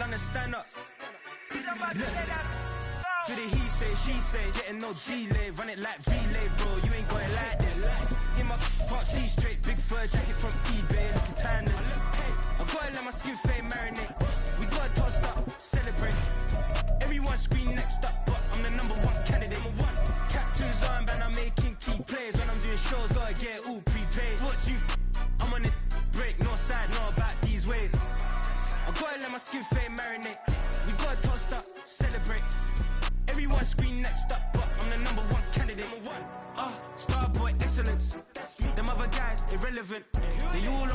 London, stand up. For the he say, she say, getting no delay. Run it like relay, bro, you ain't got it like this. In my can't see straight, big fur jacket from eBay, looking timeless. I gotta let my skin fade marinate. We gotta toast up, celebrate. Everyone scream next up, but I'm the #1 candidate. Captain's armband, I'm making key plays. When I'm doing shows, gotta get it all prepaid. What you I'm on it, break, no side, know about these ways. I gotta let my skin fade marinate. We gotta toast up, celebrate. Everyone scream next up, but I'm the #1 candidate. Starboy excellence. Them other guys irrelevant. They all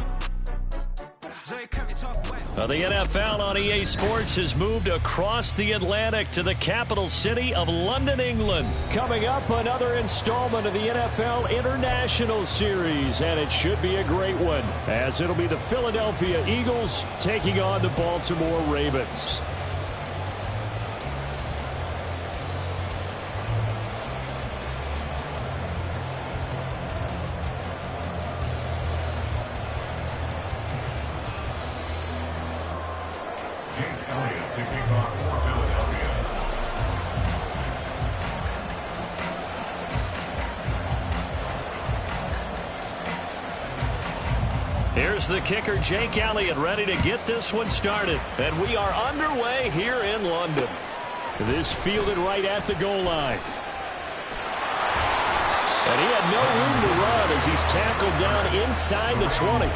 The NFL on EA Sports has moved across the Atlantic to the capital city of London, England. Coming up, another installment of the NFL International Series, and it should be a great one, as it'll be the Philadelphia Eagles taking on the Baltimore Ravens. Here's the kicker, Jake Elliott, ready to get this one started. And we are underway here in London. This fielded right at the goal line. And he had no room to run as he's tackled down inside the 20. At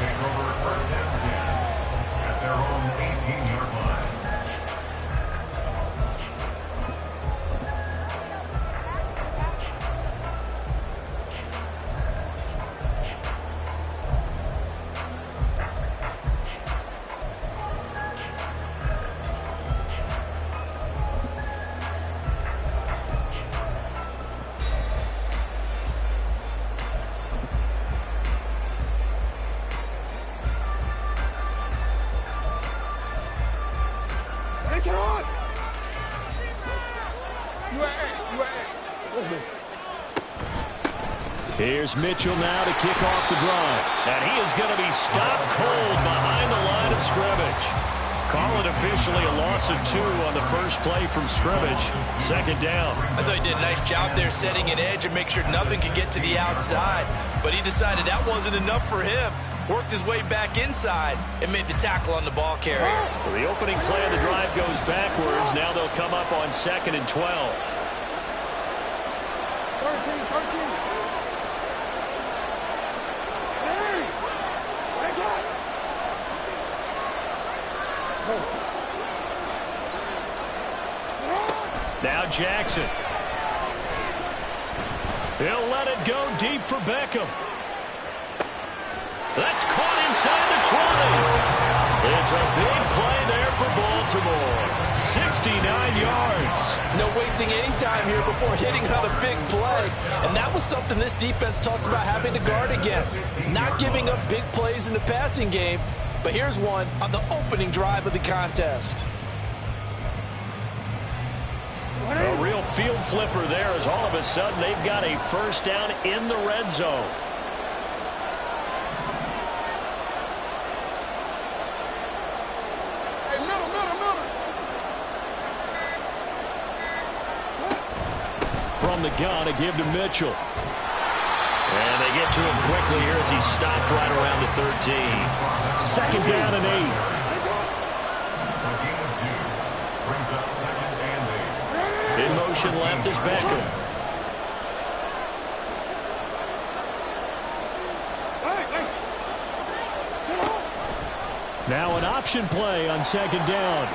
their own 18-yard line. Here's Mitchell now to kick off the drive. And he is going to be stopped cold behind the line of scrimmage. Call it officially a loss of 2 on the first play from scrimmage. Second down. I thought he did a nice job there setting an edge and make sure nothing could get to the outside. But he decided that wasn't enough for him. Worked his way back inside and made the tackle on the ball carrier. So the opening play of the drive goes backwards. Now they'll come up on 2nd and 12. 13. Now Jackson. He'll let it go deep for Beckham. That's caught inside the 20. It's a big play there for Baltimore. 69 yards. No wasting any time here before hitting on a big play. And that was something this defense talked about having to guard against. Not giving up big plays in the passing game. But here's one on the opening drive of the contest. A real field flipper there as all of a sudden they've got a first down in the red zone. Hey, middle. From the gun, a give to Mitchell. And they get to him quickly here as he's stopped right around the 13. Second down and 8. In motion left is Beckham. Now an option play on 2nd down.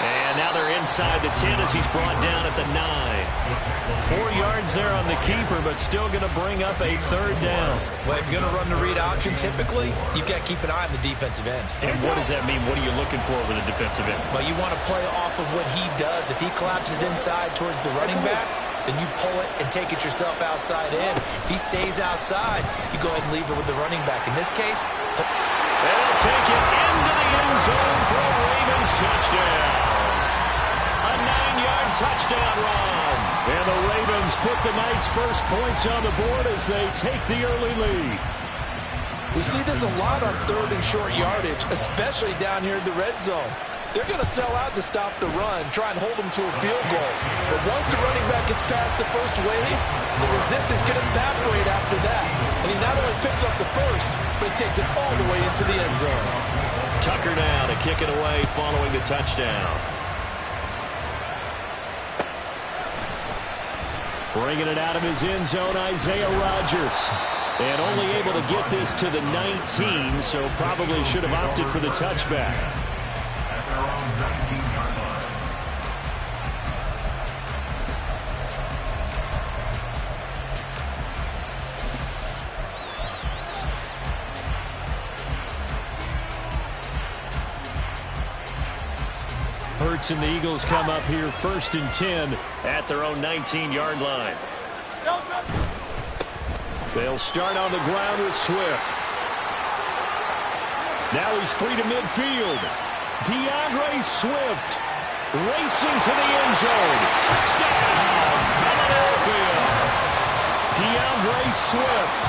And now they're inside the 10 as he's brought down at the 9. 4 yards there on the keeper, but still going to bring up a 3rd down. Well, if you're going to run the read option, typically, you've got to keep an eye on the defensive end. And what does that mean? What are you looking for with a defensive end? Well, you want to play off of what he does. If he collapses inside towards the running back, then you pull it and take it yourself outside in. If he stays outside, you go ahead and leave it with the running back. In this case, they'll take it into the end zone for a Ravens touchdown. A 9-yard touchdown run. And the Ravens put the night's first points on the board as they take the early lead. We see this a lot on 3rd and short yardage, especially down here in the red zone. they're going to sell out to stop the run, try and hold them to a field goal. But once the running back gets past the first wave, the resistance can evaporate after that. And he not only picks up the first, but he takes it all the way into the end zone. Tucker now to kick it away following the touchdown. Bringing it out of his end zone, Isaiah Rodgers. And only able to get this to the 19, so probably should have opted for the touchback. At their own 19-yard line. Hurts and the Eagles come up here 1st and 10 at their own 19-yard line. They'll start on the ground with Swift. Now he's free to midfield. DeAndre Swift racing to the end zone. Touchdown, Philadelphia. DeAndre Swift,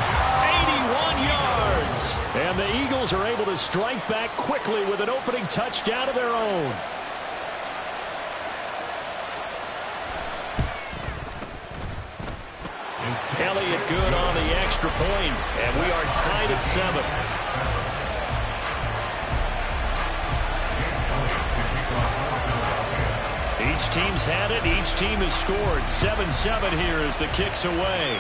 81 yards. And the Eagles are able to strike back quickly with an opening touchdown of their own. Elliott good on the extra point, and we are tied at 7. Each team's had it. Each team has scored. 7-7 here as the kick's away.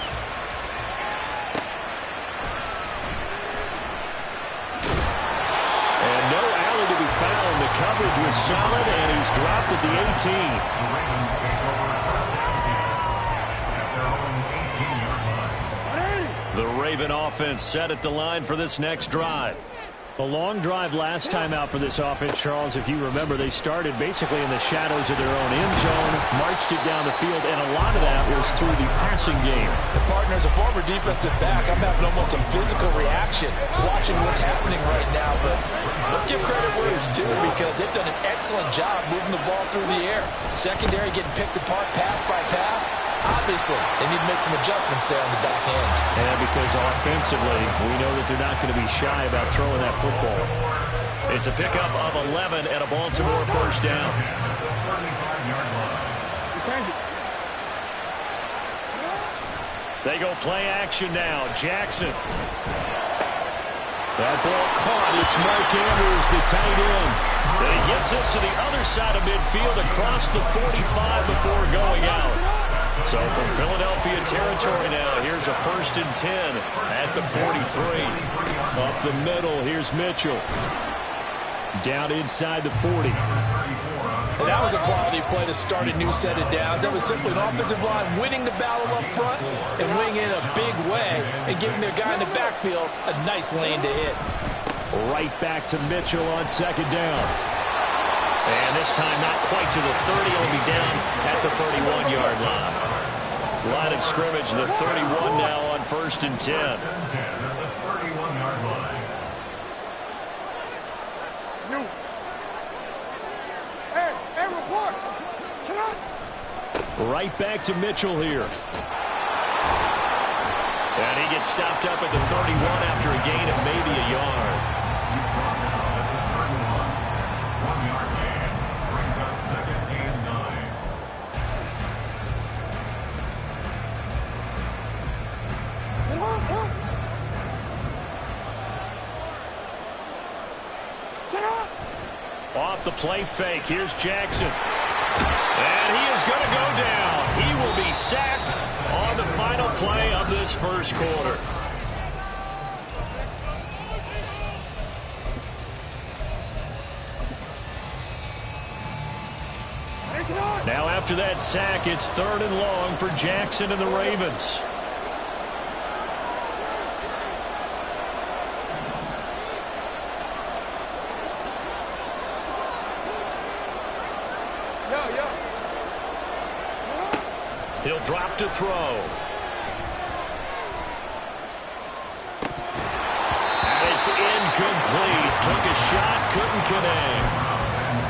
And no alley to be found. The coverage was solid, and he's dropped at the 18. The Ravens take over first down here at their own 18-yard line. The Raven offense set at the line for this next drive. A long drive last time out for this offense, Charles. If you remember, they started basically in the shadows of their own end zone, marched it down the field, and a lot of that was through the passing game. The partner's a former defensive back. I'm having almost a physical reaction watching what's happening right now. But let's give credit where it's due because they've done an excellent job moving the ball through the air. Secondary getting picked apart pass by pass. Obviously, they need to make some adjustments there on the back end. And because offensively, we know that they're not going to be shy about throwing that football. It's a pickup of 11 and a Baltimore first down. They go play action now. Jackson. That ball caught. It's Mark Andrews, the tight end. And he gets us to the other side of midfield across the 45 before going out. So from Philadelphia territory now, here's a 1st and 10 at the 43. Up the middle, here's Mitchell. Down inside the 40. And that was a quality play to start a new set of downs. That was simply an offensive line winning the battle up front and winning in a big way and giving their guy in the backfield a nice lane to hit. Right back to Mitchell on 2nd down. And this time not quite to the 30, only down at the 31-yard line. Line of scrimmage, the 31 now on 1st and 10. At the 31-yard line. Hey, report! Shut up! Right back to Mitchell here. And he gets stopped up at the 31 after a gain of maybe a yard. He's brought down at the 31. 1-yard gain brings us 2nd and 9. Shut up! Off the play fake, here's Jackson. And he is going to go down. He will be sacked on the final play of this first quarter. Now after that sack, it's 3rd and long for Jackson and the Ravens. He'll drop to throw. And it's incomplete. Took a shot, couldn't connect.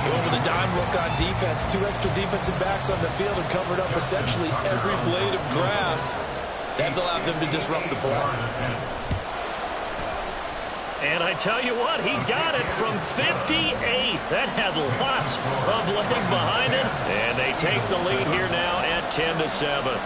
Going with a dime look on defense. 2 extra defensive backs on the field and covered up essentially every blade of grass. That allowed them to disrupt the play. And I tell you what, he got it from 58. That had lots of leg behind it. And they take the lead here now at 10-7.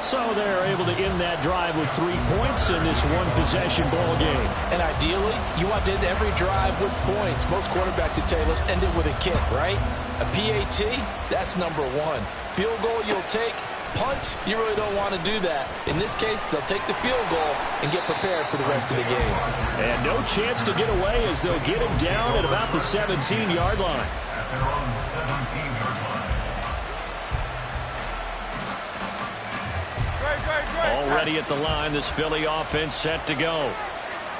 So they're able to end that drive with 3 points in this one-possession ball game. And ideally, you want to end every drive with points. Most quarterbacks would tell you, let's end it with a kick, right? A PAT, that's number one. Field goal you'll take. Punts, you really don't want to do that. In this case, they'll take the field goal and get prepared for the rest of the game. And no chance to get away as they'll get him down at about the 17-yard line. At their own 17-yard line. Already at the line, this Philly offense set to go.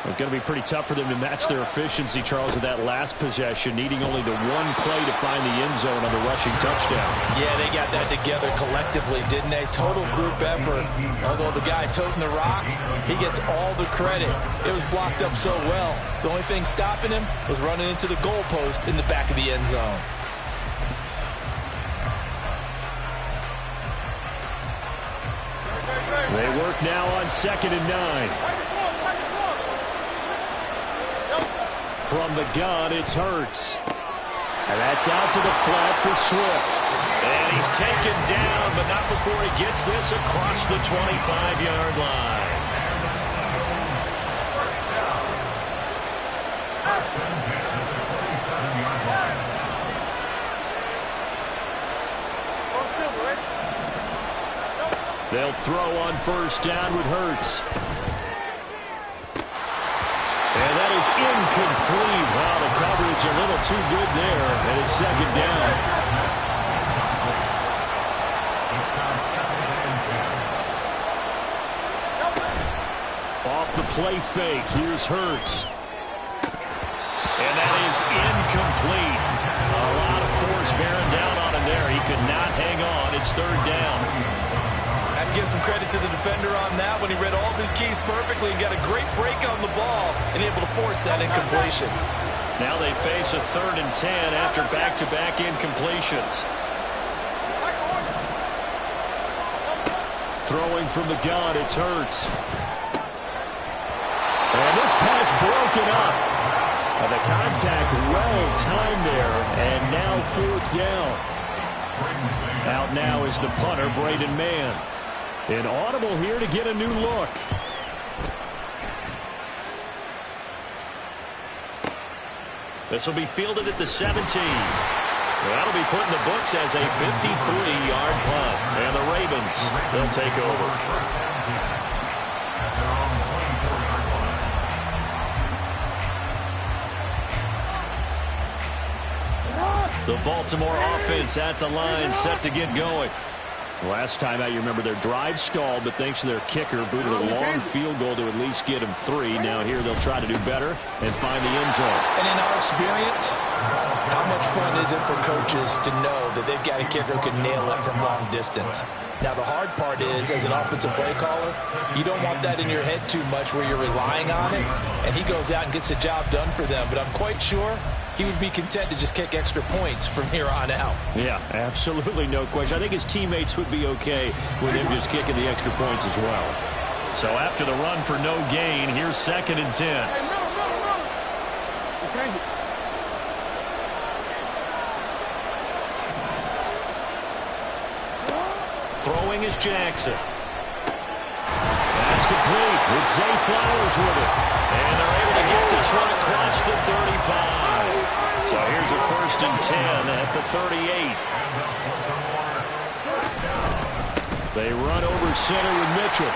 It's going to be pretty tough for them to match their efficiency, Charles, with that last possession, needing only the one play to find the end zone on the rushing touchdown. Yeah, they got that together collectively, didn't they? Total group effort. Although the guy toting the rock, he gets all the credit. It was blocked up so well. The only thing stopping him was running into the goalpost in the back of the end zone. They work now on 2nd and 9. From the gun, it's Hurts. And that's out to the flat for Swift. And he's taken down, but not before he gets this across the 25-yard line. They'll throw on 1st down with Hurts. And that is incomplete. Wow, the coverage a little too good there. And it's 2nd down. Off the play fake, here's Hurts. And that is incomplete. A lot of force bearing down on him there. He could not hang on. It's 3rd down. I have to give some credit to the defender on that when he read all of his keys perfectly and got a great break on the ball and able to force that incompletion. Now they face a 3rd and 10 after back-to-back incompletions. Throwing from the gun, it's Hurts. And this pass broken up. The contact well timed there, and now 4th down. Out now is the punter, Braden Mann. An audible here to get a new look. This will be fielded at the 17. That'll be put in the books as a 53-yard punt. And the Ravens, they'll take over. The Baltimore offense at the line, set to get going. Last time out, you remember their drive stalled, but thanks to their kicker, booted a long field goal to at least get them 3. Now here they'll try to do better and find the end zone. And in our experience, how much fun is it for coaches to know that they've got a kicker who can nail it from long distance? Now, the hard part is, as an offensive play caller, you don't want that in your head too much where you're relying on it, and he goes out and gets the job done for them. But I'm quite sure he would be content to just kick extra points from here on out. Yeah, absolutely no question. I think his teammates would be okay with him just kicking the extra points as well. So after the run for no gain, here's 2nd and 10. Throwing is Jackson. That's complete with Zay Flowers with it. And they're able to get this one across the 35. So here's a 1st and 10 at the 38. They run over center with Mitchell.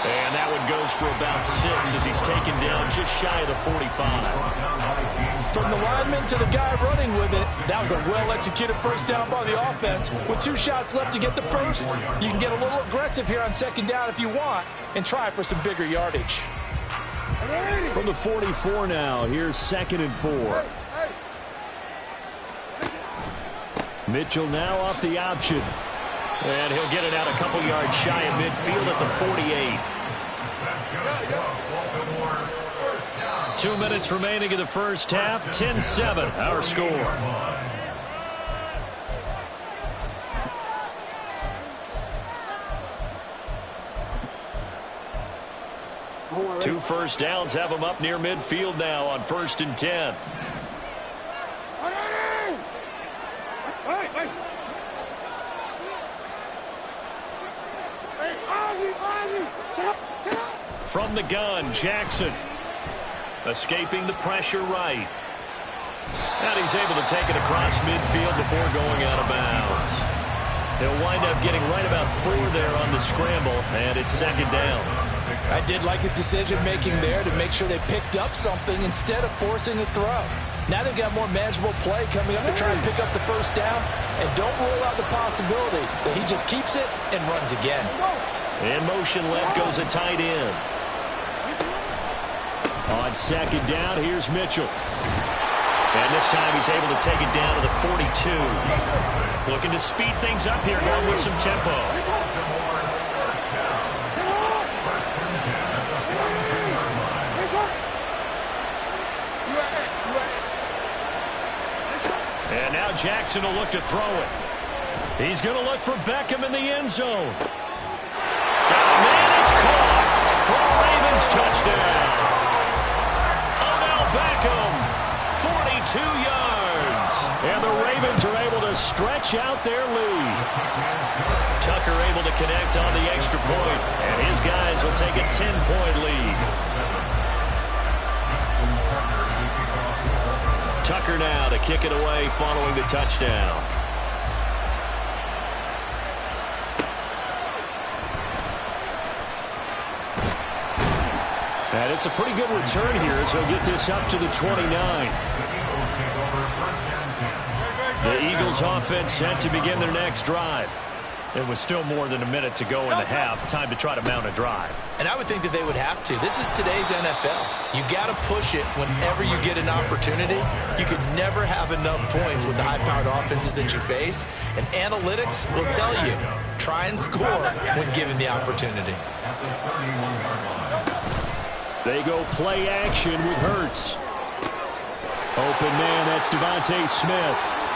And that one goes for about 6 as he's taken down just shy of the 45. From the lineman to the guy running with it, that was a well-executed 1st down by the offense. With 2 shots left to get the 1st, you can get a little aggressive here on 2nd down if you want and try for some bigger yardage. From the 44 now, here's 2nd and 4. Mitchell now off the option. And he'll get it out a couple yards shy of midfield at the 48. 2 minutes remaining in the first half. 10-7, our score. 2 first downs have them up near midfield now on 1st and 10. From the gun, Jackson. Escaping the pressure right. And he's able to take it across midfield before going out of bounds. He'll wind up getting right about 4 there on the scramble, and it's 2nd down. I did like his decision-making there to make sure they picked up something instead of forcing the throw. Now they've got more manageable play coming up to try and pick up the 1st down, and don't rule out the possibility that he just keeps it and runs again. In motion left goes a tight end. On 2nd down, here's Mitchell. And this time he's able to take it down to the 42. Looking to speed things up here, going with some tempo. And now Jackson will look to throw it. He's going to look for B.O.M.B.S in the end zone. Got a man, it's caught for a Ravens touchdown. B.O.M.B.S, 42 yards. And the Ravens are able to stretch out their lead. Tucker able to connect on the extra point, and his guys will take a 10-point lead. Tucker now to kick it away following the touchdown. And it's a pretty good return here as he'll get this up to the 29. The Eagles offense set to begin their next drive. It was still more than a minute to go in the half. Time to try to mount a drive. And I would think that they would have to. This is today's NFL. You got to push it whenever you get an opportunity. You could never have enough points with the high-powered offenses that you face. And analytics will tell you, try and score when given the opportunity. They go play action with Hurts. Open man, that's Devontae Smith.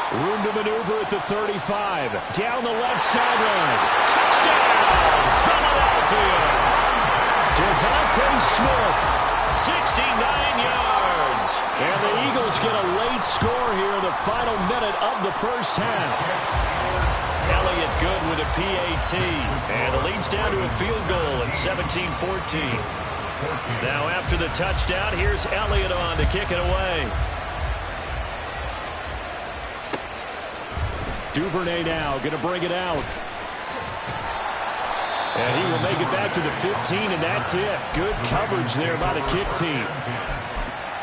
Room to maneuver at the 35. Down the left sideline. Touchdown, Philadelphia. Devontae Smith, 69 yards. And the Eagles get a late score here in the final minute of the 1st half. Elliott good with a PAT. And the lead's down to a field goal at 17-14. Now after the touchdown, here's Elliott on to kick it away. Duvernay now going to bring it out. And he will make it back to the 15, and that's it. Good coverage there by the kick team.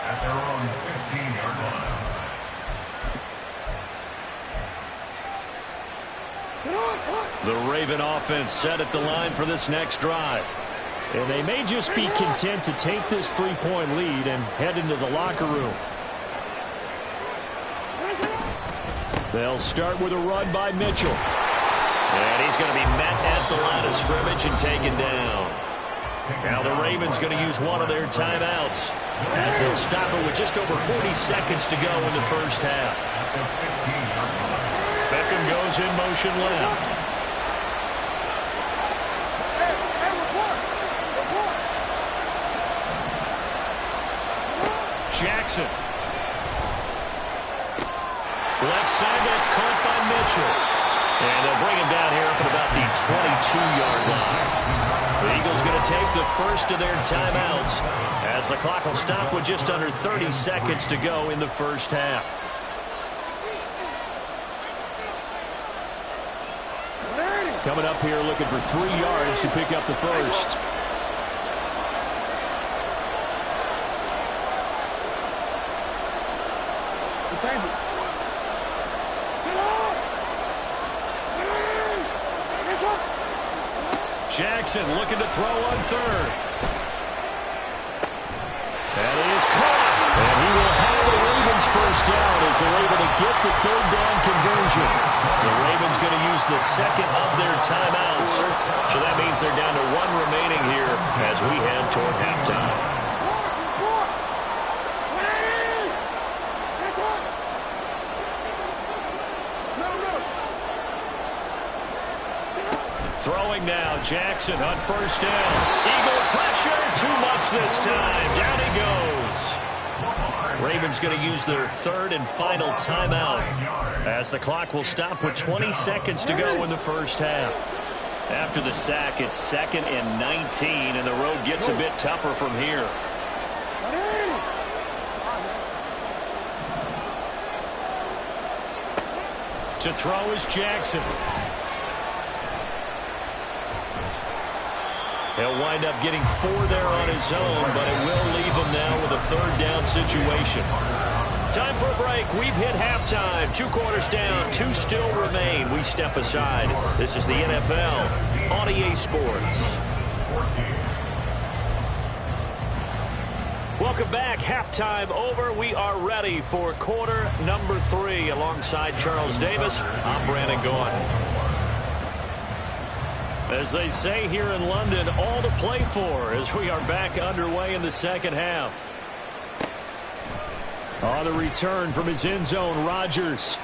At their own 15-yard line. The Raven offense set at the line for this next drive. And they may just be content to take this 3-point lead and head into the locker room. They'll start with a run by Mitchell. And he's going to be met at the line of scrimmage and taken down. Now the Ravens going to use one of their timeouts as they'll stop it with just over 40 seconds to go in the 1st half. B.O.M.B. goes in motion left. Jackson. Left side, that's caught by Mitchell. And they'll bring him down here up at about the 22-yard line. The Eagles going to take the first of their timeouts as the clock will stop with just under 30 seconds to go in the 1st half. Coming up here looking for 3 yards to pick up the first. Jackson looking to throw on 3rd. That is caught. And he will have the Ravens 1st down as they're able to get the 3rd down conversion. The Ravens going to use the 2nd of their timeouts. So that means they're down to 1 remaining here as we head toward halftime. Throwing now, Jackson on 1st down. Eagle pressure, too much catch this time. Down he goes. Ravens going to use their third and final timeout as the clock will stop with 20 seconds to go in the first half. After the sack, it's 2nd and 19, and the road gets a bit tougher from here. To throw is Jackson. He'll wind up getting 4 there on his own, but it will leave him now with a 3rd down situation. Time for a break. We've hit halftime. 2 quarters down. 2 still remain. We step aside. This is the NFL on EA Sports. Welcome back. Halftime over. We are ready for quarter number 3. Alongside Charles Davis, I'm Brandon Gaudin. As they say here in London, all to play for as we are back underway in the second half. On the return from his end zone, Rodgers.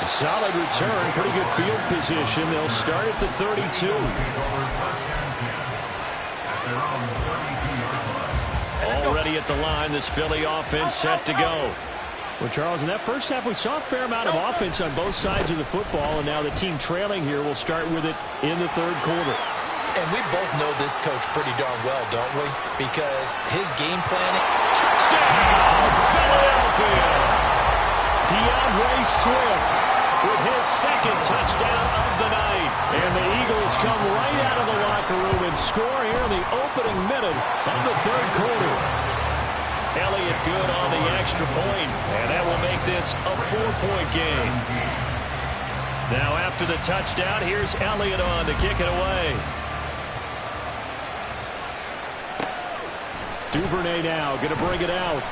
A solid return, pretty good field position. They'll start at the 32. Already at the line, this Philly offense set to go. Well, Charles, in that first half, we saw a fair amount of offense on both sides of the football, and now the team trailing here will start with it in the 3rd quarter. And we both know this coach pretty darn well, don't we? Because his game planning. Touchdown, Philadelphia! DeAndre Swift with his 2nd touchdown of the night. And the Eagles come right out of the locker room and score here in the opening minute of the 3rd quarter. Elliott good on the extra point, and that will make this a 4-point game. Now after the touchdown, here's Elliott on to kick it away. Duvernay now going to bring it out.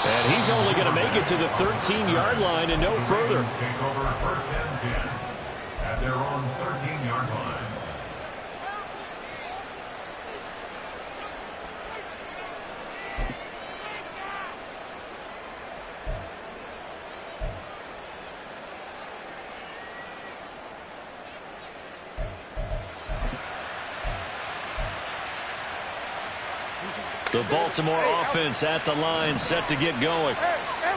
And he's only going to make it to the 13-yard line and no further. Take over 1st and 10 at their own 13-yard line. The Baltimore offense at the line, set to get going.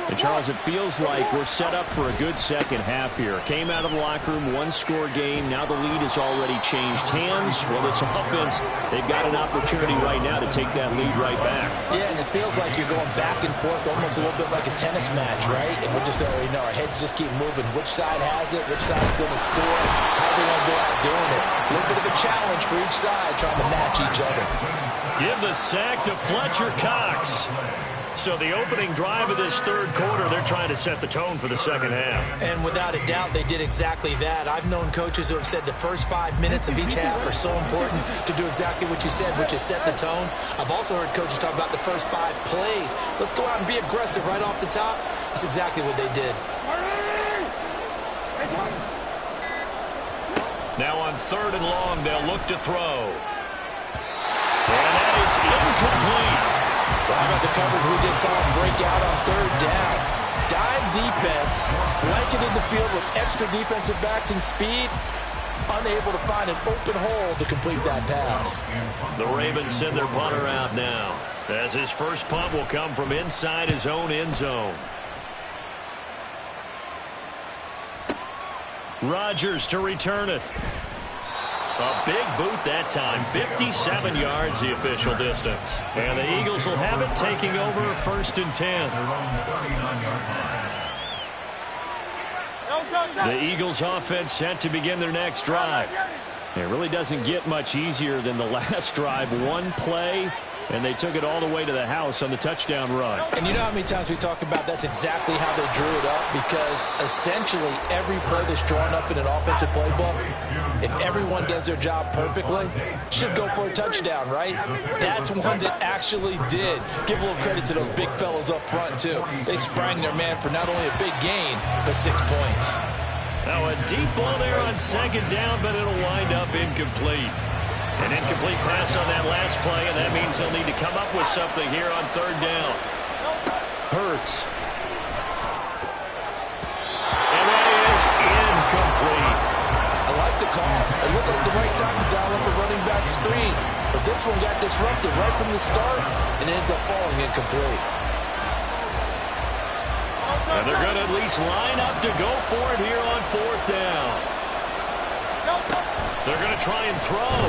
And Charles, it feels like we're set up for a good second half here. Came out of the locker room, 1-score game. Now the lead has already changed hands. Well, this offense, they've got an opportunity right now to take that lead right back. Yeah, and it feels like you're going back and forth, almost a little bit like a tennis match, right? And we just already know our heads just keep moving. Which side has it? Which side's going to score? How they going to go out doing it? A little bit of a challenge for each side, trying to match each other. Give the sack to Fletcher Cox. So the opening drive of this 3rd quarter, they're trying to set the tone for the second half. And without a doubt, they did exactly that. I've known coaches who have said the first 5 minutes of each half are so important to do exactly what you said, which is set the tone. I've also heard coaches talk about the first 5 plays. Let's go out and be aggressive right off the top. That's exactly what they did. Now on 3rd and long, they'll look to throw. And that is incomplete. Well, how about the coverage we just saw him break out on 3rd down? Dime defense, blanketed the field with extra defensive backs and speed, unable to find an open hole to complete that pass. The Ravens send their punter out now, as his first punt will come from inside his own end zone. Rodgers to return it. A big boot that time, 57 yards the official distance. And the Eagles will have it, taking over 1st and 10. The Eagles offense set to begin their next drive. It really doesn't get much easier than the last drive. 1 play, and they took it all the way to the house on the touchdown run. And you know how many times we talk about that's exactly how they drew it up, because essentially every play that's drawn up in an offensive playbook, if everyone does their job perfectly, should go for a touchdown, right? That's one that actually did. Give a little credit to those big fellows up front, too. They sprang their man for not only a big gain, but 6 points. Now a deep ball there on 2nd down, but it'll wind up incomplete. An incomplete pass on that last play, and that means they'll need to come up with something here on 3rd down. Hurts. And that is incomplete. I like the call. It looked time to dial up a running back screen. But this one got disrupted right from the start and ends up falling incomplete. And they're going to at least line up to go for it here on 4th down. They're going to try and throw.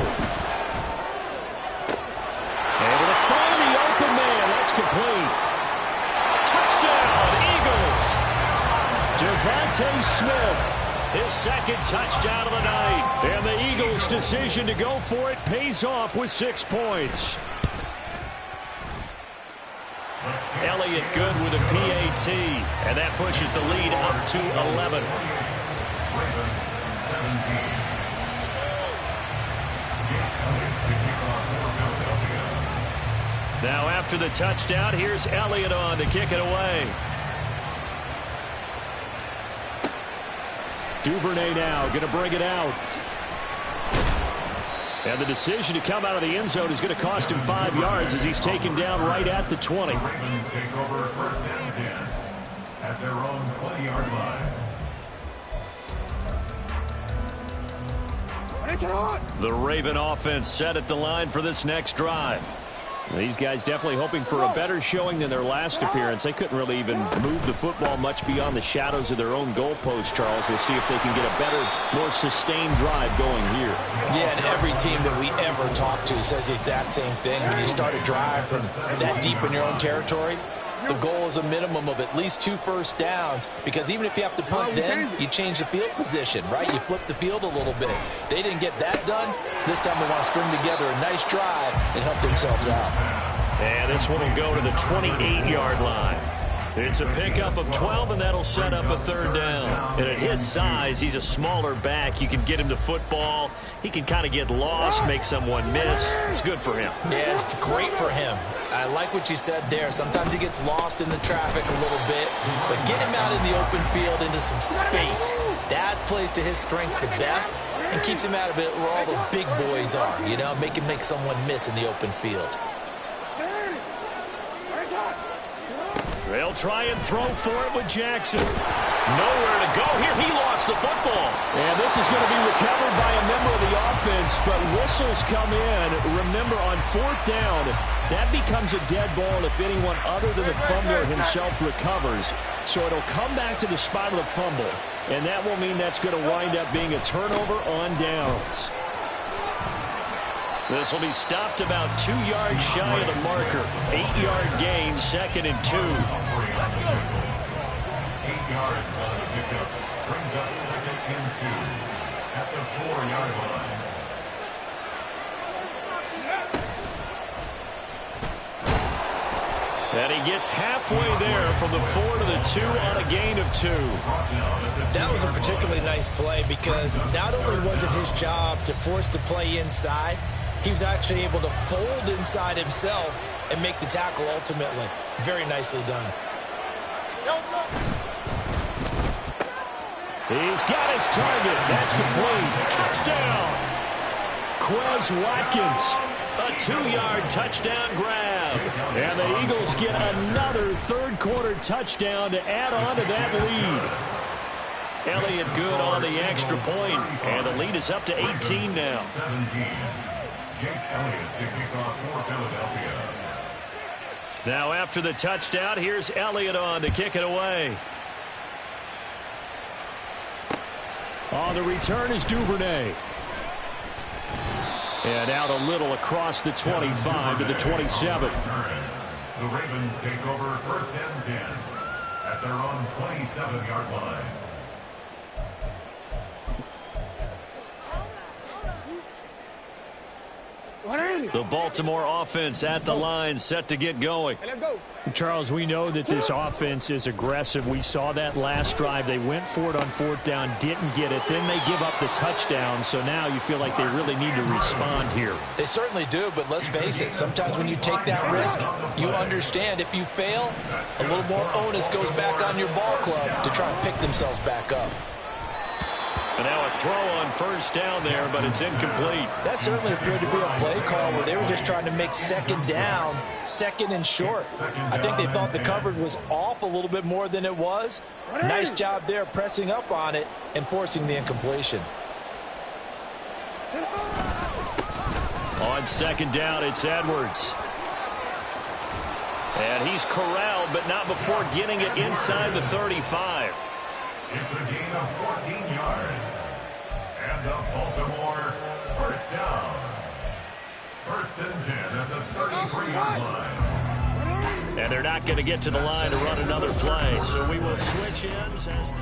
Able to find the open man. That's complete. Touchdown, Eagles. Devontae Smith, his second touchdown of the night. And the Eagles' decision to go for it pays off with 6 points. Elliott good with a PAT, and that pushes the lead up to 11. Now after the touchdown, here's Elliott on to kick it away. Duvernay now going to bring it out. And the decision to come out of the end zone is going to cost him 5 yards as he's taken down right at the 20. The Ravens take over 1st and 10 at their own 20-yard line. The Raven offense set at the line for this next drive. These guys definitely hoping for a better showing than their last appearance. They couldn't really even move the football much beyond the shadows of their own goalpost, Charles. We'll see if they can get a better, more sustained drive going here. Yeah, and every team that we ever talk to says the exact same thing. When you start a drive from that deep in your own territory, the goal is a minimum of at least 2 first downs, because even if you have to punt then, you change the field position, right? You flip the field a little bit. They didn't get that done. This time they want to string together a nice drive and help themselves out. And this one will go to the 28-yard line. It's a pickup of 12, and that'll set up a 3rd down. And at his size, he's a smaller back. You can get him to football. He can kind of get lost, make someone miss. It's good for him. Yeah, it's great for him. I like what you said there. Sometimes he gets lost in the traffic a little bit, but get him out in the open field into some space. That plays to his strengths the best and keeps him out of it where all the big boys are, you know, make him make someone miss in the open field. They'll try and throw for it with Jackson. Nowhere to go here. He lost the football. And this is going to be recovered by a member of the offense, but whistles come in. Remember, on 4th down, that becomes a dead ball if anyone other than the fumbler himself recovers. So it'll come back to the spot of the fumble, and that will mean that's going to wind up being a turnover on downs. This will be stopped about 2 yards shy of the marker. 8-yard gain, 2nd and 2. 8 yards on the pickup. Brings up 2nd and 2 at the 4-yard line. And he gets halfway there from the 4 to the 2 on a gain of 2. That was a particularly nice play because not only was it his job to force the play inside, he was actually able to fold inside himself and make the tackle ultimately. Very nicely done. He's got his target. That's complete. Touchdown. Quez Watkins. A 2-yard touchdown grab. And the Eagles get another 3rd-quarter touchdown to add on to that lead. Elliott good on the extra point, and the lead is up to 18 now. 17. Jake Elliott to kick off for Philadelphia. Now after the touchdown, here's Elliott on to kick it away. On the return is Duvernay. And out a little across the 25 to the 27. The Ravens take over 1st and 10 at their own 27-yard line. The Baltimore offense at the line, set to get going. Charles, we know that this offense is aggressive. We saw that last drive. They went for it on 4th down, didn't get it. Then they give up the touchdown. So now you feel like they really need to respond here. They certainly do, but let's face it. Sometimes when you take that risk, you understand if you fail, a little more onus goes back on your ball club to try and pick themselves back up. And now a throw on 1st down there, but it's incomplete. That certainly appeared to be a play call where they were just trying to make 2nd down, 2nd and short. I think they thought the coverage was off a little bit more than it was. Nice job there pressing up on it and forcing the incompletion. On second down, it's Edwards. And he's corralled, but not before getting it inside the 35. It's a gain of 14 yards. And the Baltimore first down. 1st and 10 at the 33-yard line. And they're not going to get to the line to run another play. So we will switch ends as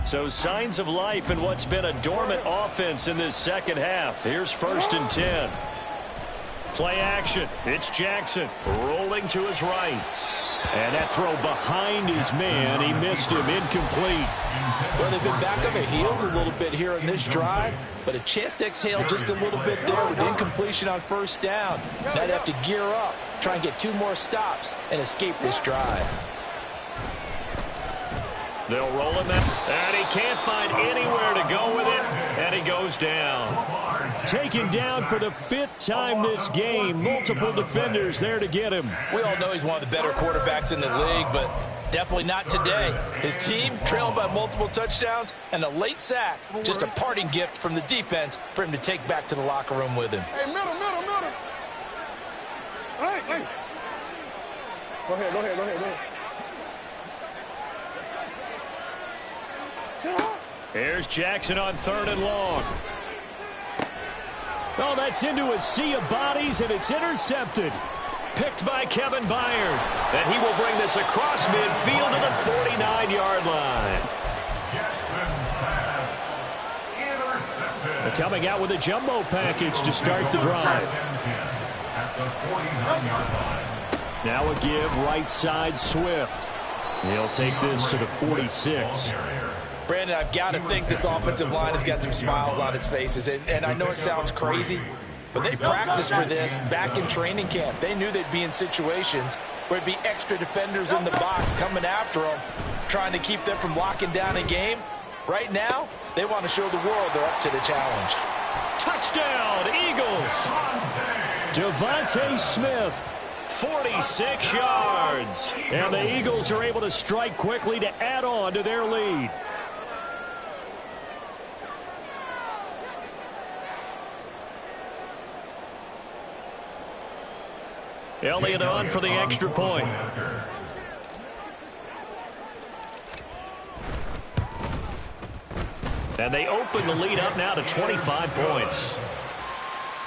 So signs of life in what's been a dormant offense in this second half. Here's 1st and 10. Play action. It's Jackson rolling to his right. And that throw behind his man. He missed him. Incomplete. Well, they've been back on their heels a little bit here in this drive, but a chance to exhale just a little bit there with incompletion on 1st down. Now they have to gear up, try and get 2 more stops, and escape this drive. They'll roll him out, and he can't find anywhere to go with it, and he goes down. Taken down for the 5th time this game. Multiple defenders there to get him. We all know he's one of the better quarterbacks in the league, but definitely not today. His team trailing by multiple touchdowns, and a late sack, just a parting gift from the defense for him to take back to the locker room with him. Hey, middle. Hey. Go ahead. Here's Jackson on 3rd and long. Oh, that's into a sea of bodies, and it's intercepted. Picked by Kevin Byard. And he will bring this across midfield to the 49-yard line. Jackson's pass intercepted. Coming out with a jumbo package to start the drive. 1st and 10 at the 49-yard line. Now a give right side Swift. He'll take this to the 46. Brandon, I've got to think this offensive line has got some smiles on its faces. And I know it sounds crazy, but they practiced for this back in training camp. They knew they'd be in situations where it'd be extra defenders in the box coming after them, trying to keep them from locking down a game. Right now, they want to show the world they're up to the challenge. Touchdown, Eagles. Devontae Smith, 46 yards. And the Eagles are able to strike quickly to add on to their lead. Elliott on for the extra point. And they open the lead up now to 25 points.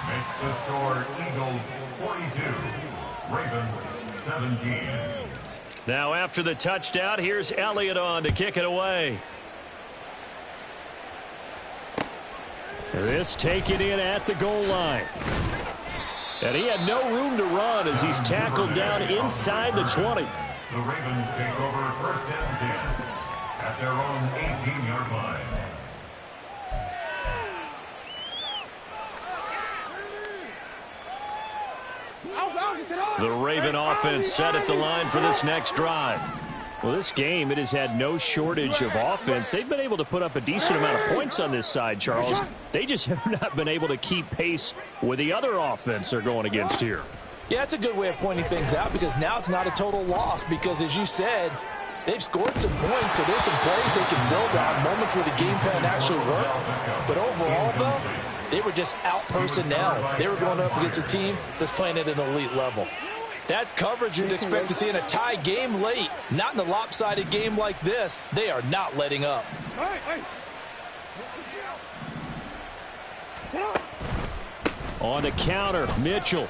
Makes the score Eagles 42, Ravens 17. Now after the touchdown, here's Elliott on to kick it away. This taken in at the goal line. And he had no room to run as he's tackled down inside the 20. The Ravens take over 1st and 10 at their own 18-yard line. The Raven offense set at the line for this next drive. Well, this game, it has had no shortage of offense. They've been able to put up a decent amount of points on this side, Charles. They just have not been able to keep pace with the other offense they're going against here. Yeah, that's a good way of pointing things out because now it's not a total loss because, as you said, they've scored some points, so there's some plays they can build on, moments where the game plan actually worked. But overall, though, they were just out personnel. They were going up against a team that's playing at an elite level. That's coverage you'd expect to see in a tie game late. Not in a lopsided game like this. They are not letting up. On the counter, Mitchell.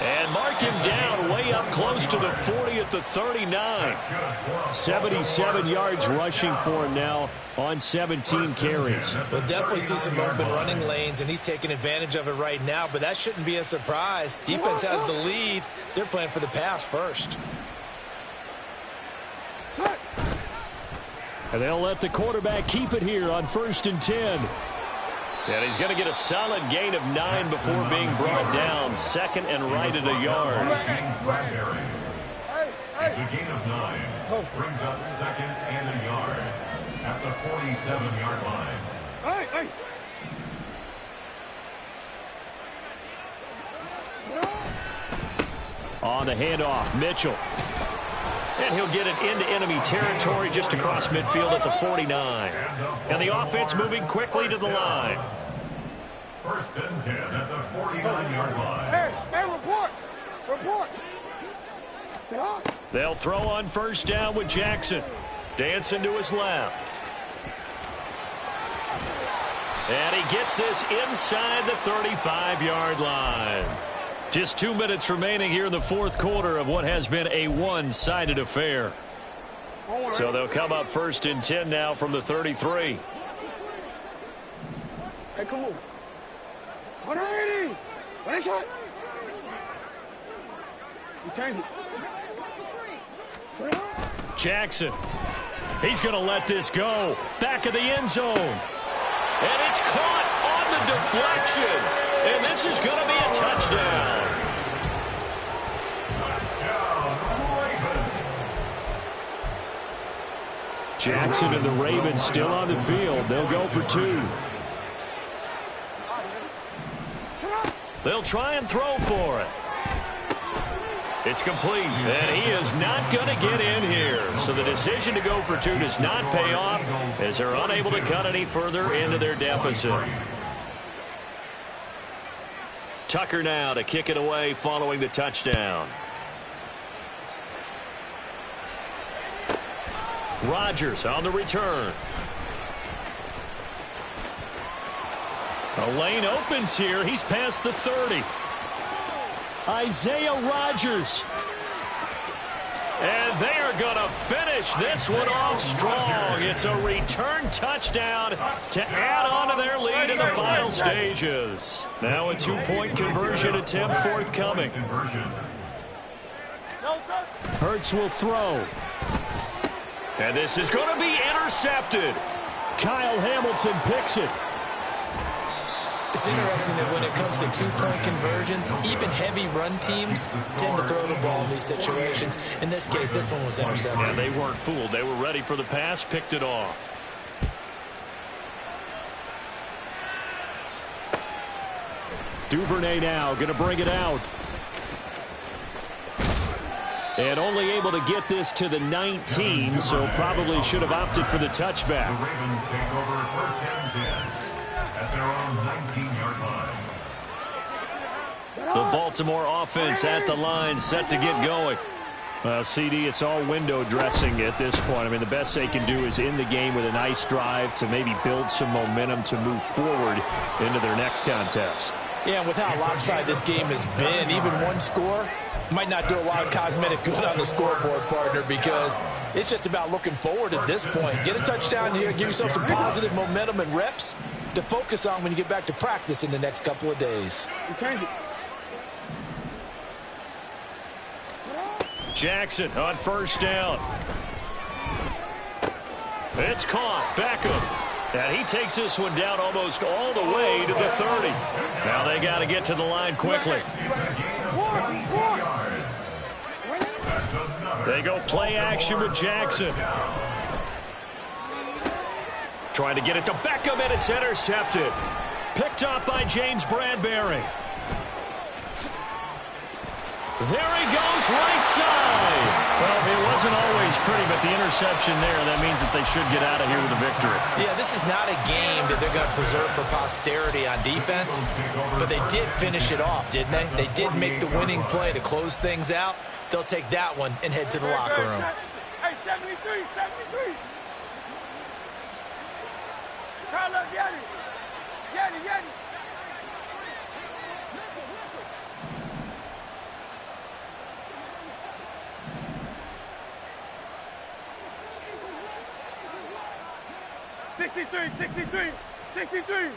And mark him down way up close to the 40 at the 39. 77 yards rushing for him now on 17 carries. We'll definitely see some open running lanes, and he's taking advantage of it right now, but that shouldn't be a surprise. Defense has the lead. They're playing for the pass first. And they'll let the quarterback keep it here on 1st and 10. And he's going to get a solid gain of 9 before being brought down. 2nd and right at a yard. It's a gain of 9. Brings up 2nd and a yard at the 47-yard line. On the handoff, Mitchell. And he'll get it into enemy territory just across midfield at the 49. And the offense moving quickly to the line. 1st and 10 at the 49-yard line. Hey, report. They'll throw on 1st down with Jackson. Dancing to his left. And he gets this inside the 35-yard line. Just 2 minutes remaining here in the 4th quarter of what has been a one-sided affair. So they'll come up 1st and 10 now from the 33. Hey, come on. 180. What is it? You change it. Jackson. He's going to let this go. Back of the end zone. And it's caught on the deflection. And this is going to be a touchdown. Jackson and the Ravens still on the field. They'll go for 2. They'll try and throw for it. It's complete, and he is not going to get in here. So the decision to go for 2 does not pay off as they're unable to cut any further into their deficit. Tucker now to kick it away following the touchdown. Rodgers on the return. A lane opens here. He's past the 30. Isaiah Rodgers. And they are going to finish this one off strong. It's a return touchdown to add on to their lead in the final stages. Now a 2-point conversion attempt forthcoming. Hurts will throw. And this is going to be intercepted. Kyle Hamilton picks it. It's interesting that when it comes to 2-point conversions, even heavy run teams tend to throw the ball in these situations. In this case, this one was intercepted. Yeah, they weren't fooled. They were ready for the pass, picked it off. Duvernay now going to bring it out. And only able to get this to the 19, so probably should have opted for the touchback. The Ravens take over 1st and 10 at their own 19-yard line. The Baltimore offense at the line, set to get going. Well, CD, it's all window dressing at this point. I mean, the best they can do is end the game with a nice drive to maybe build some momentum to move forward into their next contest. Yeah, and with how lopsided this game has been, even one score might not do a lot of cosmetic good on the scoreboard, partner, because it's just about looking forward at this point. Get a touchdown here, give yourself some positive momentum and reps to focus on when you get back to practice in the next couple of days. Jackson on 1st down. It's caught. Beckham. And he takes this one down almost all the way to the 30. Now they got to get to the line quickly. They go play action with Jackson. Trying to get it to Beckham, and it's intercepted. Picked up by James Bradbury. There he goes, right side. Well, it wasn't always pretty, but the interception there, that means that they should get out of here with a victory. Yeah, this is not a game that they're going to preserve for posterity on defense, but they did finish it off, didn't they? They did make the winning play to close things out. They'll take that one and head to the locker room. Hey, 73, 73. Carl up, Yeti. Yeti. 63.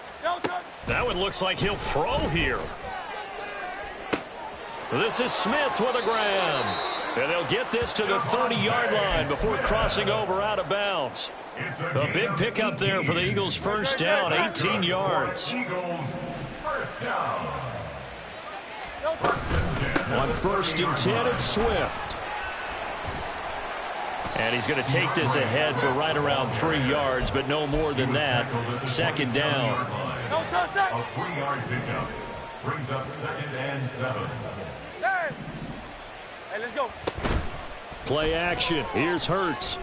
That one looks like he'll throw here. This is Smith with a grab. And they'll get this to the 30-yard line before crossing over out of bounds. A big pickup there for the Eagles' 1st down, 18 yards. Eagles, 1st down. On 1st and 10, it's Swift. And he's going to take this ahead for right around 3 yards, but no more than that. 2nd down. A 3-yard pickup brings up 2nd and 7. Hey, let's go. Play action. Here's Hurts.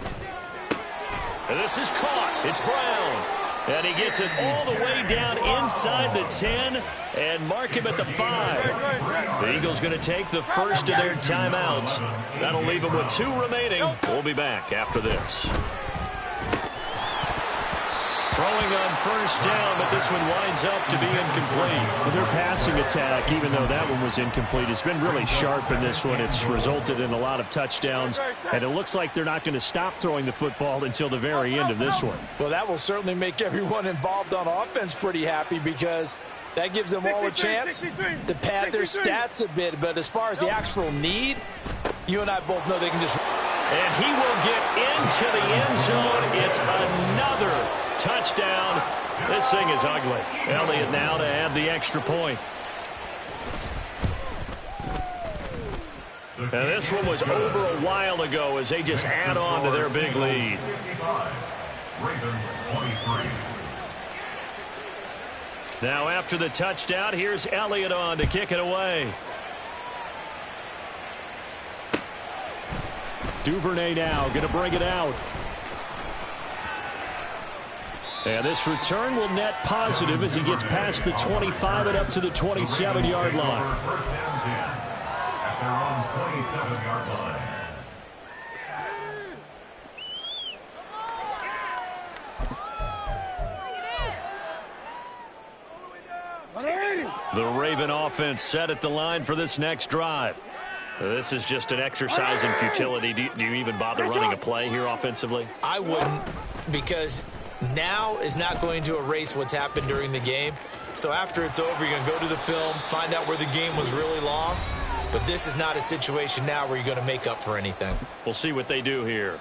And this is caught. It's Brown. And he gets it all the way down inside the 10 and mark him at the 5. The Eagles going to take the first of their timeouts. That'll leave them with 2 remaining. We'll be back after this. Throwing on first down, but this one winds up to be incomplete. Well, their passing attack, even though that one was incomplete, has been really sharp in this one. It's resulted in a lot of touchdowns, and it looks like they're not going to stop throwing the football until the very end of this one. Well, that will certainly make everyone involved on offense pretty happy because that gives them all a chance to pad their stats a bit. But as far as the actual need, you and I both know they can just... And he will get into the end zone. It's another touchdown. This thing is ugly. Elliott now to add the extra point. And this one was over a while ago as they just add on to their big lead. Ravens 23. Now after the touchdown, here's Elliott on to kick it away. Duvernay now going to bring it out. And this return will net positive as he gets past the 25 and up to the 27-yard line. First and 10 at their own 27-yard line. The Raven offense set at the line for this next drive. This is just an exercise in futility. Do you even bother running a play here offensively? I wouldn't, because now is not going to erase what's happened during the game. So after it's over, you're going to go to the film, find out where the game was really lost. But this is not a situation now where you're going to make up for anything. We'll see what they do here.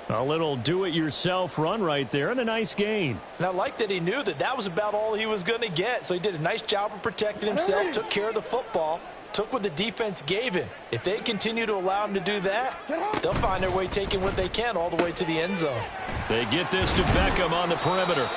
A little do-it-yourself run right there and a nice gain. And I like that he knew that that was about all he was going to get. So he did a nice job of protecting himself, took care of the football, took what the defense gave him. If they continue to allow him to do that, they'll find their way taking what they can all the way to the end zone. They get this to Beckham on the perimeter.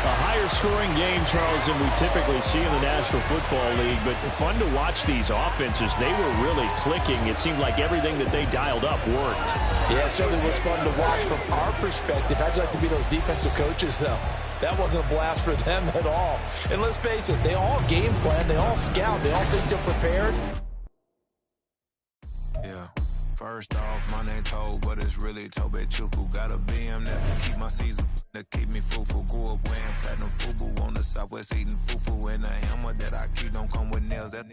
A higher-scoring game, Charles, than we typically see in the National Football League, but fun to watch these offenses. They were really clicking. It seemed like everything that they dialed up worked. Yeah, it certainly was fun to watch from our perspective. I'd like to be those defensive coaches, though. That wasn't a blast for them at all. And let's face it, they all game plan, they all scout, they all think they're prepared. Yeah. First off, my name Toad, but it's really Tobe Chuku. Got a B.M.B.S that keep my season, that keep me fufu. Grew up wearing platinum fubu on the southwest eating fufu. And the hammer that I keep don't come with nails. That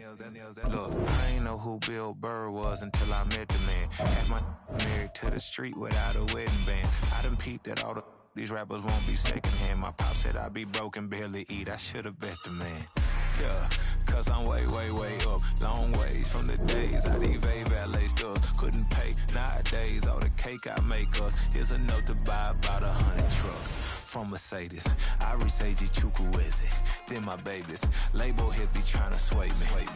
look, I ain't know who B.O.M.B.S was until I met the man. Half my married to the street without a wedding band. I done peeped that all these rappers won't be secondhand. My pop said I'd be broken, barely eat. I should've bet the man. Yeah, cause I'm way, way, way up. Long ways from the days I evade valet stores. Couldn't pay nowadays. All the cake I make us is enough to buy about 100 trucks. From Mercedes, I Seiji Chukwueze. Then my babies, label hit be trying to sway me.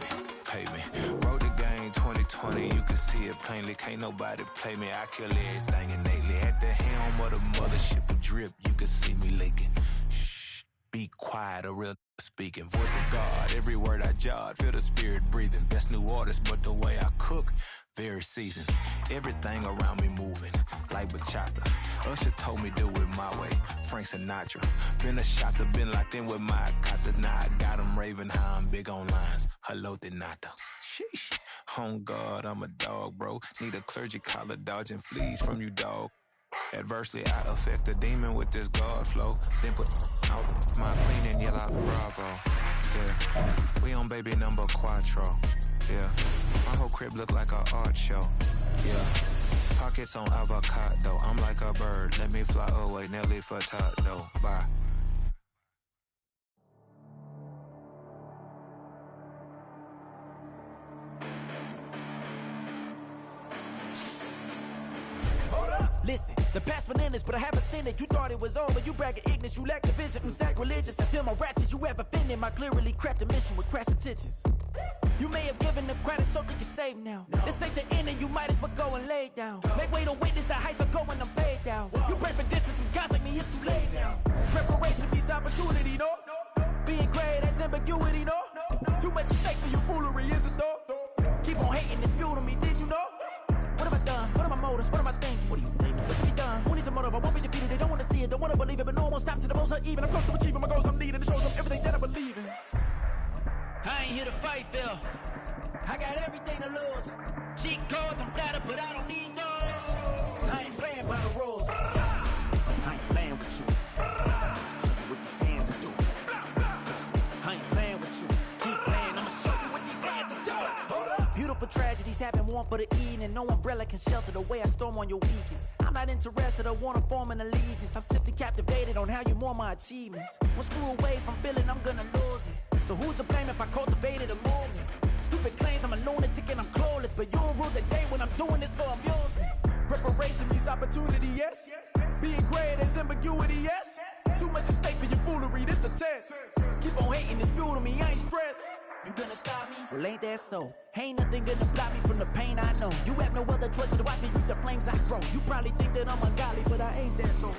Pay me. Wrote the game 2020, you can see it plainly. Can't nobody play me. I kill everything innately. At the helm of the mothership of drip, you can see me leaking. Shh, be quiet, a real speaking. Voice of God, every word I jot. Feel the spirit breathing. Best new artist, but the way I cook, very seasoned. Everything around me moving, like bachata. Usher told me do it my way. Frank Sinatra. Been a shotter, been locked in with my katas. Now I got them raving how I'm big on lines. Hello, Denata. Sheesh. On God, I'm a dog, bro. Need a clergy collar, dodging fleas from you, dog. Adversely, I affect a demon with this God flow. Then put out my queen and yell out bravo. Yeah, we on baby number quattro. Yeah, my whole crib look like a art show. Yeah, pockets on avocado. I'm like a bird. Let me fly away, Nelly Furtado. Bye. Listen, the past bananas, but I haven't seen it. You thought it was over, you bragging ignorance, you lack the vision. I'm sacrilegious, I feel my ratchets, you ever offended my clearly crafted mission with crass intentions. You may have given them credit so they can save now. This ain't the end and you might as well go and lay down. Make way to witness the heights are going, I'm paid down. You pray for distance from guys like me, it's too late now. Preparation beats opportunity, no? Being great, that's ambiguity, no? Too much at stake for you foolery, is it though? Keep on hating, it's fuel to me, did you know? What have I done? What are my motives? What am I thinking? What do you think? What's to be done? Who needs a motive? I won't be defeated. They don't want to see it, don't want to believe it, but no one will stop to the most uneven. I'm close to achieving my goals. I'm leading. It shows them everything that I believe in. I ain't here to fight, Phil. I got everything to lose. Cheat codes, I'm flattered, but I don't need those. I ain't playing by the rules. I ain't playing with you. Show you what these hands are doing. I ain't playing with you. Keep playing, I'ma show you what these hands are doing. Hold up. Beautiful tragedies happen, one for the evening. No umbrella can shelter the way I storm on your weekends. I'm not interested, I wanna form an allegiance. I'm simply captivated on how you more my achievements. One screw away from feeling I'm gonna lose it. So who's to blame if I cultivated a movement? Stupid claims I'm a lunatic and I'm clueless, but you'll rule the day when I'm doing this for amusement. Preparation means opportunity, yes. Being great is ambiguity, yes. Too much at stake for your foolery, this a test. Keep on hating, it's fuel to me, I ain't stressed. You gonna stop me? Well, ain't that so? Ain't nothing gonna block me from the pain I know. You have no other choice but to watch me reap the flames I grow. You probably think that I'm ungodly, but I ain't that though.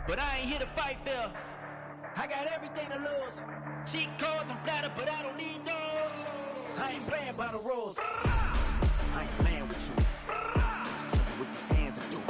But I ain't here to fight, Phil. I got everything to lose. Cheat codes, I'm flattered, but I don't need those. I ain't playing by the rules. I ain't playing with you. Show you what these hands are doing.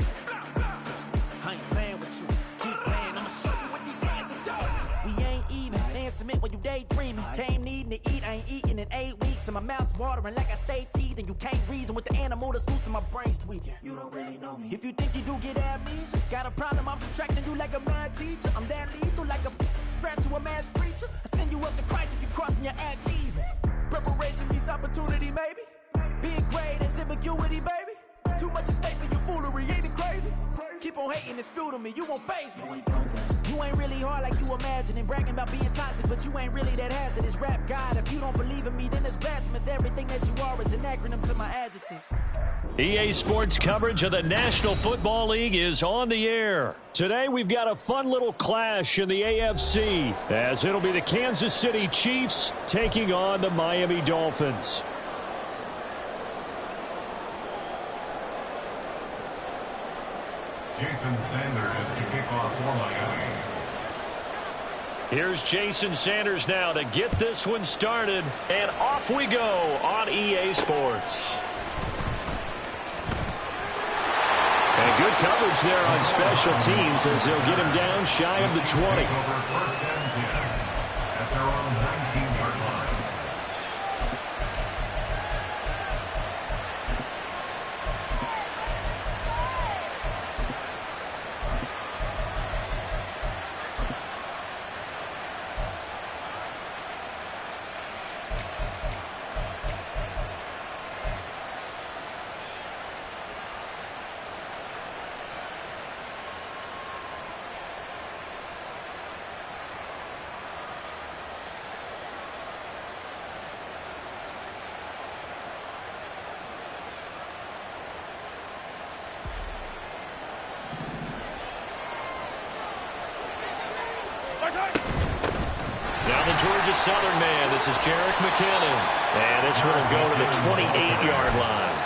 I ain't playing with you. Keep playing, I'ma show you what these hands are doing. We ain't even. They ain't submit when you daydreaming. Came needing to eat, I ain't eating in 8 weeks. And my mouth's watering like I stay teeth. And you can't reason with the animal that's loose and my brain's tweaking. You don't really know me. If you think you do get amnesia, got a problem, I'm subtracting you like a mad teacher. I'm that lethal like a threat to a mass preacher. I send you up to Christ if you crossing your act evil. Preparation means opportunity, maybe. Being great is ambiguity, baby. Too much at stake for your foolery, ain't it crazy? Keep on hating, it's fuel to me, you won't faze me. You ain't really hard like you imagining. Bragging about being toxic, but you ain't really that hazardous. Rap God, if you don't believe in me, then it's blasphemous. Everything that you are is an acronym to my adjectives. EA Sports coverage of the National Football League is on the air. Today we've got a fun little clash in the AFC, as it'll be the Kansas City Chiefs taking on the Miami Dolphins. Jason Sanders to kick off for Miami. Here's Jason Sanders now to get this one started, and off we go on EA Sports. And good coverage there on special teams as they'll get him down shy of the 20. Over first and 10 at their own 19-yard line. Now the Georgia Southern man, this is Jerick McKinnon. And this one will go to the 28-yard line.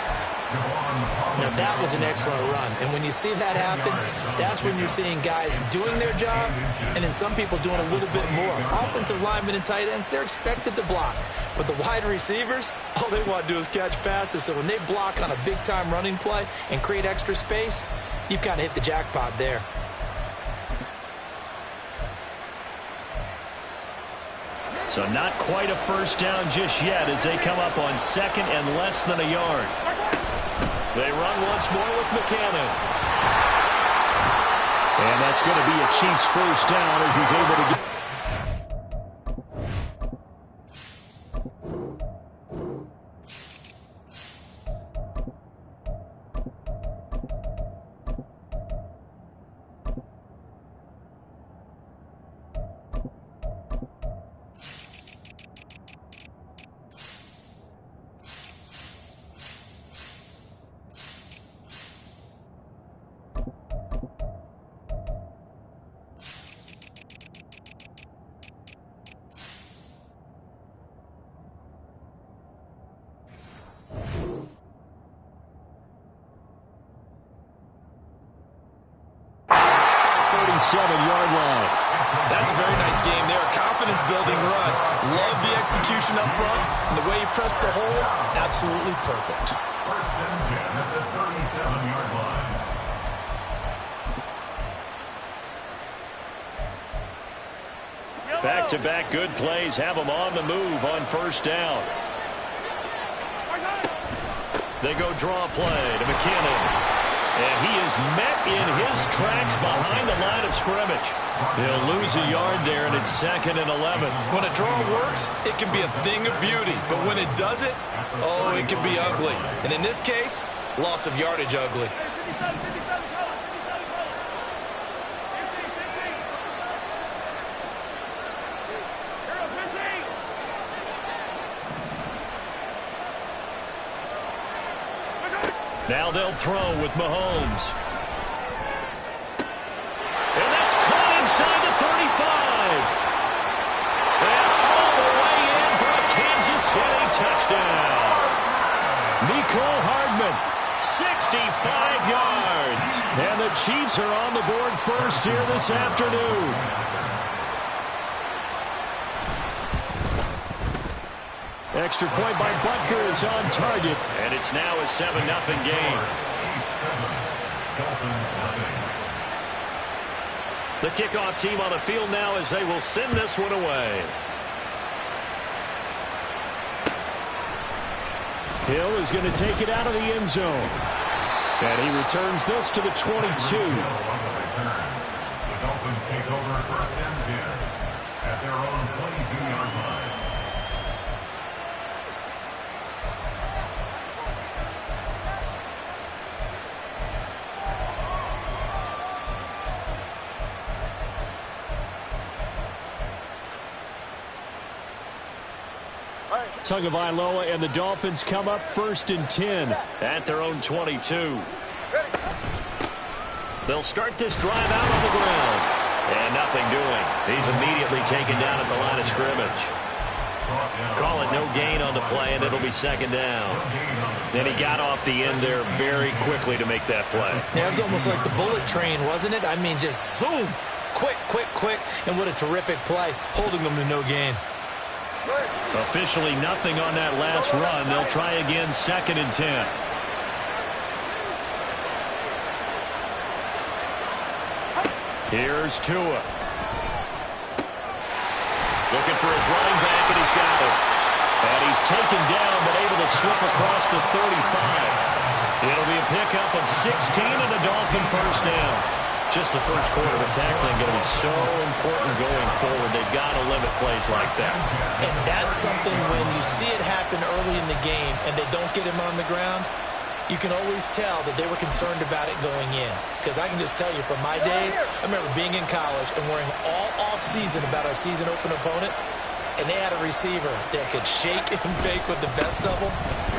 Now that was an excellent run. And when you see that happen, that's when you're seeing guys doing their job and then some people doing a little bit more. Offensive linemen and tight ends, they're expected to block. But the wide receivers, all they want to do is catch passes. So when they block on a big-time running play and create extra space, you've kind of hit the jackpot there. So not quite a first down just yet as they come up on second and less than a yard. They run once more with McKinnon. And that's going to be a Chiefs first down as he's able to get... Yard line. That's a very nice game there. confidence-building run. Love the execution up front, and the way he pressed the hole, absolutely perfect. First and 10 at the 37-yard line. Back-to-back good plays have them on the move on first down. They go draw play to McKinnon. And he is met in his tracks behind the line of scrimmage. He'll lose a yard there, and it's 2nd and 11. When a draw works, it can be a thing of beauty. But when it doesn't, oh, it can be ugly. And in this case, loss of yardage ugly. Now they'll throw with Mahomes. And that's caught inside the 35. And all the way in for a Kansas City touchdown. Mecole Hardman, 65 yards. And the Chiefs are on the board first here this afternoon. Extra point by Butker is on target. And it's now a 7-0 game. The kickoff team on the field now as they will send this one away. Hill is going to take it out of the end zone. And he returns this to the 22. The Dolphins take over first and 10 at their own 22-yard line. Tagovailoa and the Dolphins come up 1st and 10 at their own 22. They'll start this drive out on the ground. And nothing doing. He's immediately taken down at the line of scrimmage. Call it no gain on the play, and it'll be 2nd down. Then he got off the end there very quickly to make that play. Yeah, it was almost like the bullet train, wasn't it? I mean, just zoom. Quick, quick, quick. And what a terrific play, holding them to no gain. Officially nothing on that last run. They'll try again 2nd and 10. Here's Tua. Looking for his running back, and he's got it. And he's taken down, but able to slip across the 35. It'll be a pickup of 16 and a Dolphin first down. Just the first quarter of tackling going to be so important going forward. They've got to limit plays like that. And that's something when you see it happen early in the game and they don't get him on the ground, you can always tell that they were concerned about it going in. Because I can just tell you from my days, I remember being in college and worrying all off-season about our season open opponent, and they had a receiver that could shake and bake with the best of them.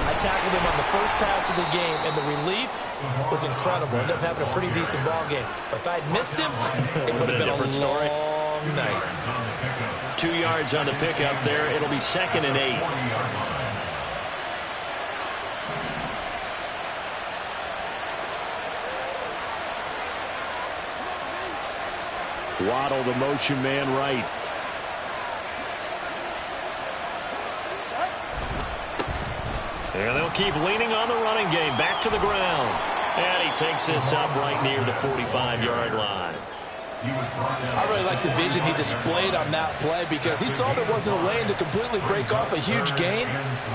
I tackled him on the first pass of the game, and the relief was incredible. Ended up having a pretty decent ball game. But if I'd missed him, it would have been a different story. Long night. 2 yards on the pickup there. It'll be 2nd and 8. Waddle, the motion man, right. And they'll keep leaning on the running game. Back to the ground. And he takes this up right near the 45-yard line. I really like the vision he displayed on that play because he saw there wasn't a lane to completely break off a huge gain.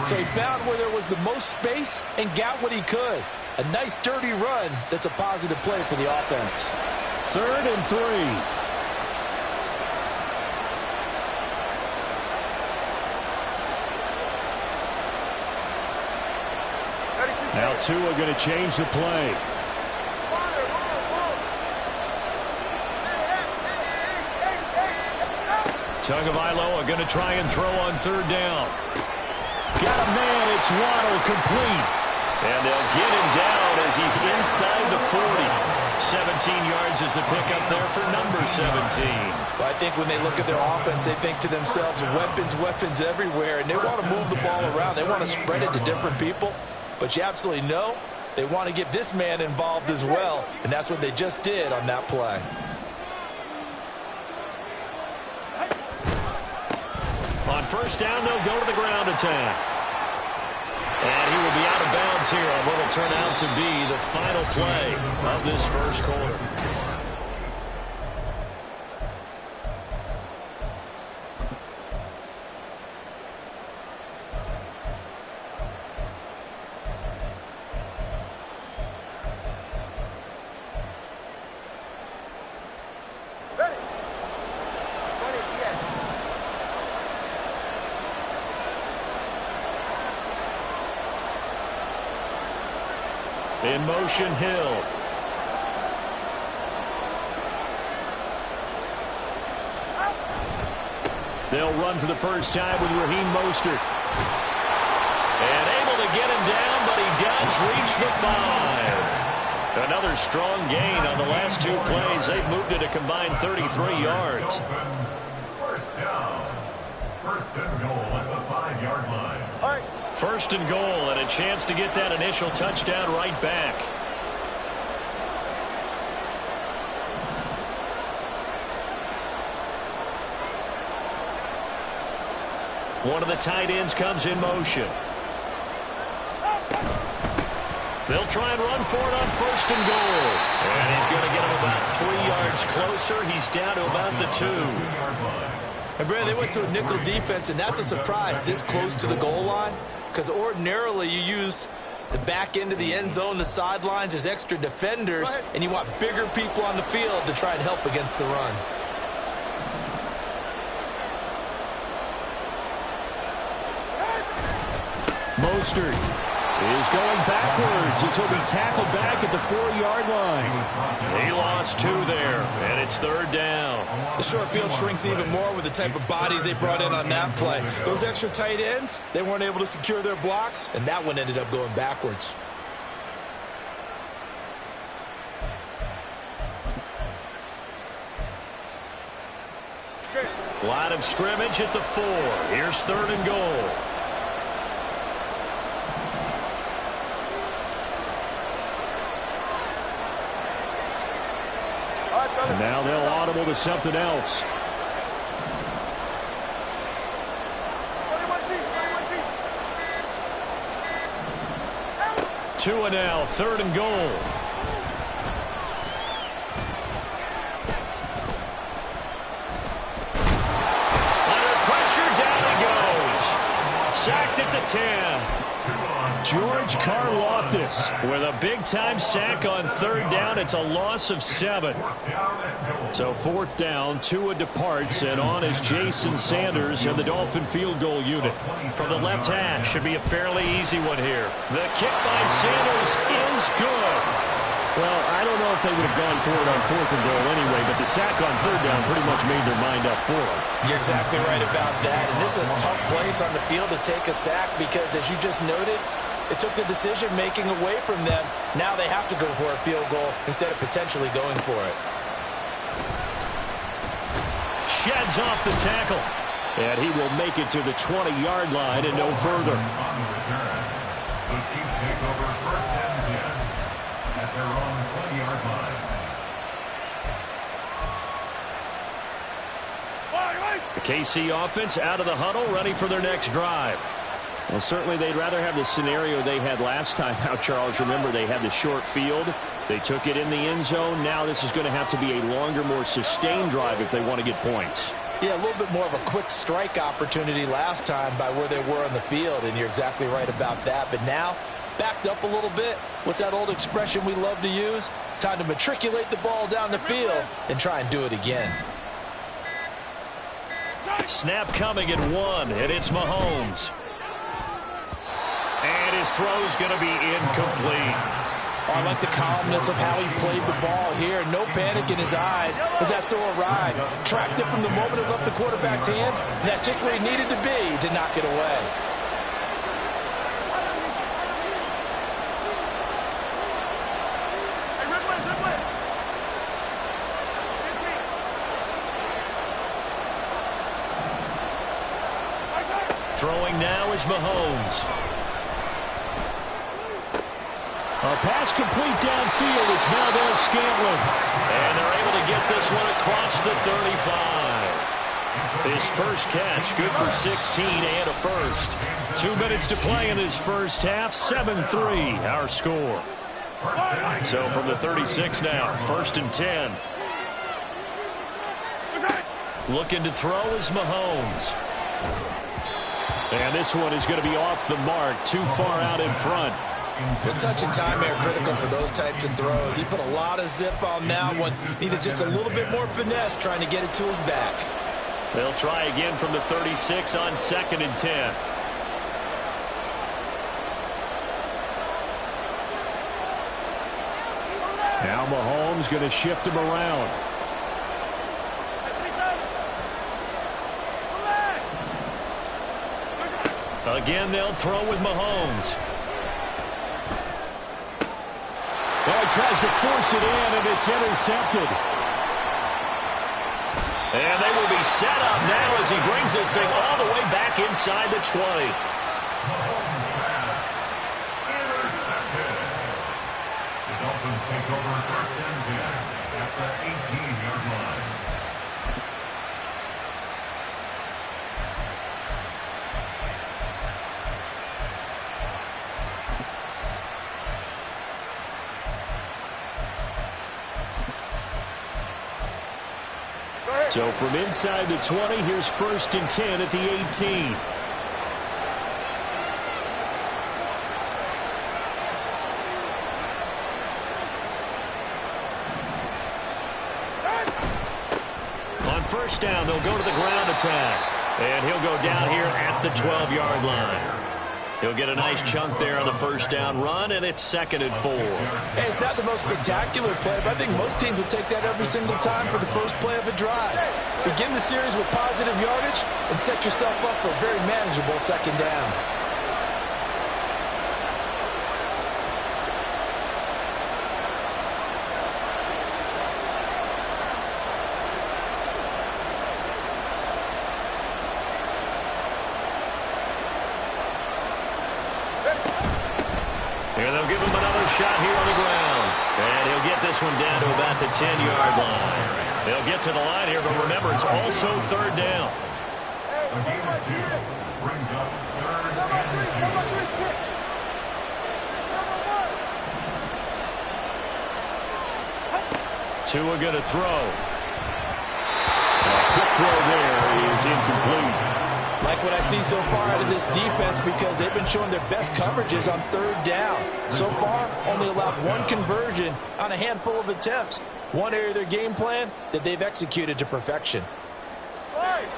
So he found where there was the most space and got what he could. A nice dirty run that's a positive play for the offense. 3rd and 3. Now Tua going to change the play. Tagovailoa going to try and throw on 3rd down. Got a man. It's Waddle complete. And they'll get him down as he's inside the 40. 17 yards is the pickup there for number 17. Well, I think when they look at their offense, they think to themselves, weapons everywhere, and they want to move the ball around. They want to spread it to different people. But you absolutely know they want to get this man involved as well, and that's what they just did on that play. On first down, they'll go to the ground attack. And he will be out of bounds here on what will turn out to be the final play of this first quarter. In motion, Hill. They'll run for the first time with Raheem Mostert. And able to get him down, but he does reach the 5. Another strong gain on the last 2 plays. They've moved it a combined 33 yards. First down. First and goal at the 5-yard line. All right. First and goal, and a chance to get that initial touchdown right back. One of the tight ends comes in motion. They'll try and run for it on first and goal. And he's going to get him about 3 yards closer. He's down to about the 2. And Brad, they went to a nickel defense, and that's a surprise this close to the goal line. Because ordinarily you use the back end of the end zone, the sidelines as extra defenders, and you want bigger people on the field to try and help against the run. Mostert is going backwards as he'll be tackled back at the 4-yard line. He lost 2 there, and it's third down. The short field shrinks even more with the type of bodies they brought in on that play. Those extra tight ends, they weren't able to secure their blocks, and that one ended up going backwards. Line of scrimmage at the 4. Here's third and goal. And now they'll audible to something else. 2 and now, third and goal. Under pressure, down he goes. Sacked at the 10. George Karlaftis with a big-time sack on third down. It's a loss of 7. So fourth down, Tua departs, and on is Jason Sanders and the Dolphin field goal unit. From the left hash, should be a fairly easy one here. The kick by Sanders is good. Well, I don't know if they would have gone for it on fourth and goal anyway, but the sack on third down pretty much made their mind up for it. You're exactly right about that, and this is a tough place on the field to take a sack because, as you just noted, it took the decision-making away from them. Now they have to go for a field goal instead of potentially going for it. Sheds off the tackle. And he will make it to the 20-yard line and no further. On the return, the Chiefs take over first and 10 at their own 20-yard line. The KC offense out of the huddle, ready for their next drive. Well, certainly they'd rather have the scenario they had last time out, Charles. Remember, they had the short field. They took it in the end zone. Now this is going to have to be a longer, more sustained drive if they want to get points. Yeah, a little bit more of a quick strike opportunity last time by where they were on the field, and you're exactly right about that. But now, backed up a little bit. What's that old expression we love to use? Time to matriculate the ball down the field and try and do it again. Snap coming at 1, and it's Mahomes. And his throw's going to be incomplete. Oh, I like the calmness of how he played the ball here. No panic in his eyes as that throw arrived. Tracked it from the moment it left the quarterback's hand. And that's just where he needed to be to knock it away. Throwing now is Mahomes. A pass complete downfield. It's Valdez-Scantling. And they're able to get this one across the 35. His first catch, good for 16 and a first. 2 minutes to play in this first half, 7-3 our score. So from the 36 now, 1st and 10. Looking to throw is Mahomes. And this one is going to be off the mark, too far out in front. The touch and time are critical for those types of throws. He put a lot of zip on that one. Needed just a little bit more finesse trying to get it to his back. They'll try again from the 36 on 2nd and 10. Now Mahomes going to shift him around. Again, they'll throw with Mahomes. Well, he tries to force it in, and it's intercepted. And they will be set up now as he brings this thing all the way back inside the 20. B.O.M.B.S. Intercepted. The Dolphins take over 1st and 10 at the 18-yard line. So from inside the 20, here's 1st and 10 at the 18. On 1st down, they'll go to the ground attack. And he'll go down here at the 12-yard line. He'll get a nice chunk there on the 1st down run, and it's 2nd and 4. Hey, it's not the most spectacular play, but I think most teams will take that every single time for the first play of a drive. Begin the series with positive yardage and set yourself up for a very manageable 2nd down. Here they'll give him another shot here on the ground. And he'll get this one down to about the 10-yard line. They'll get to the line here, but remember, it's also 3rd down. A gain of 2 brings up 3rd and 2. Tua going to throw. A quick throw there is incomplete. Like what I see so far out of this defense because they've been showing their best coverages on 3rd down. So far, only allowed 1 conversion on a handful of attempts. One area of their game plan that they've executed to perfection.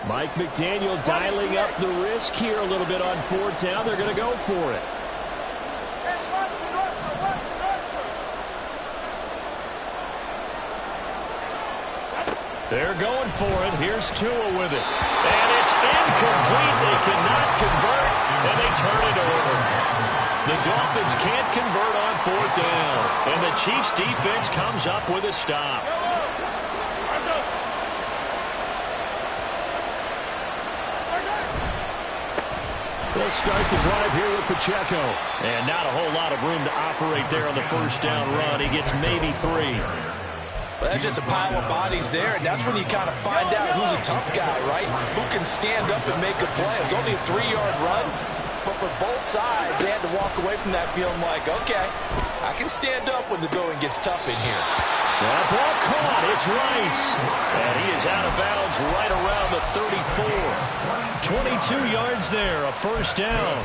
Mike McDaniel dialing up the risk here a little bit on 4th down. They're going to go for it. They're going for it. Here's Tua with it. And it's incomplete. They cannot convert, and they turn it over. The Dolphins can't convert on 4th down, and the Chiefs' defense comes up with a stop. They'll start the drive here with Pacheco. And not a whole lot of room to operate there on the 1st down run. He gets maybe 3. Well, that's just a pile of bodies there, and that's when you kind of find out who's a tough guy, right? Who can stand up and make a play. It was only a 3-yard run, but for both sides, they had to walk away from that feeling like, okay, I can stand up when the going gets tough in here. That ball caught. It's Rice. And he is out of bounds right around the 34. 22 yards there, a 1st down.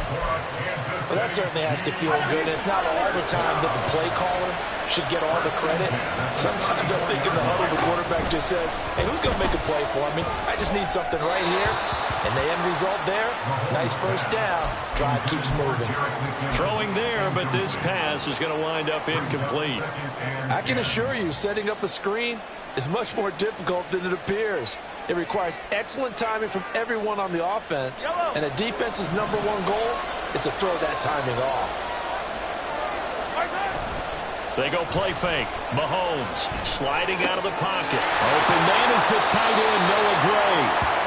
Well, that certainly has to feel good. It's not all the time that the play caller should get all the credit. Sometimes I think in the huddle, the quarterback just says, hey, who's going to make a play for me? I just need something right here. And the end result there, nice 1st down. Drive keeps moving. Throwing there, but this pass is going to wind up incomplete. I can assure you, setting up a screen is much more difficult than it appears. It requires excellent timing from everyone on the offense, and a defense's #1 goal is to throw that timing off. They go play fake. Mahomes sliding out of the pocket. Open man is the tight end, Noah Gray.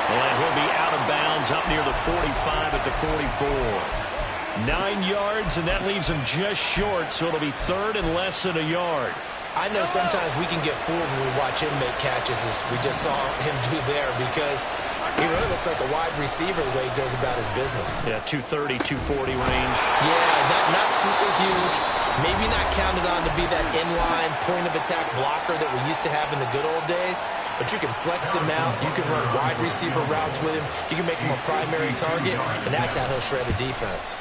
And he'll be out of bounds up near the 45 at the 44. 9 yards, and that leaves him just short, so it'll be 3rd and less than a yard. I know sometimes we can get fooled when we watch him make catches, as we just saw him do there, because He really looks like a wide receiver the way he goes about his business. Yeah, 230, 240 range. Yeah, not super huge. Maybe not counted on to be that inline point-of-attack blocker that we used to have in the good old days. But you can flex him out. You can run wide receiver routes with him. You can make him a primary target, and that's how he'll shred the defense.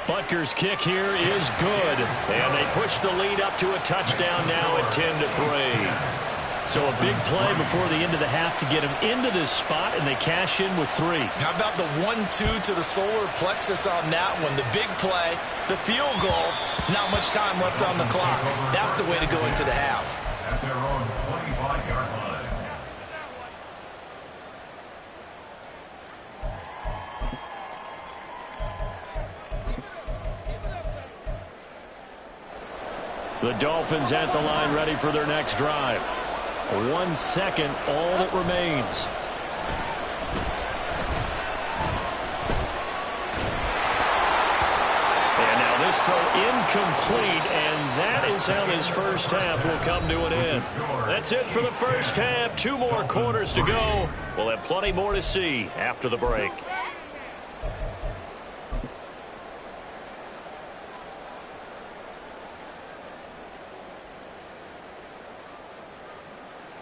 Butker's kick here is good. And they push the lead up to a touchdown now at 10-3. So a big play before the end of the half to get him into this spot, and they cash in with 3. How about the 1-2 to the solar plexus on that one? The big play, the field goal, not much time left on the clock. That's the way to go into the half. At their own 25-yard line. The Dolphins at the line ready for their next drive. 1 second, all that remains. And now this throw incomplete, and that is how this first half will come to an end. That's it for the first half. 2 more quarters to go. We'll have plenty more to see after the break.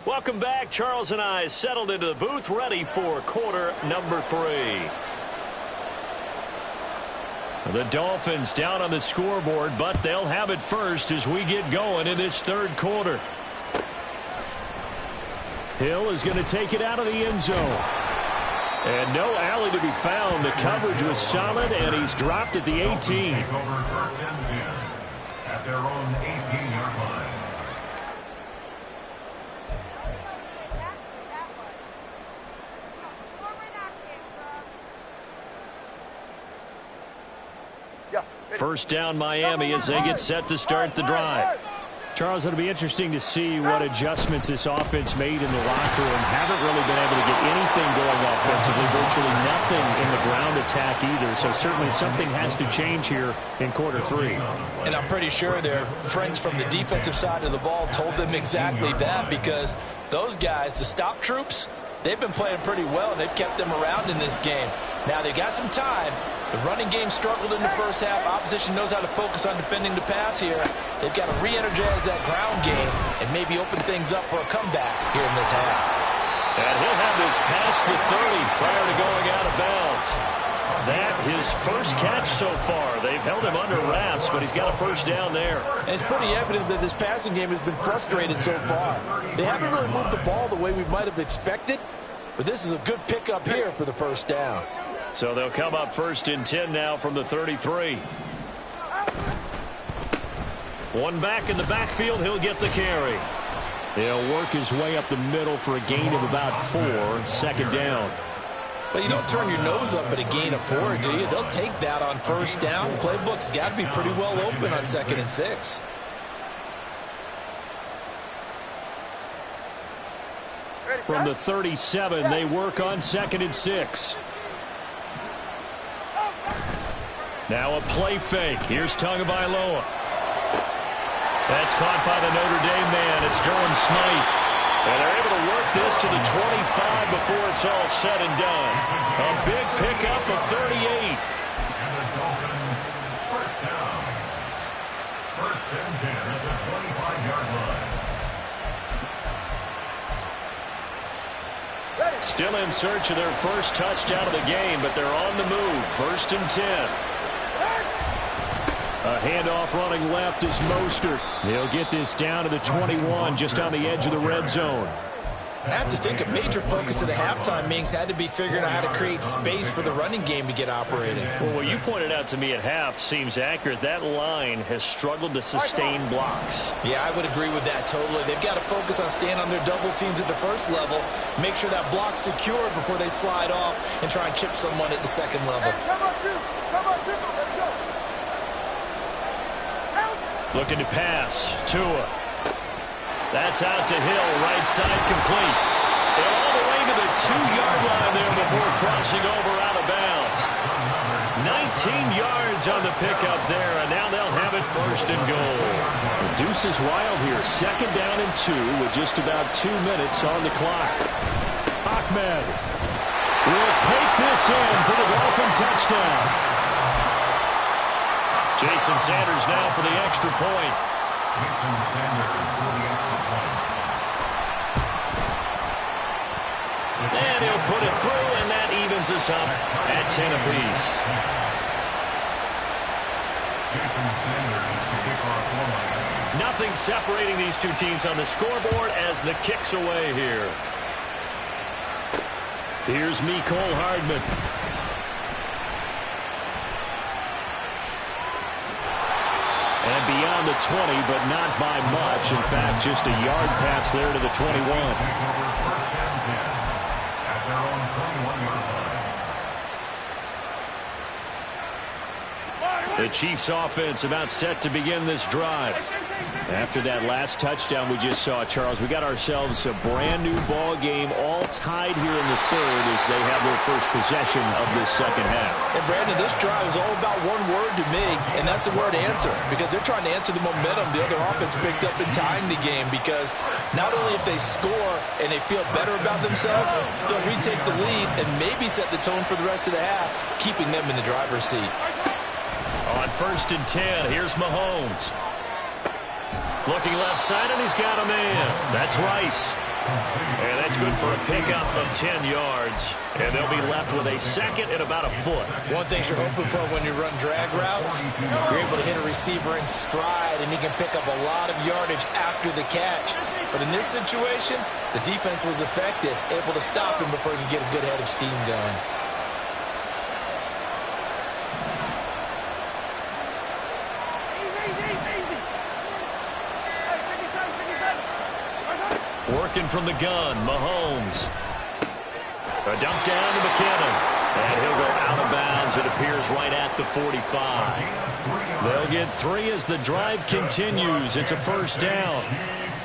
Welcome back. Charles and I settled into the booth, ready for quarter number 3. The Dolphins down on the scoreboard, but they'll have it first as we get going in this third quarter. Hill is going to take it out of the end zone. And no alley to be found. The coverage was solid, and he's dropped at the 18. First and 10 at their own 18-yard line. First down Miami as they get set to start the drive. Charles, it'll be interesting to see what adjustments this offense made in the locker room. Haven't really been able to get anything going offensively, virtually nothing in the ground attack either. So certainly something has to change here in quarter 3. And I'm pretty sure their friends from the defensive side of the ball told them exactly that, because those guys, the stop troops, they've been playing pretty well, and they've kept them around in this game. Now they got some time. The running game struggled in the first half. Opposition knows how to focus on defending the pass here. They've got to re-energize that ground game and maybe open things up for a comeback here in this half. And he'll have this past the 30 prior to going out of bounds. That his first catch so far. They've held him under wraps, but he's got a first down there. And it's pretty evident that this passing game has been frustrated so far. They haven't really moved the ball the way we might have expected, but this is a good pickup here for the first down. So they'll come up first and 10 now from the 33. One back in the backfield. He'll get the carry. He'll work his way up the middle for a gain of about 4. Second down. Well, you don't turn your nose up at a gain of 4, do you? They'll take that on first down. Playbook's got to be pretty well open on 2nd and 6. From the 37, they work on 2nd and 6. Now a play fake. Here's Tagovailoa. That's caught by the Notre Dame man. It's Durham Smythe. And they're able to work this to the 25 before it's all said and done. A big pickup of 38. And the Dolphins, first down. First and 10 at the 25-yard line. Still in search of their first touchdown of the game, but they're on the move. First and 10. A handoff running left is Mostert. He'll get this down to the 21, just on the edge of the red zone. I have to think a major focus of the halftime meetings had to be figuring out how to create space for the running game to get operating. Well, what you pointed out to me at half seems accurate. That line has struggled to sustain blocks. Yeah, I would agree with that totally. They've got to focus on staying on their double teams at the first level, make sure that block's secured before they slide off and try and chip someone at the second level. Looking to pass. Tua. That's out to Hill. Right side complete. And all the way to the 2-yard line there before crossing over out of bounds. 19 yards on the pickup there, and now they'll have it first and goal. The deuce is wild here. 2nd down and 2 with just about 2 minutes on the clock. Ahmed will take this in for the Dolphin touchdown. Jason Sanders now for the extra point. Jason Sanders for the extra point. And he'll put it through, and that evens us up at 10 apiece. Jason Sanders to kick off for Miami. Nothing separating these two teams on the scoreboard as the kick's away here. Here's Mecole Hardman. And beyond the 20, but not by much. In fact, just a yard pass there to the 21. The Chiefs offense about set to begin this drive. After that last touchdown we just saw, Charles, we got ourselves a brand new ball game, all tied here in the third as they have their first possession of this second half. And Brandon, this drive is all about one word to me, and that's the word answer, because they're trying to answer the momentum the other offense picked up in tying the game, because not only if they score and they feel better about themselves, they'll retake the lead and maybe set the tone for the rest of the half, keeping them in the driver's seat. On 1st and 10, here's Mahomes. Looking left side, and he's got a man. That's Rice. And that's good for a pickup of 10 yards. And they'll be left with a second and about a foot. One thing you're hoping for when you run drag routes, you're able to hit a receiver in stride, and he can pick up a lot of yardage after the catch. But in this situation, the defense was effective, able to stop him before he could get a good head of steam going. Working from the gun, Mahomes. A dump down to McKinnon. And he'll go out of bounds, it appears, right at the 45. They'll get 3 as the drive continues. It's a first down.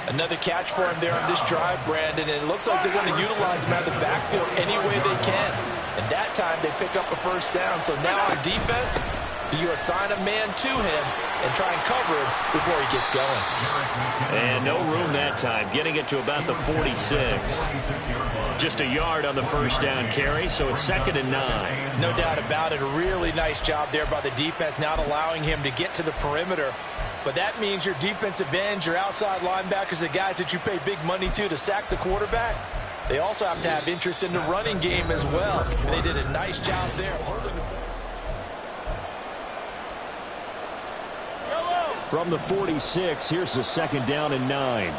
Another catch for him there on this drive, Brandon, and it looks like they're going to utilize him out of the backfield any way they can. And that time they pick up a first down. So now on defense, do you assign a man to him and try and cover him before he gets going? And no room that time, getting it to about the 46. Just a yard on the first down carry, so it's 2nd and 9. No doubt about it. A really nice job there by the defense, not allowing him to get to the perimeter. But that means your defensive ends, your outside linebackers, the guys that you pay big money to sack the quarterback, they also have to have interest in the running game as well. And they did a nice job there holding the ball. From the 46, here's the 2nd down and 9.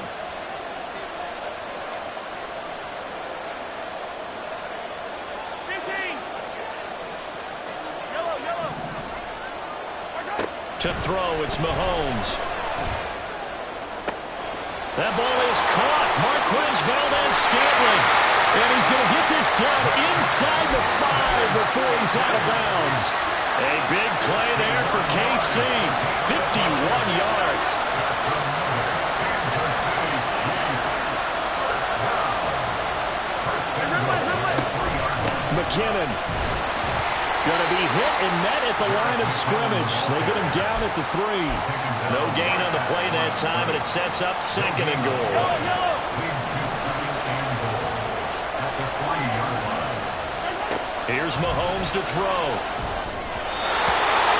To throw, it's Mahomes. That ball is caught. Marquez Valdes-Scantling. And he's going to get this down inside the 5 before he's out of bounds. A big play there for KC. 51 yards. McKinnon. Going to be hit and met at the line of scrimmage. They get him down at the 3. No gain on the play that time, and it sets up 2nd and goal. Here's Mahomes to throw.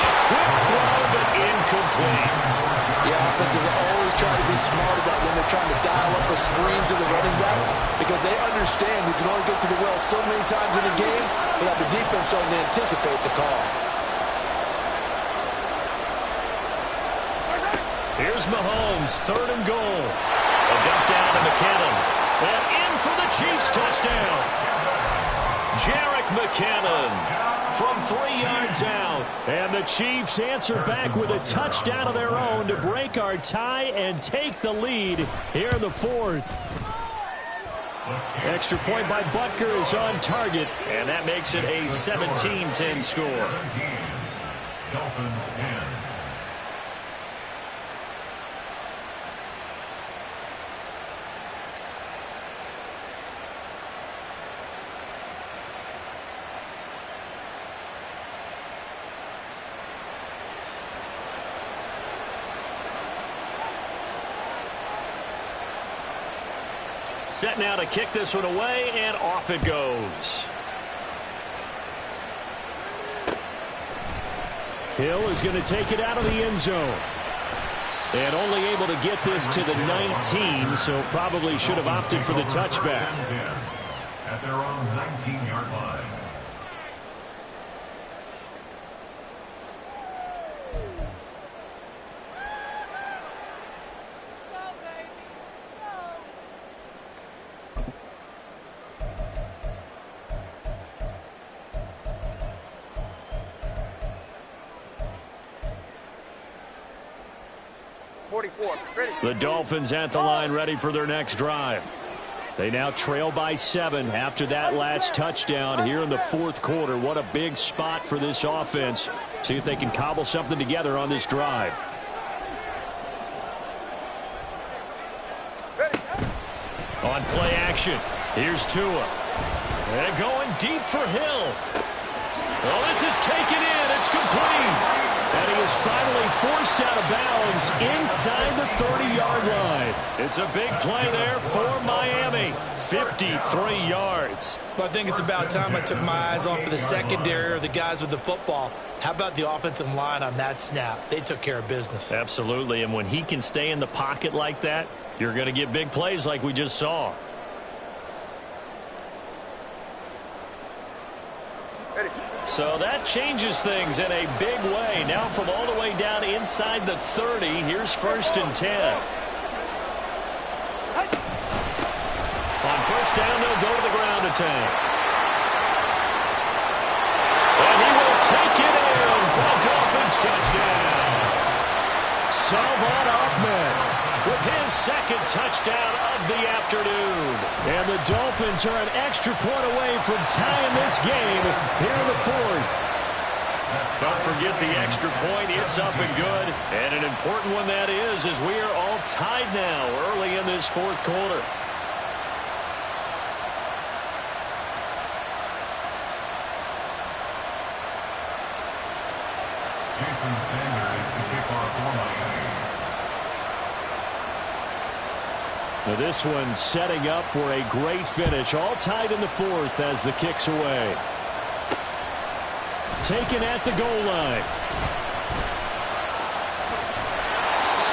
A quick throw, but incomplete. Yeah, offenses always try to be smart about when they're trying to dial up a screen to the running back, because they understand you can only get to the well so many times in a game without the defense starting to anticipate the call. Here's Mahomes, 3rd and goal. A dump down to McKinnon. And in for the Chiefs touchdown. Jerick McKinnon from 3 yards out. And the Chiefs answer back with a touchdown of their own to break our tie and take the lead here in the 4th. Extra point by Butker is on target, and that makes it a 17-10 score. Dolphins 10. Set now to kick this one away, and off it goes. Hill is going to take it out of the end zone. And only able to get this to the 19, so probably should have opted for the touchback. At their own 19-yard line. The Dolphins at the line ready for their next drive. They now trail by 7 after that last touchdown here in the fourth quarter. What a big spot for this offense. See if they can cobble something together on this drive. On play action, here's Tua. And going deep for Hill. Well, this is taken in. It's complete. And he is finally forced out of bounds inside the 30-yard line. It's a big play there for Miami. 53 yards. But I think it's about time I took my eyes off of the secondary or the guys with the football. How about the offensive line on that snap? They took care of business. Absolutely, and when he can stay in the pocket like that, you're going to get big plays like we just saw. So that changes things in a big way. Now from all the way down inside the 30, here's 1st and 10. On first down, they'll go to the ground attack. And he will take it in for a Dolphins touchdown. Salvon Ahmed with his second touchdown of the afternoon. And the Dolphins are an extra point away from tying this game here in the fourth. Don't forget the extra point. It's up and good. And an important one that is, as we are all tied now early in this fourth quarter. Jason Sanders to kick off for Miami. Now this one setting up for a great finish. All tied in the fourth as the kick's away. Taken at the goal line.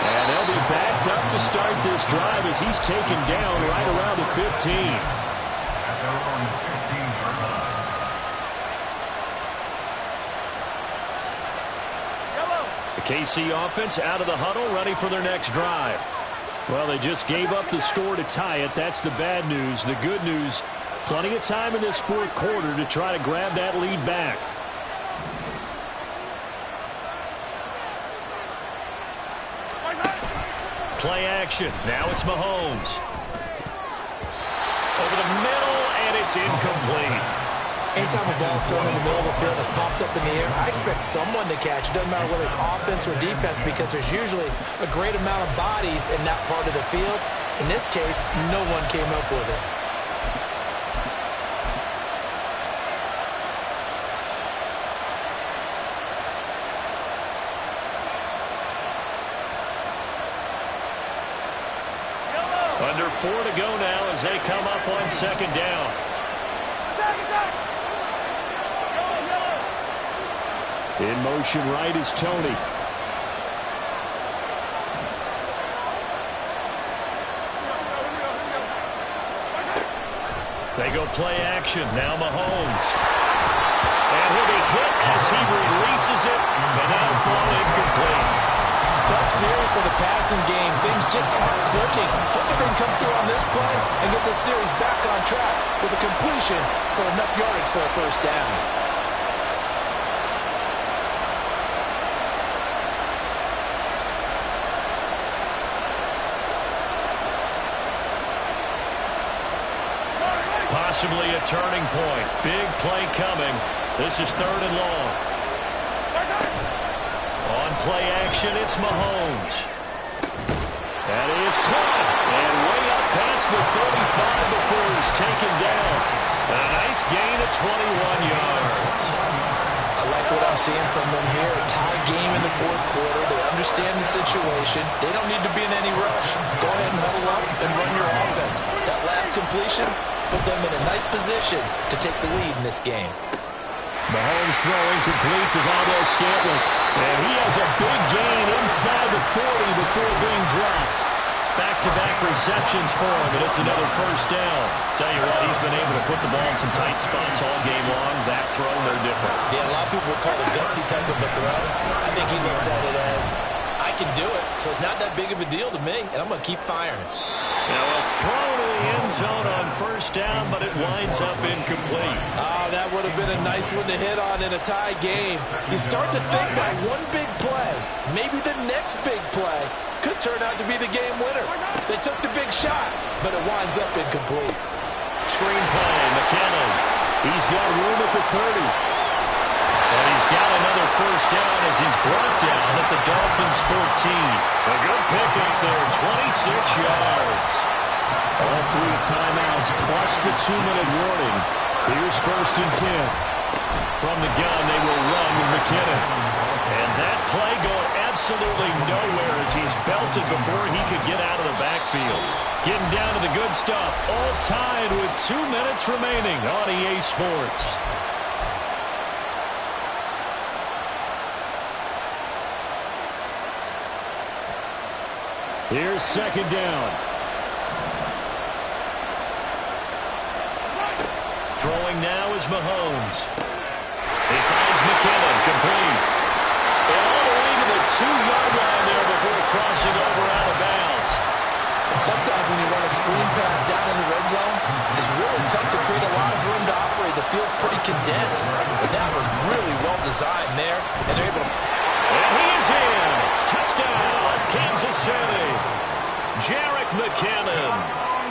And they'll be backed up to start this drive as he's taken down right around the 15. At their own 15-yard line. The KC offense out of the huddle, ready for their next drive. Well, they just gave up the score to tie it. That's the bad news. The good news, plenty of time in this fourth quarter to try to grab that lead back. Play action. Now it's Mahomes. Over the middle, and it's incomplete. Anytime a ball's thrown in the middle of the field that's popped up in the air, I expect someone to catch. It doesn't matter whether it's offense or defense because there's usually a great amount of bodies in that part of the field. In this case, no one came up with it. Under 4 to go now as they come up on second down. In motion right is Tony. They go play action. Now Mahomes. And he'll be hit as he releases it. And that'll fall incomplete. Tough series for the passing game. Things just aren't clicking. Hope they can come through on this play and get this series back on track with a completion for enough yardage for a first down. Possibly a turning point. Big play coming. This is 3rd and long. On play action, it's Mahomes. That is caught. And way up past the 35 before he's taken down. A nice gain of 21 yards. I like what I'm seeing from them here. A tie game in the fourth quarter. They understand the situation. They don't need to be in any rush. Go ahead and huddle up and run your offense. That last last completion put them in a nice position to take the lead in this game. Mahomes throwing complete to B.O.M.B.S. And he has a big gain inside the 40 before being dropped. Back-to-back receptions for him, and it's another first down. Tell you what, he's been able to put the ball in some tight spots all game long. That throw, no different. Yeah, a lot of people would call it a gutsy type of a throw. I think he looks at it as, I can do it, so it's not that big of a deal to me, and I'm going to keep firing. Now a throw to the end zone on first down, but it winds up incomplete. Oh, that would have been a nice one to hit on in a tie game. You start to think that one big play, maybe the next big play, could turn out to be the game winner. They took the big shot, but it winds up incomplete. Screen play, McKinnon. He's got room at the 30. And he's got another first down as he's brought down at the Dolphins' 14. A good pickup there, 26 yards. All 3 timeouts plus the 2-minute warning. Here's 1st and 10. From the gun, they will run with McKinnon. And that play going absolutely nowhere as he's belted before he could get out of the backfield. Getting down to the good stuff, all tied with 2 minutes remaining on EA Sports. Here's 2nd down. Throwing now is Mahomes. He finds McKinnon, complete. And all the way to the 2-yard line there before crossing over out of bounds. And sometimes when you run a screen pass down in the red zone, it's really tough to create a lot of room to operate. The field's pretty condensed. But that was really well designed there, and they're able to... And he is in. Touchdown, Kansas City. Jerick McKinnon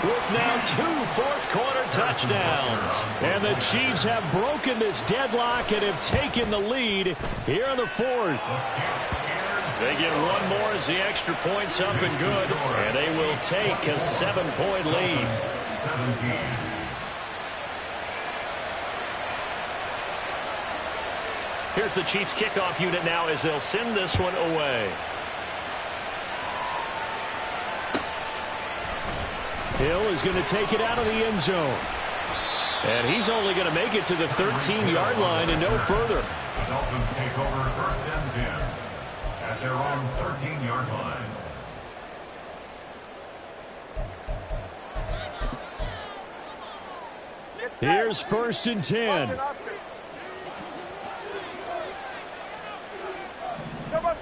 with now 2 fourth-quarter touchdowns. And the Chiefs have broken this deadlock and have taken the lead here in the 4th. They get one more as the extra point's up and good. And they will take a 7-point lead. 17. Here's the Chiefs kickoff unit now as they'll send this one away. Hill is going to take it out of the end zone. And he's only going to make it to the 13-yard line and no further. The Dolphins take over 1st and 10 at their own 13-yard line. Here's 1st and 10. Turbo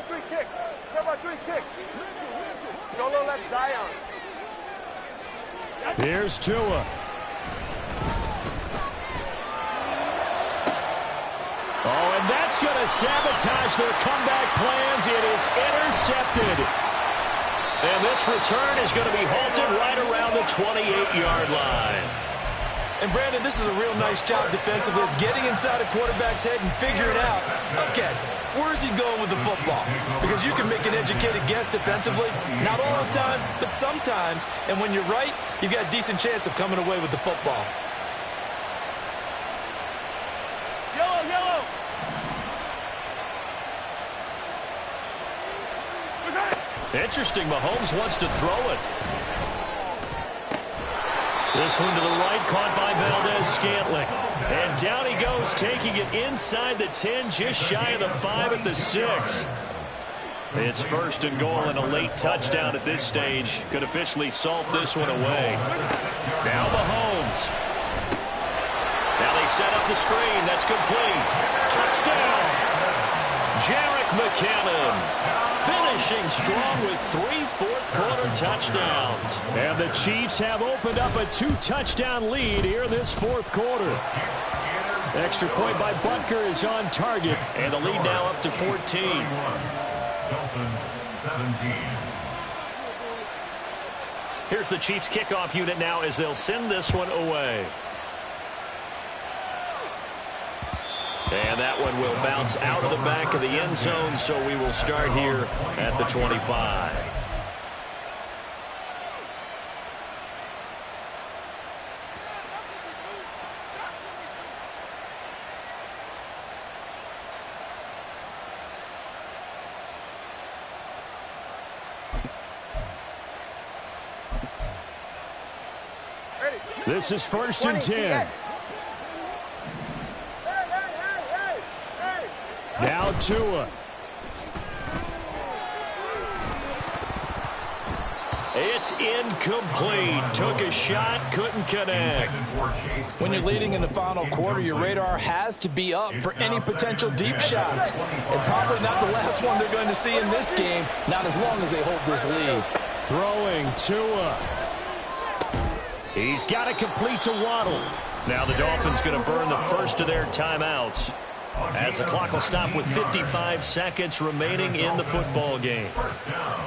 3 kick. Turbo 3 kick. Solo left Zion. Here's Tua. Oh, and that's going to sabotage their comeback plans. It is intercepted. And this return is going to be halted right around the 28-yard line. And, Brandon, this is a real nice job defensively of getting inside a quarterback's head and figuring out, okay, where's he going with the football? Because you can make an educated guess defensively, not all the time, but sometimes. And when you're right, you've got a decent chance of coming away with the football. Yellow. Interesting. Mahomes wants to throw it. This one to the right, caught by Valdez-Scantling. And down he goes, taking it inside the 10, just shy of the 5 at the 6. It's 1st and goal, and a late touchdown at this stage could officially salt this one away. Now Mahomes. Now they set up the screen. That's complete. Touchdown. Jerick McKinnon finishing strong with 3 fourth-quarter touchdowns. And the Chiefs have opened up a 2-touchdown lead here in this 4th quarter. Extra point by Butker is on target, and the lead now up to 14. Dolphins 17. Here's the Chiefs kickoff unit now as they'll send this one away. And that one will bounce out of the back of the end zone, so we will start here at the 25. This is 1st and 10. Now Tua. It's incomplete. Took a shot, couldn't connect. When you're leading in the final quarter, your radar has to be up for any potential deep shots. And probably not the last one they're going to see in this game, not as long as they hold this lead. Throwing Tua. He's got it complete to Waddle. Now the Dolphins going to burn the first of their timeouts, as the clock will stop with 55 seconds remaining in the football game. First down.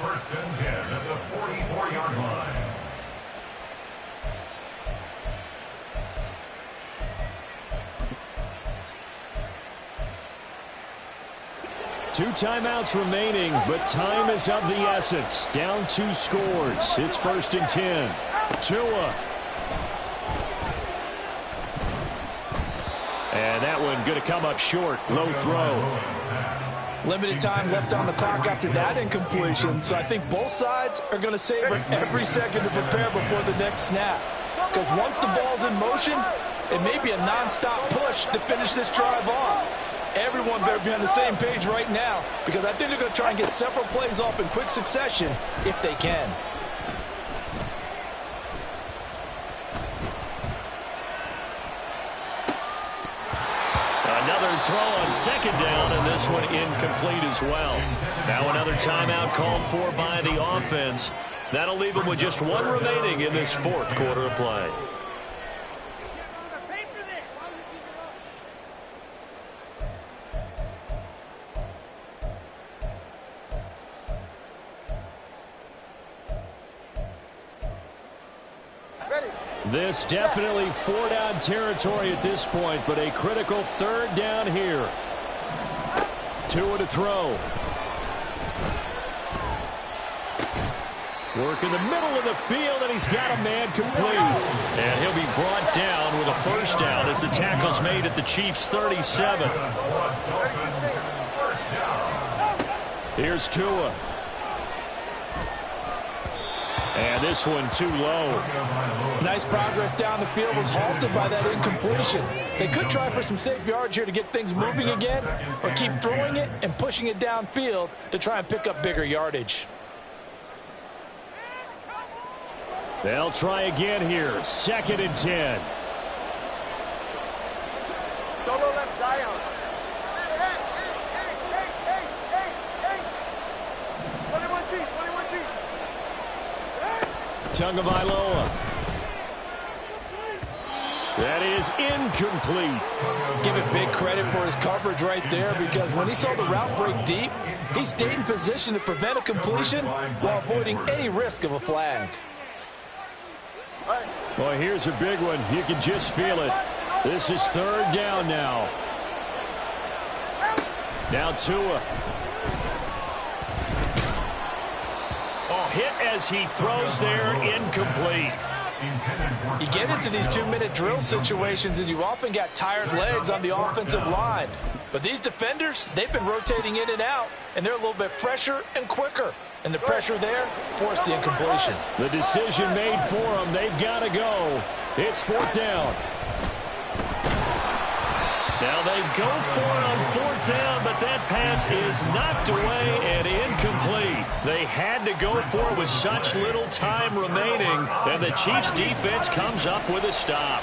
1st and 10 at the 44-yard line. Two timeouts remaining, but time is of the essence. Down 2 scores. It's 1st and 10. Tua. And that one going to come up short. Low throw. Limited time left on the clock after that incompletion, so I think both sides are going to savor every second to prepare before the next snap. Because once the ball's in motion, it may be a nonstop push to finish this drive off. Everyone better be on the same page right now, because I think they're going to try and get several plays off in quick succession if they can. Another throw on 2nd down, and this one incomplete as well. Now another timeout called for by the offense. That'll leave them with just 1 remaining in this 4th quarter of play. This definitely 4-down territory at this point, but a critical 3rd down here. Tua to throw. Work in the middle of the field, and he's got a man complete. And he'll be brought down with a 1st down as the tackle's made at the Chiefs' 37. Here's Tua. And this one too low. Nice progress down the field was halted by that incompletion. They could try for some safe yards here to get things moving again, or keep throwing it and pushing it downfield to try and pick up bigger yardage. They'll try again here. 2nd and 10. Solo left Zion. Hey. 21G. Tagovailoa. That is incomplete. Give it big credit for his coverage right there, because when he saw the route break deep, he stayed in position to prevent a completion while avoiding any risk of a flag. Well, here's a big one. You can just feel it. This is 3rd down now. Now Tua. Oh, hit as he throws there, incomplete. You get into these 2-minute drill situations, and you often got tired legs on the offensive line. But these defenders, they've been rotating in and out, and they're a little bit fresher and quicker. And the pressure there forced the incompletion. The decision made for them. They've got to go. It's 4th down. Now they go for it on 4th down, but that pass is knocked away and incomplete. They had to go for it with such little time remaining, and the Chiefs' defense comes up with a stop.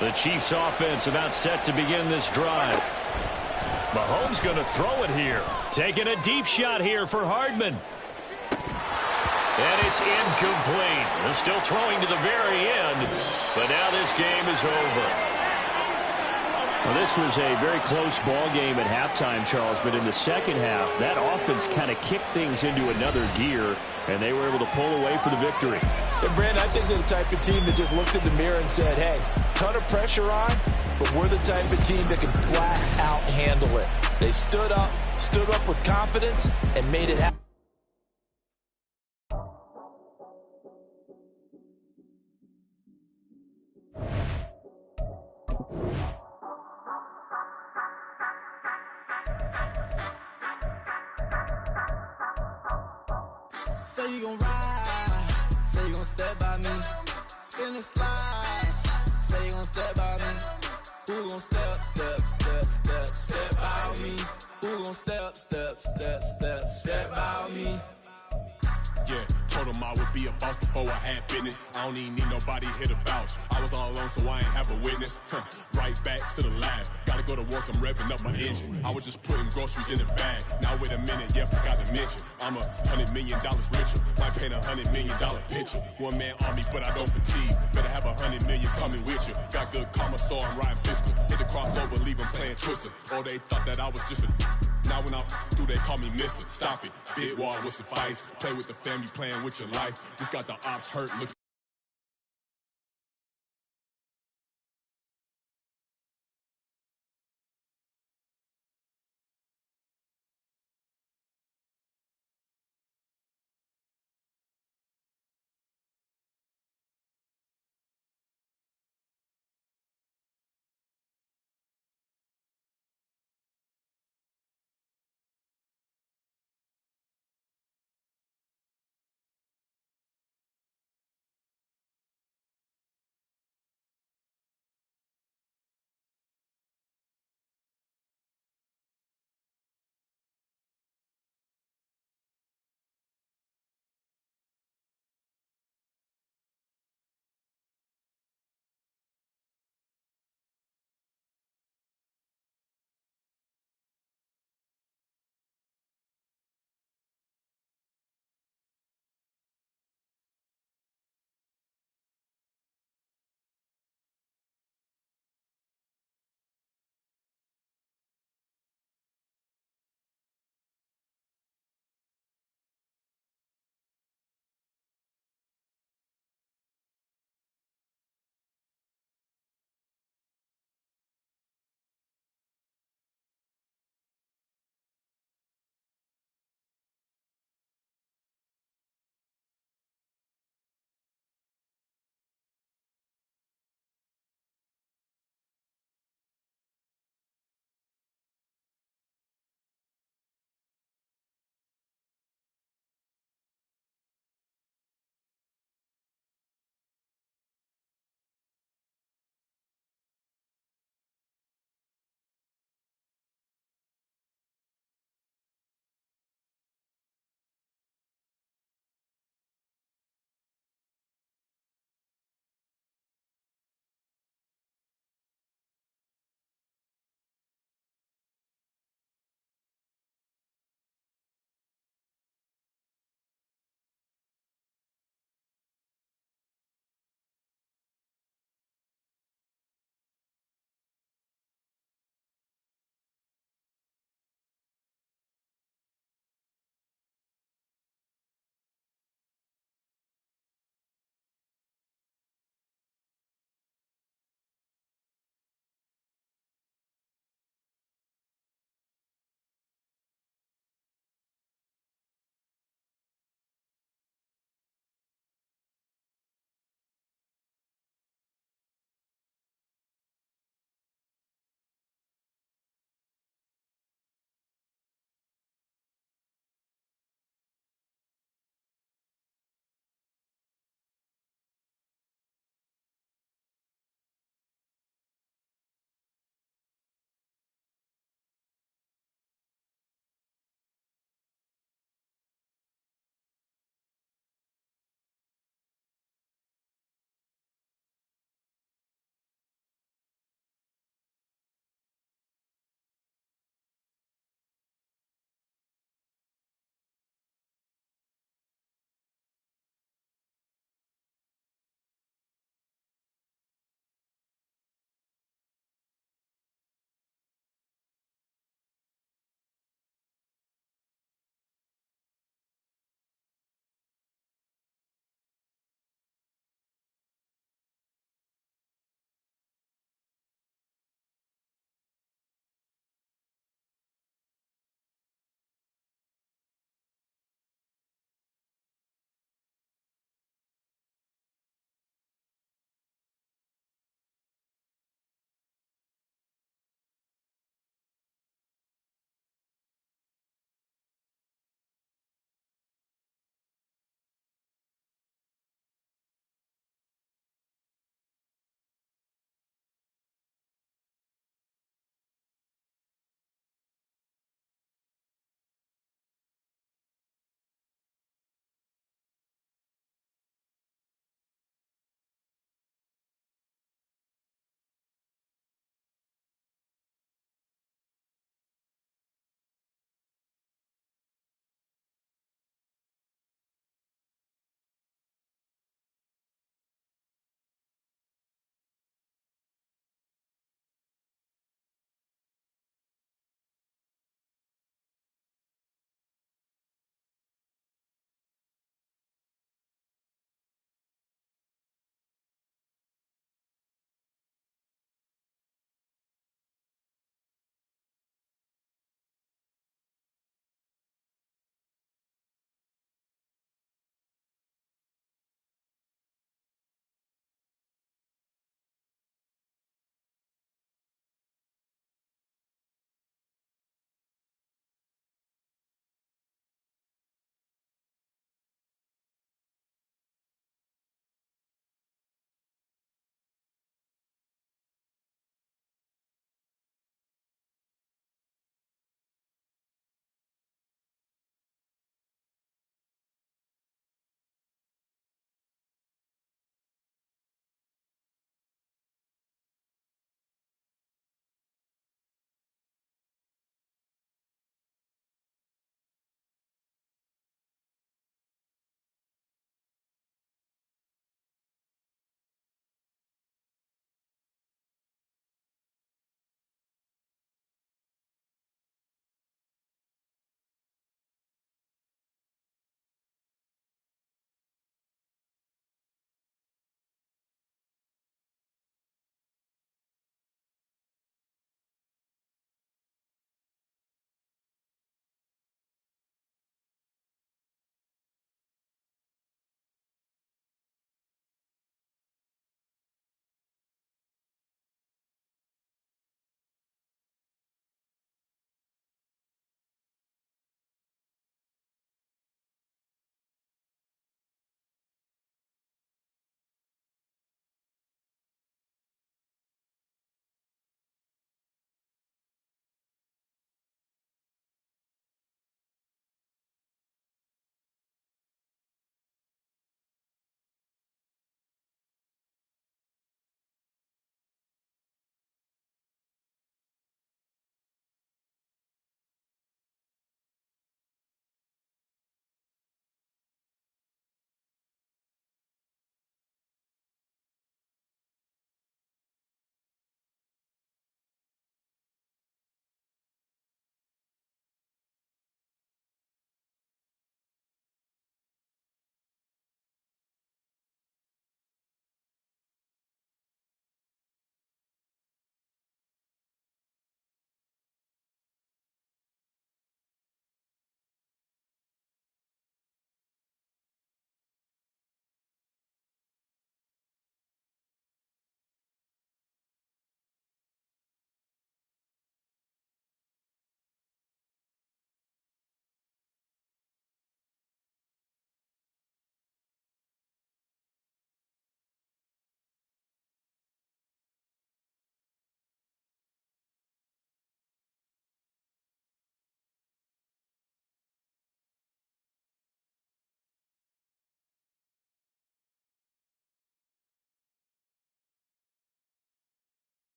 The Chiefs' offense about set to begin this drive. Mahomes going to throw it here. Taking a deep shot here for Hardman. And it's incomplete. They're still throwing to the very end, but now this game is over. Well, this was a very close ball game at halftime, Charles, but in the second half, that offense kind of kicked things into another gear, and they were able to pull away for the victory. And, Brandon, I think they're the type of team that just looked in the mirror and said, hey, ton of pressure on, but we're the type of team that can flat out handle it. They stood up with confidence, and made it happen. Say you gon' ride, say you gon' step by me. in the slide. Say you gon' step by me. Who gon' step by me? Who gon' step by me? Yeah, told him I would be a boss before I had business. I don't even need nobody here to vouch. I was all alone, so I ain't have a witness. Right back to the lab. Gotta go to work, I'm revving up my engine. I was just putting groceries in the bag. Now wait a minute, yeah, forgot to mention. I'm $100 million richer. Might paint $100 million picture. One man army, but I don't fatigue. Better have 100 million coming with you. Got good karma, so I'm riding fiscal. Hit the crossover, leave them playing Twister. Oh, they thought that I was just a... Now when I do, they call me Mister. Stop it. Big wall will suffice. Play with the family, playing with your life. This got the ops hurt. Look.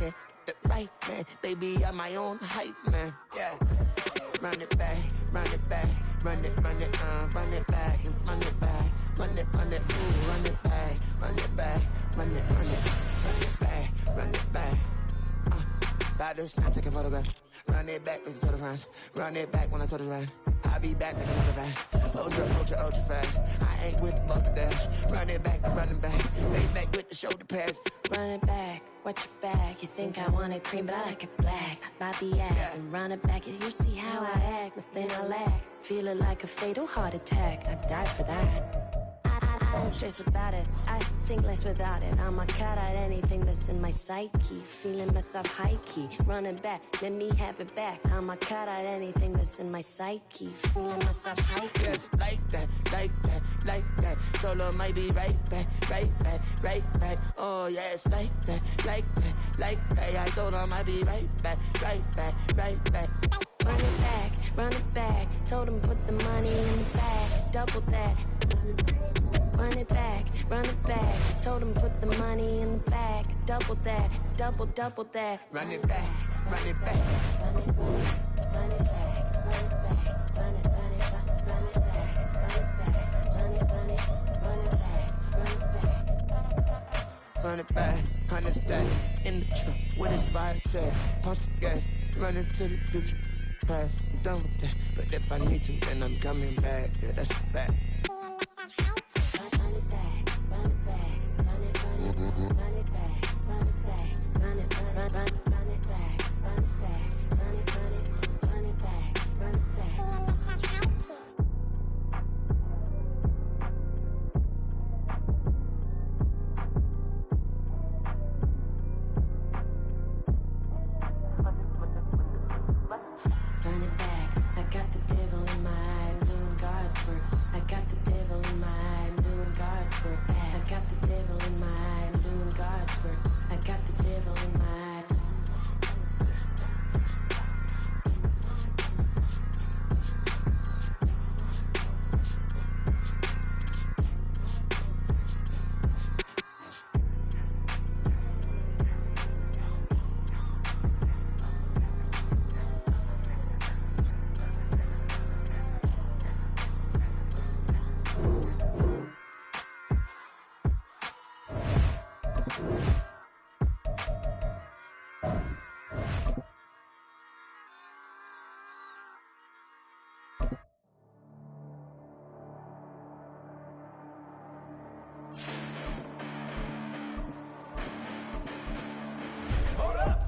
man. The right man, baby, I'm my own hype man. Yeah. Run it back, run it back, run it back, and run it back, ooh, run it back, run it back, run it back, run it back. About to snap, take a photograph. Run it back, make it to the friends. Run it back when I told it right. I'll be back, make another back. Ultra fast. I ain't with the motor dash. Run it back, face back with the shoulder pads. Run it back, watch your back. You think I want it cream, but I like it black. About the act, and run it back. You see how I act, nothing I lack. Feel it like a fatal heart attack. I died for that. I don't stress about it, I think less without it. I'ma cut out anything that's in my psyche. Feeling myself high-key, running back, let me have it back. I'ma cut out anything that's in my psyche. Feeling myself high-key. Yes, like that. Solo might be right back. Oh yes, like that. I told her I might be right back. Run it back, told him put the money in the bag, double that. Run it back, told him put the money in the bag, double that, double that. Run it back. Run it back, run it back, run it back, run it back. Run it back, 100 stack in the trunk with a spire tag. Punch the gas, running to the future. Past, I'm done with that. But if I need to, then I'm coming back. Yeah, that's a fact.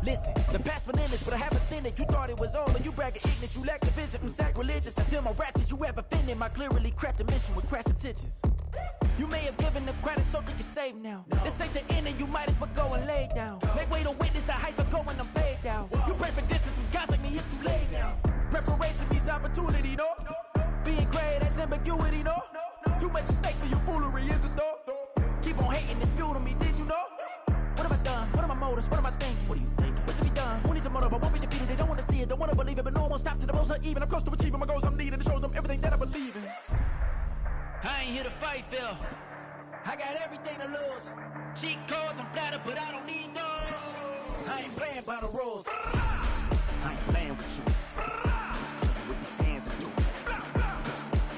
Listen, the past bananas, but I haven't seen it. You thought it was over, you bragging ignorance, you lack the vision. I'm sacrilegious, I feel my raptors, you ever offended. My clearly crafted mission with crass intentions. You may have given the credit so you can save now. This ain't the end and you might as well go and lay down. Make way to witness the heights of going, I'm paid down. You pray for distance from guys like me, it's too late now. Preparation means opportunity, no? Being great, that's ambiguity, no? Too much at stake for your foolery, is it though? Keep on hating, it's fuel to me, did you know? What have I done? What are my motives? What am I thinking? What are you thinking? What's to be done? Who needs a motive? I won't be defeated. They don't want to see it, don't want to believe it, but no one will stop to the most even. I'm close to achieving my goals. I'm needing to show them everything that I believe in. I ain't here to fight, Phil. I got everything to lose. Cheat codes, I'm flattered, but I don't need those. I ain't playing by the rules. I ain't playing with you. Show you what these hands are doing.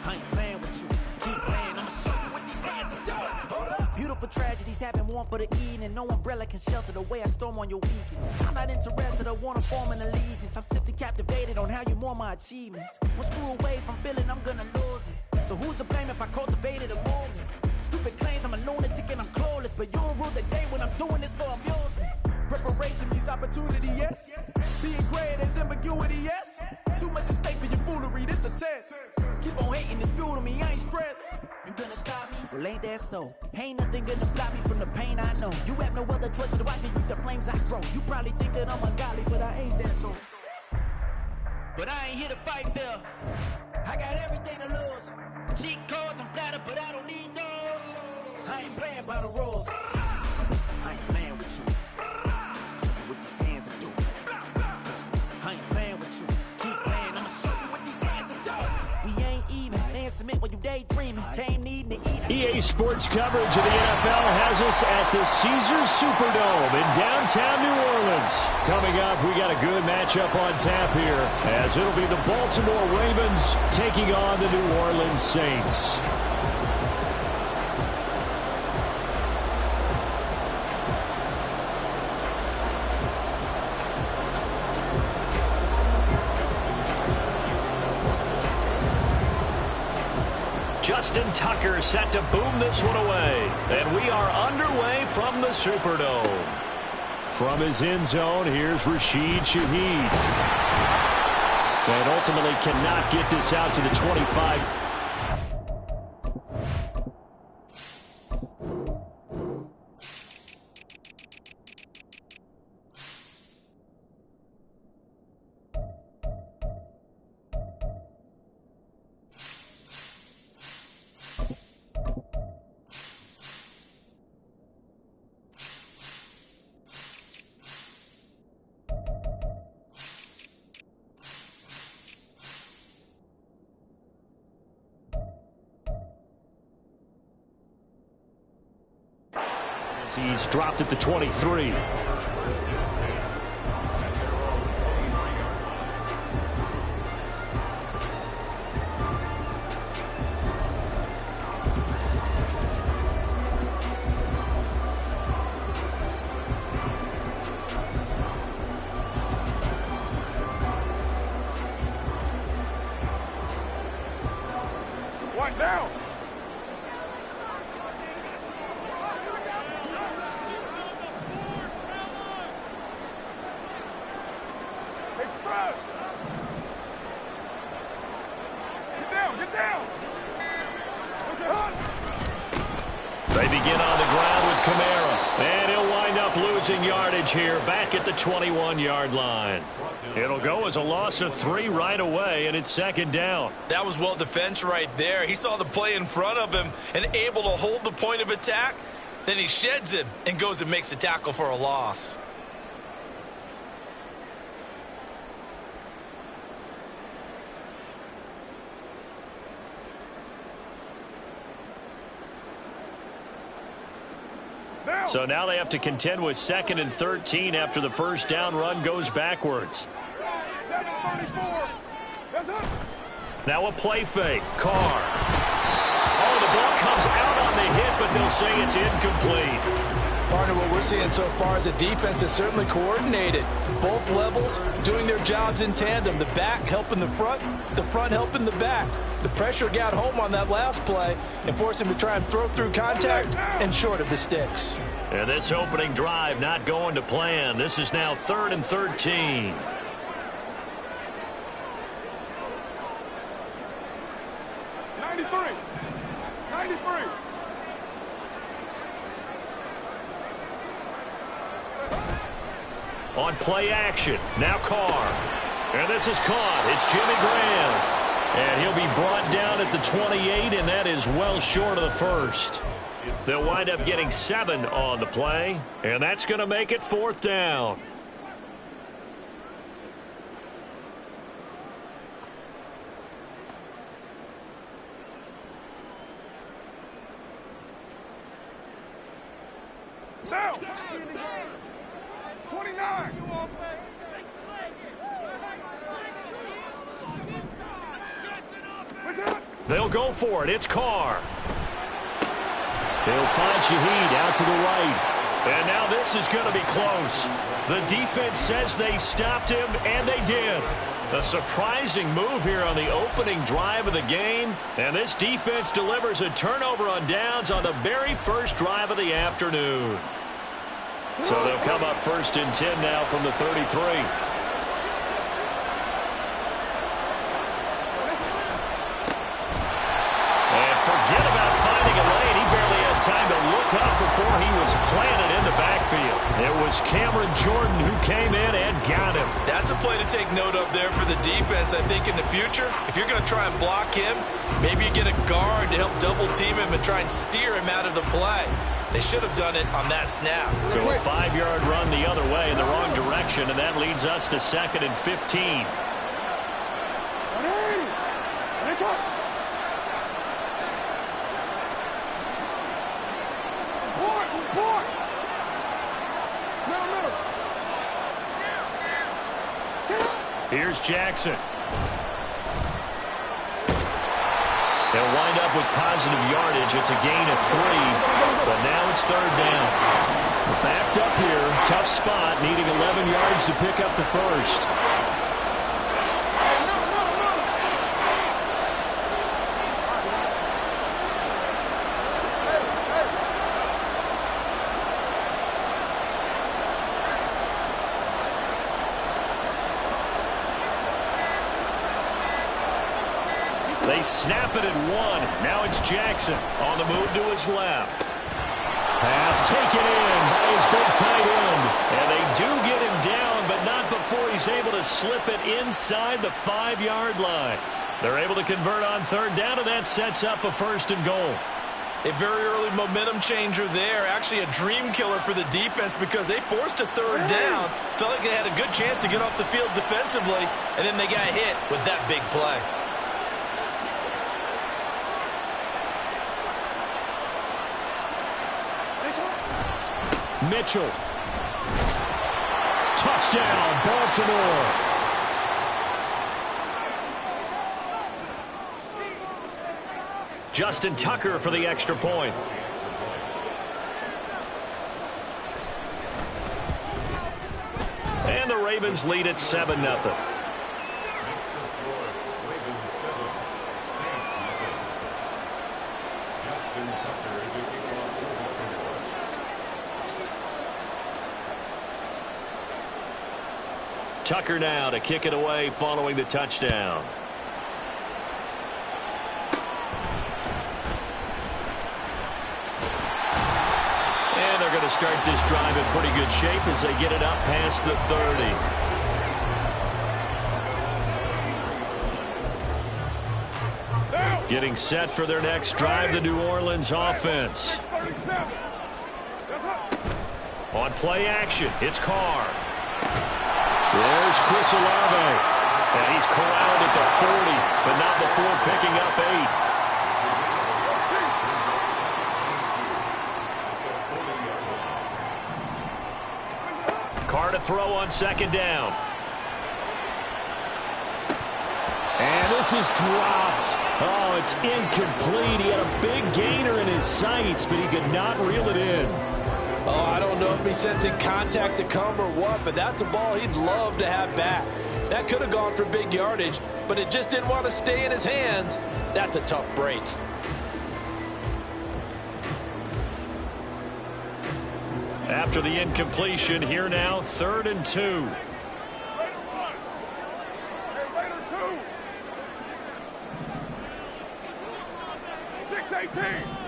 I ain't playing with you. Keep playing, I'ma show you what these hands are doing. Hold up. Beautiful tragedies happen, one for the evening, and no umbrella can shelter the way I storm on your weekends. I'm not interested, I wanna form an allegiance. I'm simply captivated on how you more my achievements. One screw away from feeling I'm gonna lose it. So who's to blame if I cultivated a movement? Stupid claims I'm a lunatic and I'm clueless, but you'll rule the day when I'm doing this for amusement. Preparation means opportunity, yes. Being great as ambiguity, yes. Too much at stake for your foolery, this a test. Keep on hating, it's fuel to me, I ain't stressed. You gonna stop me? Well, ain't that so? Ain't nothing gonna block me from the pain I know. You have no other choice but to watch me reap the flames I grow. You probably think that I'm ungodly, but I ain't that though. But I ain't here to fight, Phil. I got everything to lose. Cheat codes, I'm flattered, but I don't need those. I ain't playing by the rules. I ain't playing with you. Show you what these hands are doing. I ain't playing with you. Keep playing, I'ma show you what these hands are doing. We ain't even. They ain't submit when you daydreaming. Came needing to eat. EA Sports coverage of the NFL has us at the Caesars Superdome in downtown New Orleans. Ravens. Coming up, we got a good matchup on tap here, as it'll be the Baltimore Ravens taking on the New Orleans Saints. Justin Tucker set to boom this one away. And we are underway from the Superdome. From his end zone, here's Rashid Shaheed. And ultimately cannot get this out to the 25. He's dropped at the 23. One down. They begin on the ground with Kamara, and he'll wind up losing yardage here back at the 21-yard line. It'll go as a loss of 3 right away, and it's second down. That was well defense right there. He saw the play in front of him and able to hold the point of attack. Then he sheds him and goes and makes a tackle for a loss. So now they have to contend with 2nd and 13 after the first down run goes backwards. Now a play fake. Carr. Oh, the ball comes out on the hit, but they'll say it's incomplete. Partner, what we're seeing so far is the defense is certainly coordinated. Both levels doing their jobs in tandem. The back helping the front helping the back. The pressure got home on that last play and forced him to try and throw through contact and short of the sticks. And this opening drive not going to plan. This is now 3rd and 13. On play action, now Carr. And this is caught. It's Jimmy Graham. And he'll be brought down at the 28, and that is well short of the first. They'll wind up getting 7 on the play, and that's going to make it 4th down. Down. 29. They'll go for it. It's Carr. He'll find Shaheed out to the right. And now this is going to be close. The defense says they stopped him, and they did. A surprising move here on the opening drive of the game. And this defense delivers a turnover on downs on the very first drive of the afternoon. So they'll come up 1st and 10 now from the 33. Forget about finding a lane. He barely had time to look up before he was planted in the backfield. It was Cameron Jordan who came in and got him. That's a play to take note of there for the defense. I think in the future, if you're going to try and block him, maybe you get a guard to help double team him and try and steer him out of the play. They should have done it on that snap. So a 5-yard run the other way in the wrong direction, and that leads us to 2nd and 15. Here's Jackson. They'll wind up with positive yardage. It's a gain of 3, but now it's third down. Backed up here, tough spot, needing 11 yards to pick up the first. They snap it at 1. Now it's Jackson on the move to his left. Pass taken in by his big tight end. And they do get him down, but not before he's able to slip it inside the 5-yard line. They're able to convert on third down, and that sets up a first and goal. A very early momentum changer there. Actually a dream killer for the defense because they forced a third down. Felt like they had a good chance to get off the field defensively, and then they got hit with that big play. Mitchell. Touchdown, Baltimore. Justin Tucker for the extra point. And the Ravens lead at 7-0. Tucker now to kick it away following the touchdown. And they're going to start this drive in pretty good shape as they get it up past the 30. Getting set for their next drive, the New Orleans offense. On play action, it's Carr. There's Chris Olave. And he's corralled at the 40, but not before picking up 8. Carr to throw on second down. And this is dropped. Oh, it's incomplete. He had a big gainer in his sights, but he could not reel it in. Oh, I don't know if he's sensing contact to come or what, but that's a ball he'd love to have back. That could have gone for big yardage, but it just didn't want to stay in his hands. That's a tough break. After the incompletion, here now, 3rd and 2. 6-18.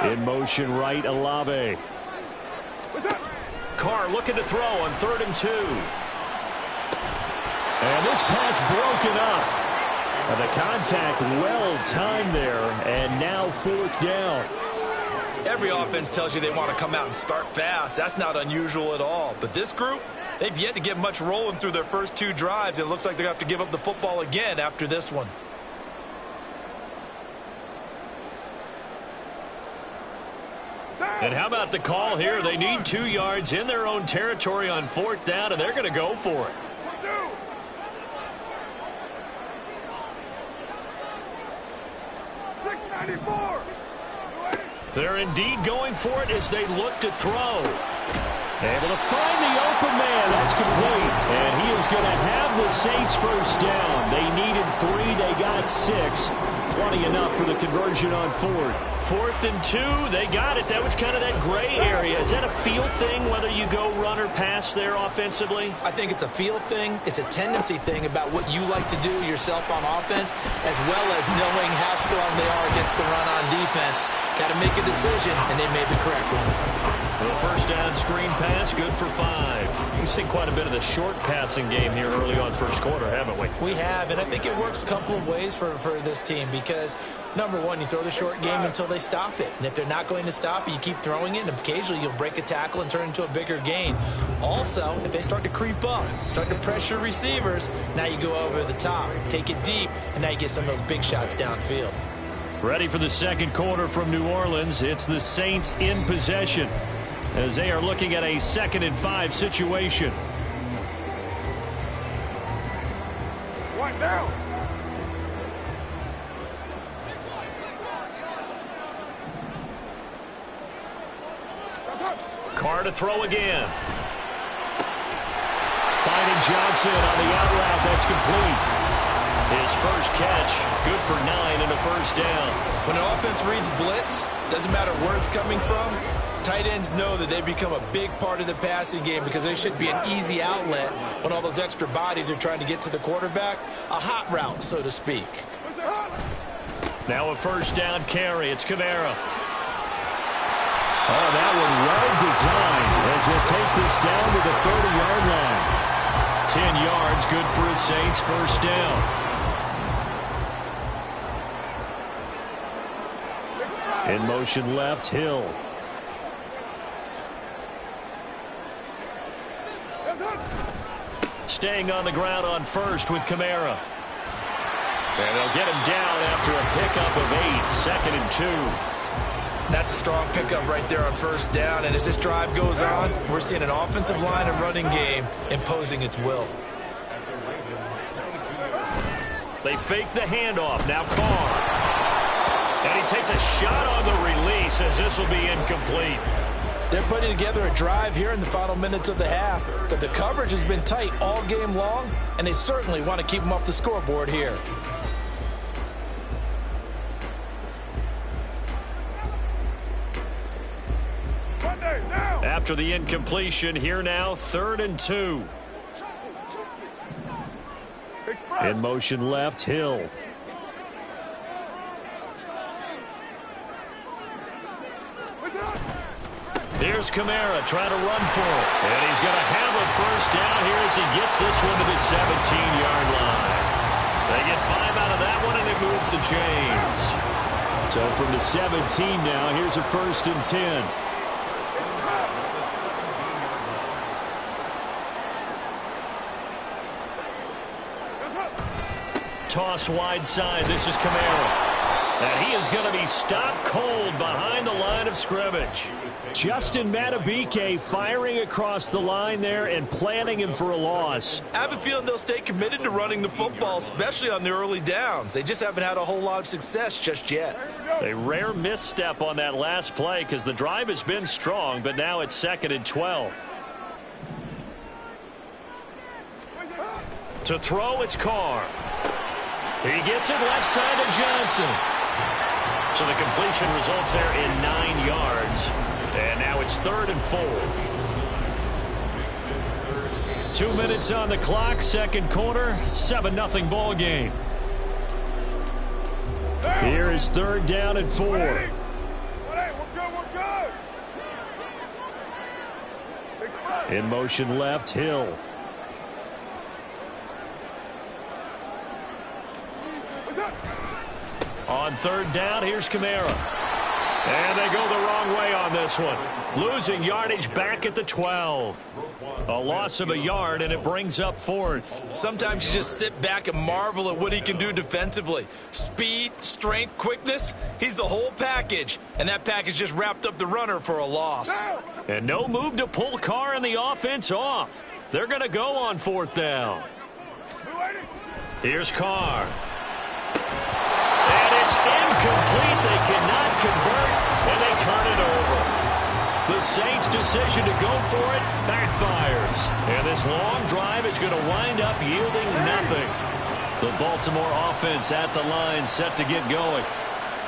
In motion right, Olave. Carr looking to throw on 3rd and 2. And this pass broken up. And the contact well timed there, and now 4th down. Every offense tells you they want to come out and start fast. That's not unusual at all. But this group, they've yet to get much rolling through their first 2 drives. It looks like they're going to have to give up the football again after this one. And how about the call here? They need 2 yards in their own territory on 4th down, and they're going to go for it. They're indeed going for it as they look to throw. Able to find the open man. That's complete. And he is going to have the Saints first down. They needed 3. They got 6. Plenty enough for the conversion on 4th. 4th and 2. They got it. That was kind of that gray area. Is that a feel thing, whether you go run or pass there offensively? I think it's a feel thing. It's a tendency thing about what you like to do yourself on offense, as well as knowing how strong they are against the run on defense. Got to make a decision, and they made the correct one. The first down screen pass, good for 5. We've seen quite a bit of the short passing game here early on first quarter, haven't we? We have, and I think it works a couple of ways for this team because, number one, you throw the short game until they stop it. And if they're not going to stop it, you keep throwing it, and occasionally you'll break a tackle and turn into a bigger gain. Also, if they start to creep up, start to pressure receivers, now you go over the top, take it deep, and now you get some of those big shots downfield. Ready for the second quarter from New Orleans. It's the Saints in possession. as they are looking at a 2nd and 5 situation. One down. Carr to throw again. Finding Johnson on the out route. That's complete. His first catch, good for 9 and a first down. When an offense reads blitz, doesn't matter where it's coming from, tight ends know that they become a big part of the passing game because they should be an easy outlet when all those extra bodies are trying to get to the quarterback. A hot route, so to speak. Now a first down carry. It's Kamara. Oh, that one well designed as he'll take this down to the 30-yard line. 10 yards, good for the Saints, first down. In motion left, Hill. Staying on the ground on first with Kamara. And they'll get him down after a pickup of 8, 2nd and 2. That's a strong pickup right there on first down. And as this drive goes on, we're seeing an offensive line and running game imposing its will. They fake the handoff. Now Carr. And he takes a shot on the release as this will be incomplete. They're putting together a drive here in the final minutes of the half. But the coverage has been tight all game long, and they certainly want to keep them off the scoreboard here. After the incompletion, here now, 3rd and 2. In motion left, Hill. Here's Kamara trying to run for it. And he's going to have a first down here as he gets this one to the 17-yard line. They get 5 out of that one, and it moves the chains. So from the 17 now, here's a 1st and 10. Toss wide side. This is Kamara. And he is going to be stopped cold behind the line of scrimmage. Justin Madubuike firing across the line there and planting him for a loss. I have a feeling they'll stay committed to running the football, especially on the early downs. They just haven't had a whole lot of success just yet. A rare misstep on that last play because the drive has been strong, but now it's 2nd and 12. To throw, it's Carr. He gets it left side to Johnson. So the completion results there in 9 yards. And now it's 3rd and 4. 2 minutes on the clock, second quarter, 7-0 ball game. Here is 3rd down and 4. We're good. In motion left, Hill. On 3rd down, here's Kamara. And they go the wrong way on this one. Losing yardage back at the 12. A loss of a yard, and it brings up 4th. Sometimes you just sit back and marvel at what he can do defensively. Speed, strength, quickness, he's the whole package. And that package just wrapped up the runner for a loss. And no move to pull Carr and the offense off. They're going to go on 4th down. Here's Carr. And it's incomplete. They cannot convert, and they turn it over. The Saints' decision to go for it backfires. And this long drive is going to wind up yielding nothing. The Baltimore offense at the line set to get going.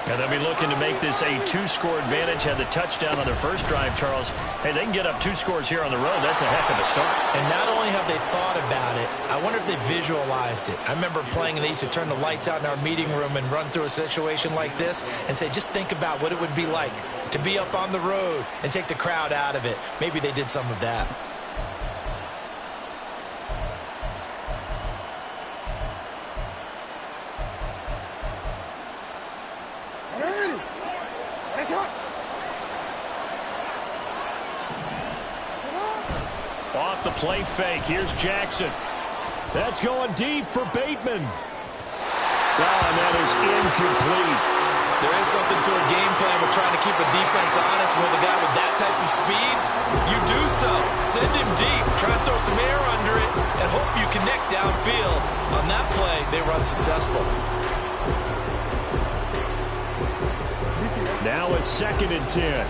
And they'll be looking to make this a 2-score advantage. Had the touchdown on their first drive, Charles. Hey, they can get up 2 scores here on the road. That's a heck of a start. And not only have they thought about it, I wonder if they visualized it. I remember playing, and they used to turn the lights out in our meeting room and run through a situation like this and say, just think about what it would be like to be up on the road and take the crowd out of it. Maybe they did some of that. Off the play fake. Here's Jackson. That's going deep for Bateman. And that is incomplete. There is something to a game plan with trying to keep a defense honest with a guy with that type of speed, you do so. Send him deep, try to throw some air under it, and hope you connect downfield. On that play, they run successful. Now a 2nd and 10.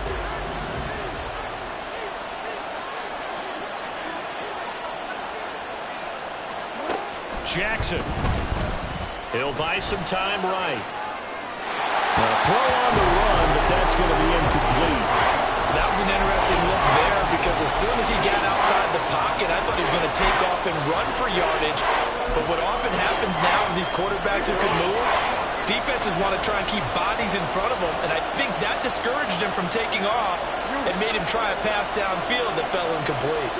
Jackson. He'll buy some time right. A throw on the run, but that's going to be incomplete. That was an interesting look there because as soon as he got outside the pocket, I thought he was going to take off and run for yardage. But what often happens now with these quarterbacks who can move, defenses want to try and keep bodies in front of them, and I think that discouraged him from taking off and made him try a pass downfield that fell incomplete.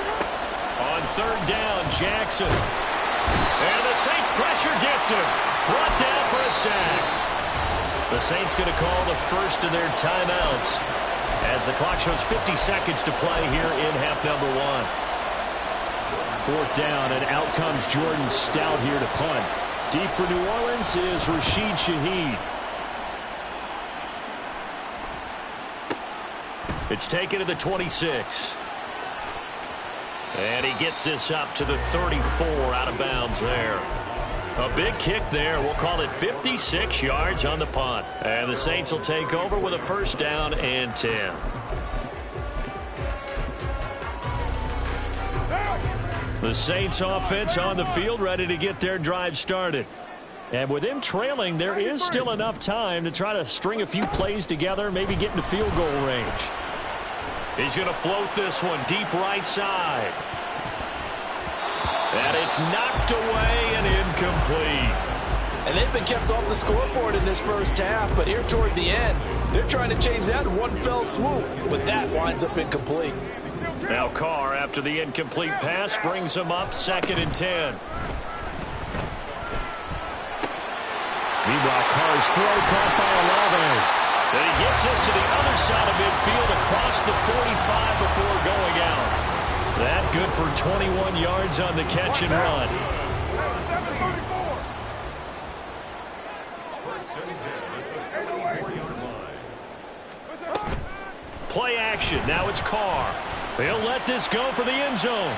On 3rd down, Jackson. And the Saints pressure gets him. Brought down for a sack. The Saints going to call the first of their timeouts as the clock shows 50 seconds to play here in half number 1. 4th down, and out comes Jordan Stout here to punt. Deep for New Orleans is Rashid Shaheed. It's taken to the 26. And he gets this up to the 34, out of bounds there. A big kick there. We'll call it 56 yards on the punt. And the Saints will take over with a 1st down and 10. The Saints offense on the field, ready to get their drive started. And with them trailing, there is still enough time to try to string a few plays together, maybe get into field goal range. He's going to float this one deep right side. And it's knocked away and incomplete. And they've been kept off the scoreboard in this first half, but here toward the end, they're trying to change that in one fell swoop, but that winds up incomplete. Now Carr, after the incomplete pass, brings him up 2nd and 10. Meanwhile, Carr's throw caught by Olave. Then he gets this to the other side of midfield across the 45 before going out. That good for 21 yards on the catch and run. Play action. Now it's Carr. He'll let this go for the end zone.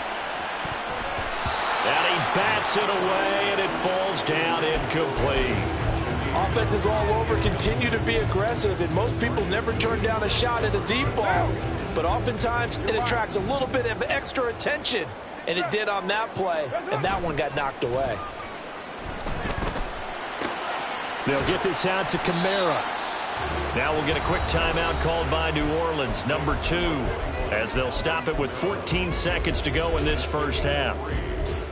And he bats it away, and it falls down incomplete. Offenses all over continue to be aggressive, and most people never turn down a shot at a deep ball. But oftentimes, it attracts a little bit of extra attention, and it did on that play, and that one got knocked away. They'll get this out to Kamara. Now we'll get a quick timeout called by New Orleans, number 2, as they'll stop it with 14 seconds to go in this first half.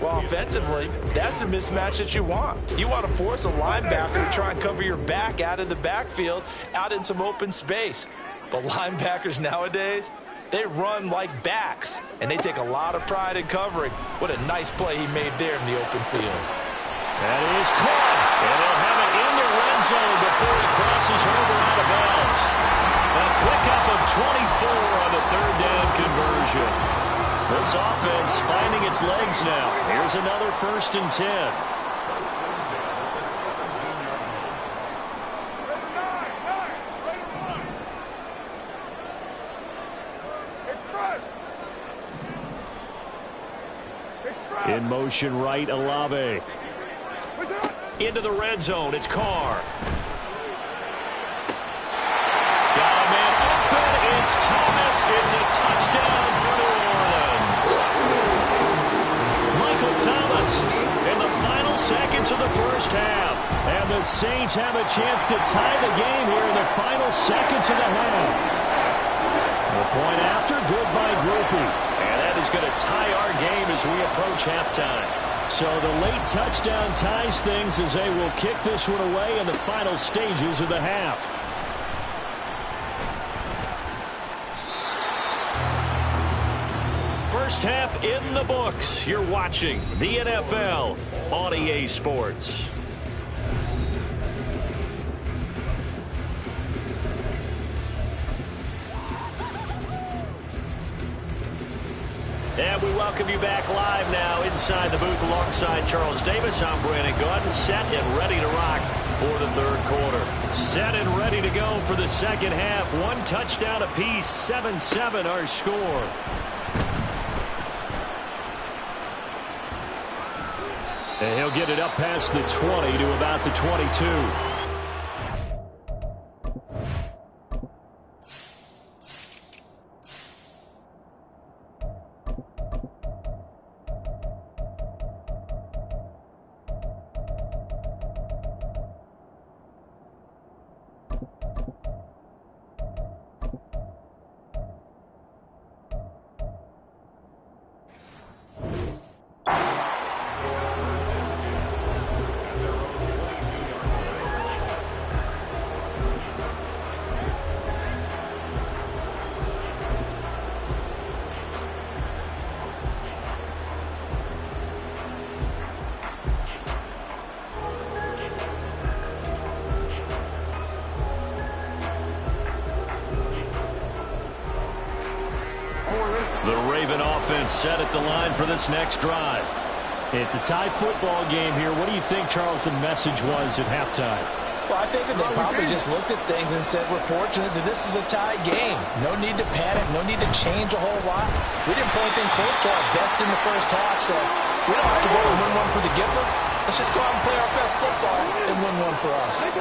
Well, offensively, that's the mismatch that you want. You want to force a linebacker to try and cover your back out of the backfield, out in some open space. But linebackers nowadays, they run like backs, and they take a lot of pride in covering. What a nice play he made there in the open field. That is caught, and they'll have it in the red zone before it crosses over out of bounds. A pickup of 24 on the 3rd down conversion. This offense finding its legs now. Here's another 1st and 10. In motion right, Olave. Into the red zone, it's Carr. Got a man open, it's Thomas. It's a touchdown for New Orleans. Michael Thomas in the final seconds of the first half. And the Saints have a chance to tie the game here in the final seconds of the half. The point after, good by Groupie. And that is going to tie our game as we approach halftime. So the late touchdown ties things as they will kick this one away in the final stages of the half. First half in the books. You're watching the NFL on EA Sports. And we welcome you back live now inside the booth alongside Charles Davis. I'm Brandon Gordon, set and ready to rock for the third quarter. Set and ready to go for the second half. One touchdown apiece, 7-7 our score. And he'll get it up past the 20 to about the 22. The Raven offense set at the line for this next drive. It's a tie football game here. What do you think, Charles, the message was at halftime? Well, I think that they probably just looked at things and said, we're fortunate that this is a tie game. No need to panic. No need to change a whole lot. We didn't play anything close to our best in the first half, so we don't have to go and win one for the giver. Let's just go out and play our best football and win one for us.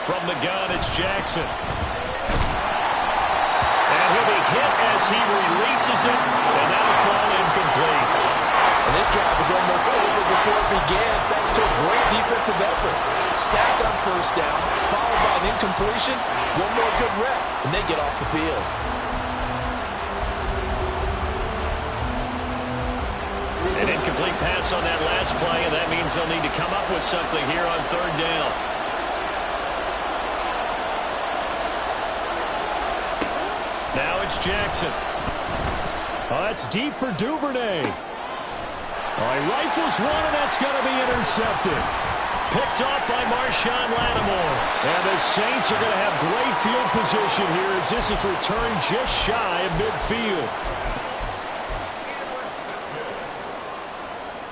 From the gun, it's Jackson. And he'll be hit as he releases it, and that'll fall incomplete. And this drive is almost over before it began, thanks to a great defensive effort. Sacked on first down, followed by an incompletion, one more good rep, and they get off the field. An incomplete pass on that last play, and that means they'll need to come up with something here on third down. Now it's Jackson. That's deep for Duvernay. He rifles one, and that's going to be intercepted. Picked off by Marshawn Lattimore. And the Saints are going to have great field position here as this is returned just shy of midfield.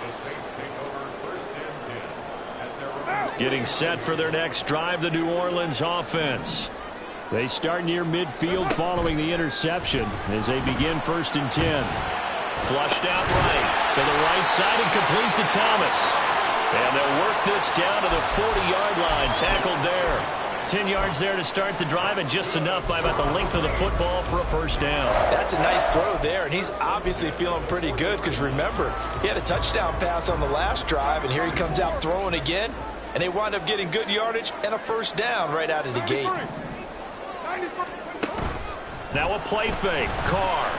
The Saints take over first and 10 at their own. Getting set for their next drive, the New Orleans offense. They start near midfield following the interception as they begin first and 10. Flushed out right to the right side and complete to Thomas. And they'll work this down to the 40-yard line, tackled there. 10 yards there to start the drive, and just enough by about the length of the football for a first down. That's a nice throw there, and he's obviously feeling pretty good because remember, he had a touchdown pass on the last drive, and here he comes out throwing again, and they wind up getting good yardage and a first down right out of the gate. Now a play fake. Carr.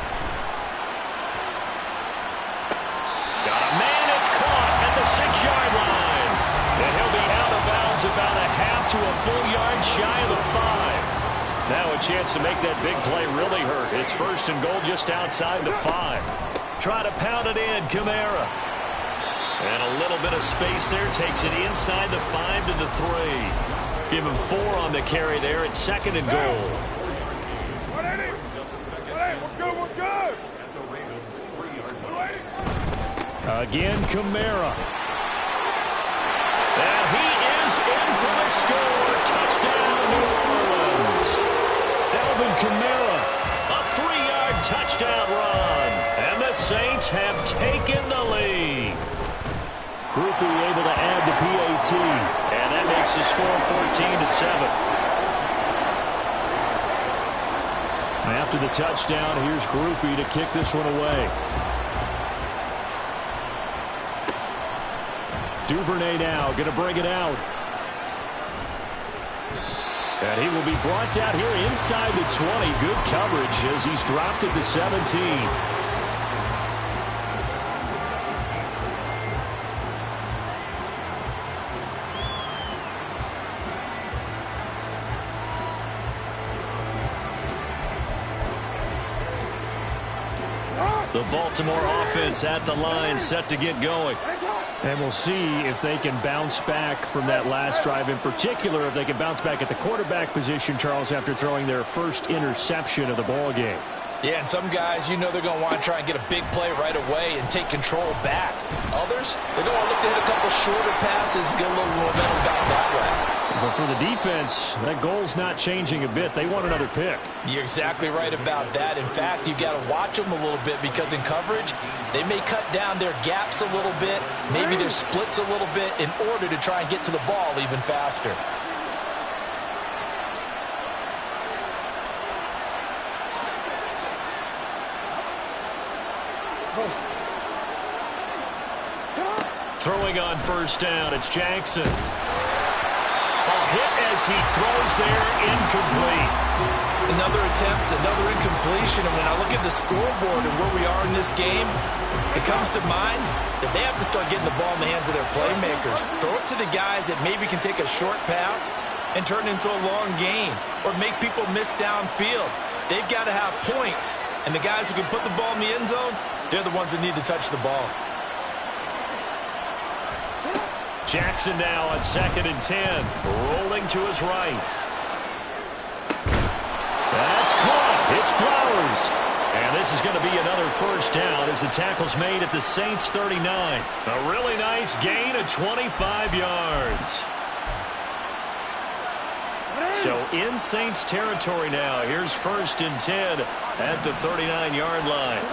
Got a man. It's caught at the 6-yard line. And he'll be out of bounds about a half to a full yard shy of the 5. Now a chance to make that big play really hurt. It's first and goal just outside the 5. Try to pound it in. Kamara. And a little bit of space there. Takes it inside the 5 to the 3. Give him 4 on the carry there at second and goal. Again, Kamara. And he is in for the score. Touchdown, New Orleans. Alvin Kamara. A 3-yard touchdown run. And the Saints have taken the lead. Groupie able to add the PAT. And that makes the score 14-7. After the touchdown, here's Groupie to kick this one away. Duvernay now going to bring it out. And he will be brought down here inside the 20. Good coverage as he's dropped at the 17. The Baltimore offense at the line, set to get going. And we'll see if they can bounce back from that last drive. In particular, if they can bounce back at the quarterback position, Charles, after throwing their first interception of the ball game. Yeah, and some guys, you know they're going to want to try and get a big play right away and take control back. Others, they're going to look to hit a couple shorter passes, get a little momentum back that way. But for the defense, that goal's not changing a bit. They want another pick. You're exactly right about that. In fact, you've got to watch them a little bit because in coverage, they may cut down their gaps a little bit, maybe their splits a little bit in order to try and get to the ball even faster. Throwing on first down, it's Jackson. A hit as he throws there, incomplete. Another attempt, another incompletion, and when I look at the scoreboard and where we are in this game, it comes to mind that they have to start getting the ball in the hands of their playmakers. Throw it to the guys that maybe can take a short pass and turn it into a long gain or make people miss downfield. They've got to have points, and the guys who can put the ball in the end zone, they're the ones that need to touch the ball. Jackson now on 2nd and 10, rolling to his right. That's caught. It's Flowers. And this is going to be another first down as the tackle's made at the Saints 39. A really nice gain of 25 yards. So in Saints territory now. Here's 1st and 10 at the 39-yard line.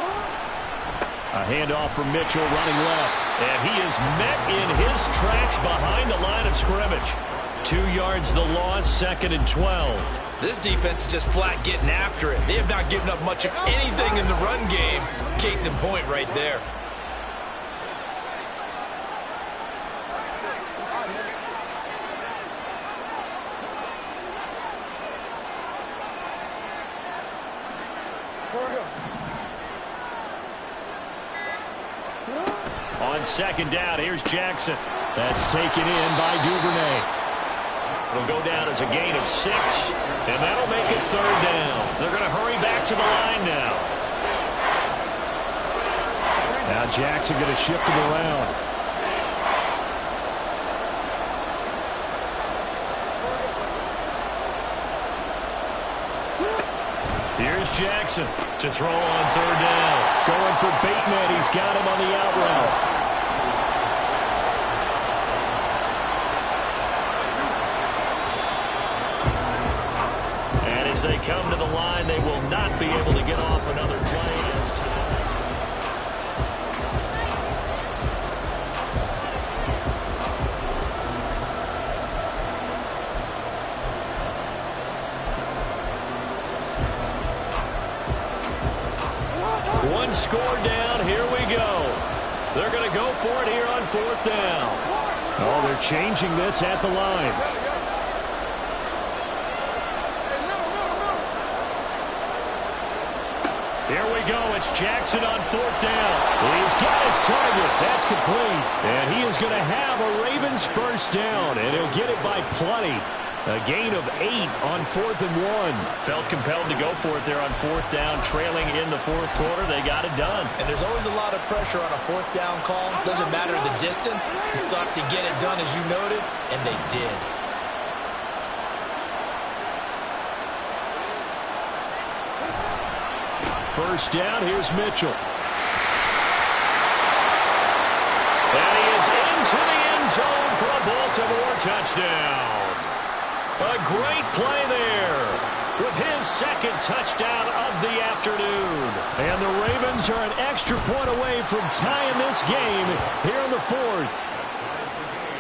A handoff from Mitchell running left. And he is met in his tracks behind the line of scrimmage. 2 yards the loss, 2nd and 12. This defense is just flat getting after it. They have not given up much of anything in the run game. Case in point right there. On 2nd down, here's Jackson. That's taken in by Duvernay. It'll go down as a gain of 6, and that'll make it 3rd down. They're going to hurry back to the line now. Now Jackson going to shift him around. Here's Jackson to throw on 3rd down. Going for Bateman. He's got him on the out route. As they come to the line, they will not be able to get off another play this time. One score down. Here we go. They're going to go for it here on 4th down. Oh, they're changing this at the line. Here we go. It's Jackson on 4th down. He's got his target. That's complete. And he is going to have a Ravens first down, and he'll get it by plenty. A gain of 8 on 4th and 1. Felt compelled to go for it there on 4th down, trailing in the 4th quarter. They got it done. And there's always a lot of pressure on a 4th down call. Doesn't matter the distance. You still have to get it done, as you noted, and they did. First down, here's Mitchell. And he is into the end zone for a Baltimore touchdown. A great play there with his 2nd touchdown of the afternoon. And the Ravens are an extra point away from tying this game here in the 4th.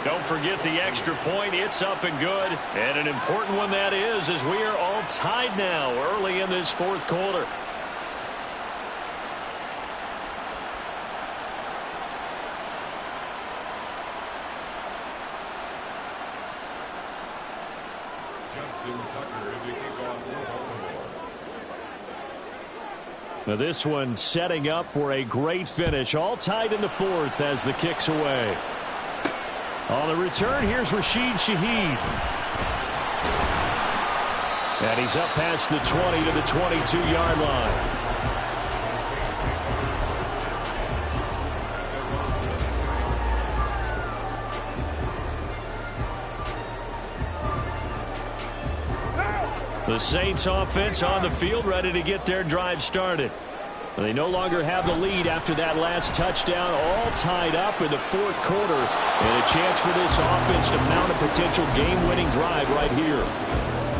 Don't forget the extra point. It's up and good. And an important one that is, as we are all tied now early in this 4th quarter. Now this one setting up for a great finish. All tied in the 4th as the kick's away. On the return, here's Rashid Shaheed. And he's up past the 20 to the 22-yard line. The Saints offense on the field, ready to get their drive started. They no longer have the lead after that last touchdown, all tied up in the fourth quarter, and a chance for this offense to mount a potential game-winning drive right here.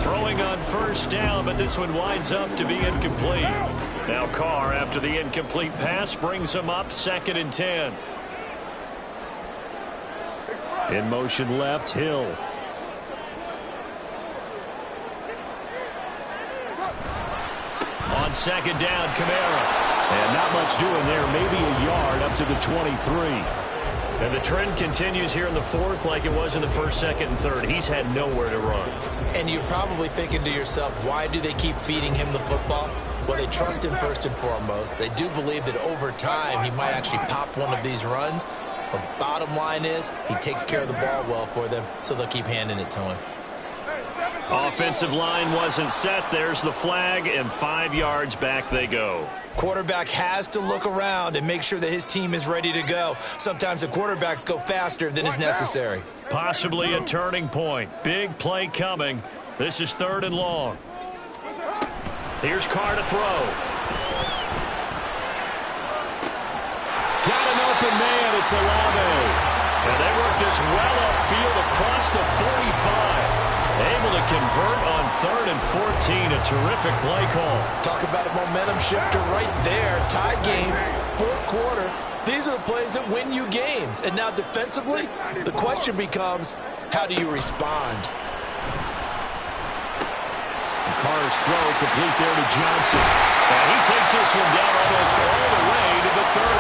Throwing on first down, but this one winds up to be incomplete. Now Carr, after the incomplete pass, brings him up 2nd and 10. In motion left, Hill. On 2nd down, Kamara. And not much doing there, maybe a yard up to the 23. And the trend continues here in the fourth like it was in the first, second, and third. He's had nowhere to run. And you're probably thinking to yourself, why do they keep feeding him the football? Well, they trust him first and foremost. They do believe that over time he might actually pop one of these runs. But bottom line is he takes care of the ball well for them, so they'll keep handing it to him. Offensive line wasn't set. There's the flag, and 5 yards back they go. Quarterback has to look around and make sure that his team is ready to go. Sometimes the quarterbacks go faster than is necessary. Possibly a turning point. Big play coming. This is 3rd and long. Here's Carr to throw. Got an open man. It's Olave. And they work this well upfield across the 45. Able to convert on 3rd and 14. A terrific play call. Talk about a momentum shifter right there. Tie game, 4th quarter. These are the plays that win you games. And now defensively, the question becomes, how do you respond? Carr's throw complete there to Johnson. And he takes this one down almost all the way to the 30.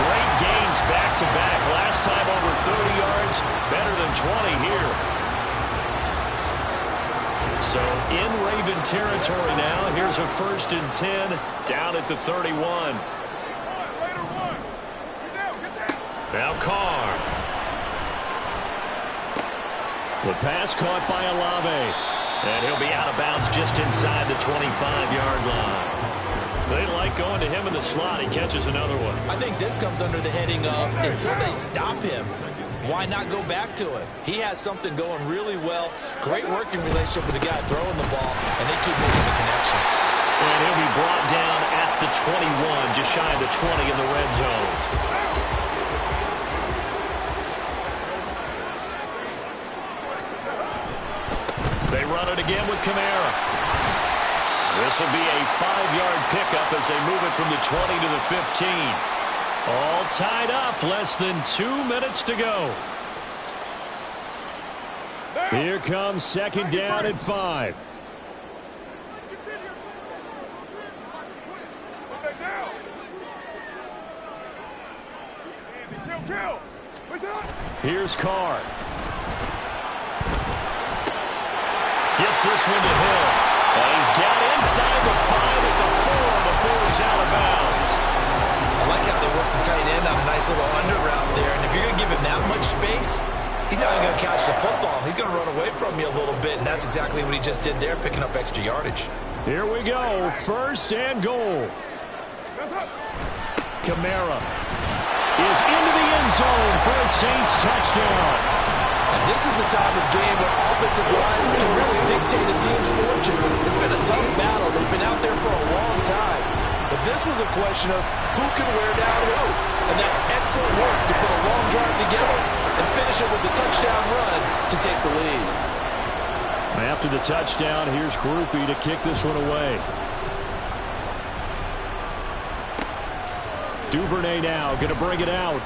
Great gains back-to-back. Last time over 30 yards, better than 20 here. So in Raven territory now. Here's a 1st and 10 down at the 31. Now Carr. The pass caught by Olave. And he'll be out of bounds just inside the 25-yard line. They like going to him in the slot. He catches another one. I think this comes under the heading of until they stop him, why not go back to it? He has something going really well. Great working relationship with the guy throwing the ball, and they keep making the connection. And he'll be brought down at the 21, just shy of the 20 in the red zone. They run it again with Kamara. This will be a 5-yard pickup as they move it from the 20 to the 15. All tied up, less than 2 minutes to go. Here comes 2nd down at 5. Here's Carr. Gets this one to Hill. And he's down inside the 5 at the 4 before he's out of bounds. I like how they work the tight end on a nice little under route there. And if you're going to give him that much space, he's not going to catch the football. He's going to run away from you a little bit, and that's exactly what he just did there, picking up extra yardage. Here we go, 1st and goal. Kamara is into the end zone for a Saints touchdown. And this is the time of game where offensive lines can really dictate a team's fortunes. It's been a tough battle. They've been out there for a long time. But this was a question of who can wear down who. And that's excellent work to put a long drive together and finish it with a touchdown run to take the lead. After the touchdown, here's Groupie to kick this one away. Duvernay now going to bring it out.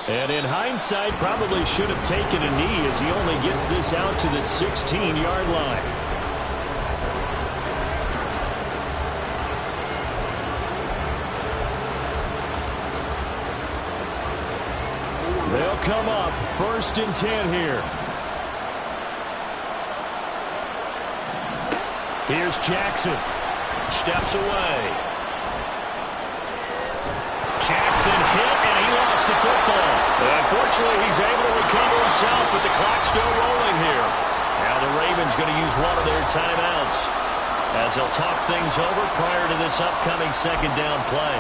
And in hindsight, probably should have taken a knee as he only gets this out to the 16-yard line. They'll come up 1st and 10 here. Here's Jackson. Steps away. Jackson hit, and he lost the football. Unfortunately, he's able to recover himself, but the clock's still rolling here. Now the Ravens going to use one of their timeouts as they'll talk things over prior to this upcoming 2nd down play.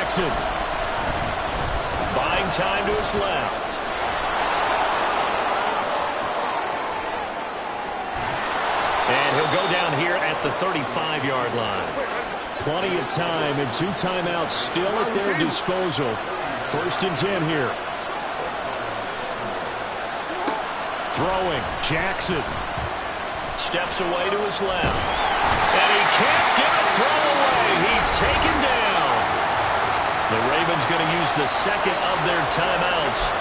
Jackson. Buying time to his left. And he'll go down here at the 35-yard line. Plenty of time and 2 timeouts still at their disposal. 1st and 10 here. Throwing, Jackson. Steps away to his left. And he can't get a throw away. He's taken down. The Ravens going to use the second of their timeouts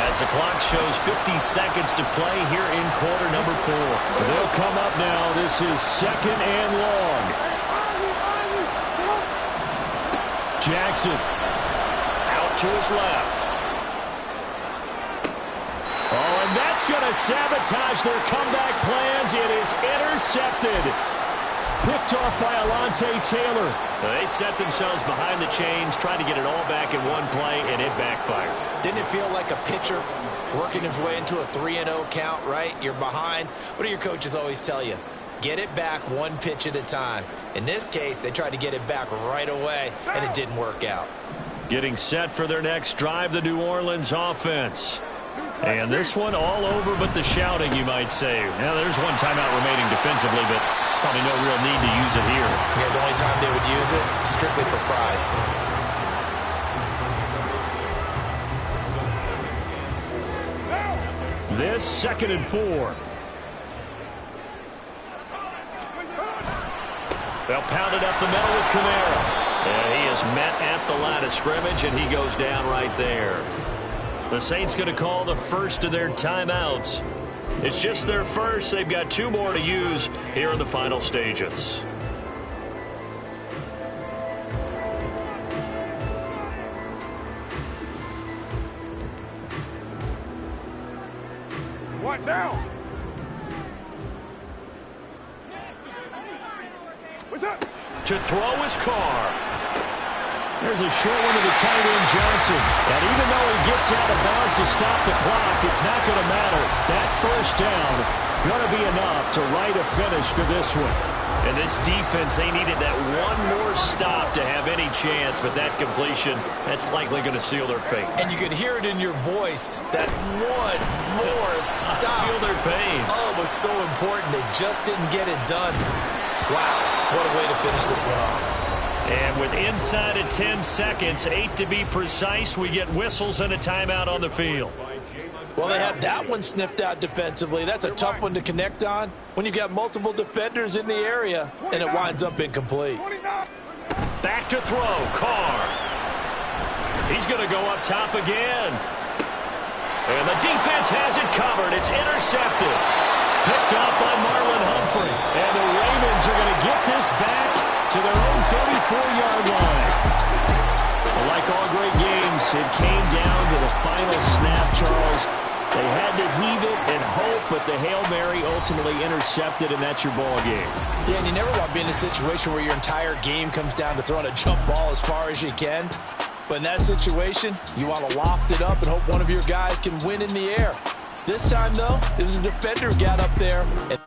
as the clock shows 50 seconds to play here in quarter number 4. They'll come up now. This is 2nd and long. Jackson out to his left. Oh, and that's going to sabotage their comeback plans. It is intercepted. Picked off by Alontae Taylor. They set themselves behind the chains, trying to get it all back in one play, and it backfired. Didn't it feel like a pitcher working his way into a 3-0 count, right? You're behind. What do your coaches always tell you? Get it back 1 pitch at a time. In this case, they tried to get it back right away, and it didn't work out. Getting set for their next drive, the New Orleans offense. And this one all over but the shouting, you might say. Now, there's 1 timeout remaining defensively, but probably no real need to use it here. Yeah, the only time they would use it, strictly for pride. This 2nd and 4. They'll pound it up the middle with Kamara. And he is met at the line of scrimmage, and he goes down right there. The Saints going to call the first of their timeouts. It's just their first. They've got 2 more to use here in the final stages. What now? What's up? To throw his car. There's a short one to the tight end, Johnson. And even though he gets out of bounds to stop the clock, it's not going to matter. That 1st down going to be enough to write a finish to this one. And this defense, they needed that 1 more stop to have any chance, but that completion, that's likely going to seal their fate. And you could hear it in your voice, that 1 more stop. I feel their pain. Oh, it was so important. They just didn't get it done. Wow, what a way to finish this one off. And with inside of 10 seconds, 8 to be precise, we get whistles and a timeout on the field. Well, they had that one sniffed out defensively. That's a tough one to connect on when you got multiple defenders in the area, and it winds up incomplete. Back to throw, Carr. He's going to go up top again. And the defense has it covered. It's intercepted. Picked up by Marlon Humphrey. And the Ravens are going to get this back to their own 34-yard line. Like all great games, it came down to the final snap, Charles. They had to heave it and hope, but the Hail Mary ultimately intercepted, and that's your ball game. Yeah, and you never want to be in a situation where your entire game comes down to throwing a jump ball as far as you can. But in that situation, you want to loft it up and hope one of your guys can win in the air. This time, though, it was a defender who got up there and